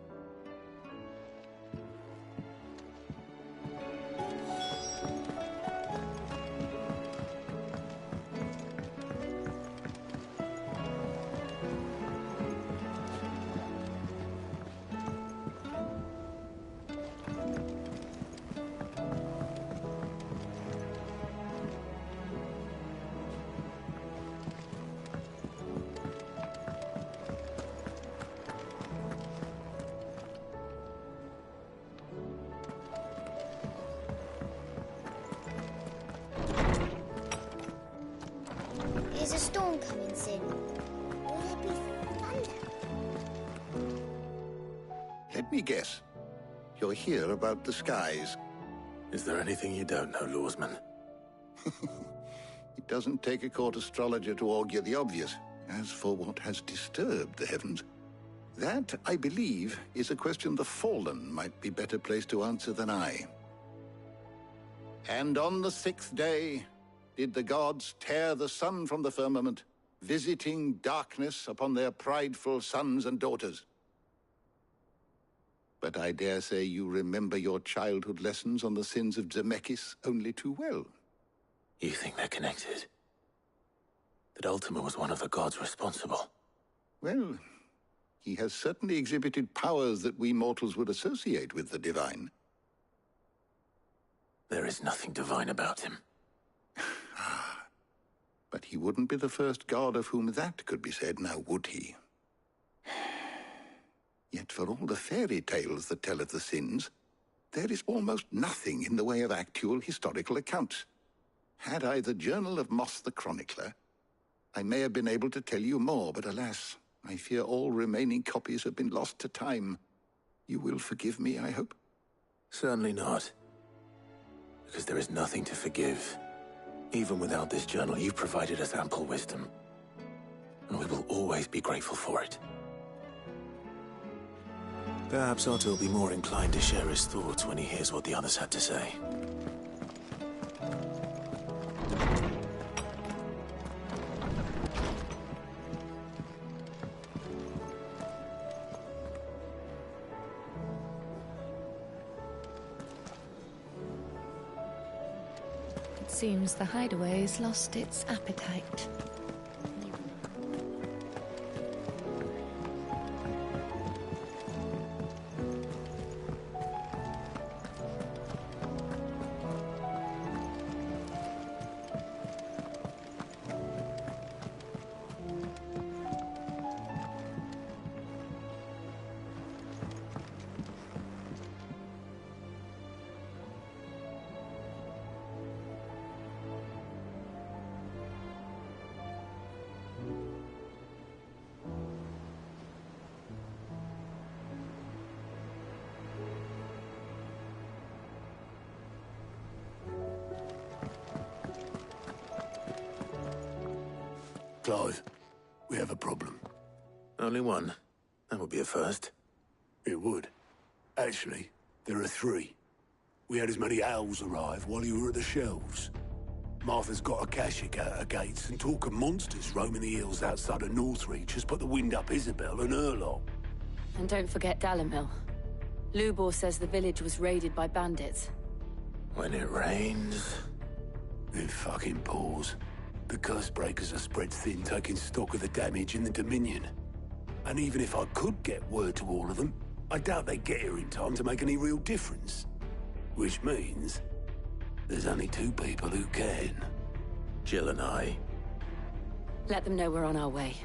Is a storm coming soon? Will there be thunder? Let me guess. You're here about the skies. Is there anything you don't know, Lawsman? It doesn't take a court astrologer to augur the obvious. As for what has disturbed the heavens, that, I believe, is a question the Fallen might be better placed to answer than I. And on the 6th day, did the gods tear the sun from the firmament, visiting darkness upon their prideful sons and daughters. But I dare say you remember your childhood lessons on the sins of Zemeckis only too well. You think they're connected? That Ultima was one of the gods responsible? Well, he has certainly exhibited powers that we mortals would associate with the divine. There is nothing divine about him. But he wouldn't be the first god of whom that could be said, now would he? Yet for all the fairy tales that tell of the sins, there is almost nothing in the way of actual historical accounts. Had I the Journal of Moss the Chronicler, I may have been able to tell you more, but alas, I fear all remaining copies have been lost to time. You will forgive me, I hope? Certainly not. Because there is nothing to forgive. Even without this journal, you've provided us ample wisdom. And we will always be grateful for it. Perhaps Otto will be more inclined to share his thoughts when he hears what the others had to say. Seems the hideaway's lost its appetite. Clive, we have a problem. Only one. That would be a first. It would. Actually, there are three. We had as many owls arrive while you were at the shelves. Martha's got a Kashik out her gates, and talk of monsters roaming the hills outside of Northreach has put the wind up Isabel and her lot. And don't forget Dalimil. Lubor says the village was raided by bandits. When it rains... It fucking pours. The curse breakers are spread thin, taking stock of the damage in the Dominion. And even if I could get word to all of them, I doubt they get here in time to make any real difference. Which means... there's only two people who can. Jill and I. Let them know we're on our way.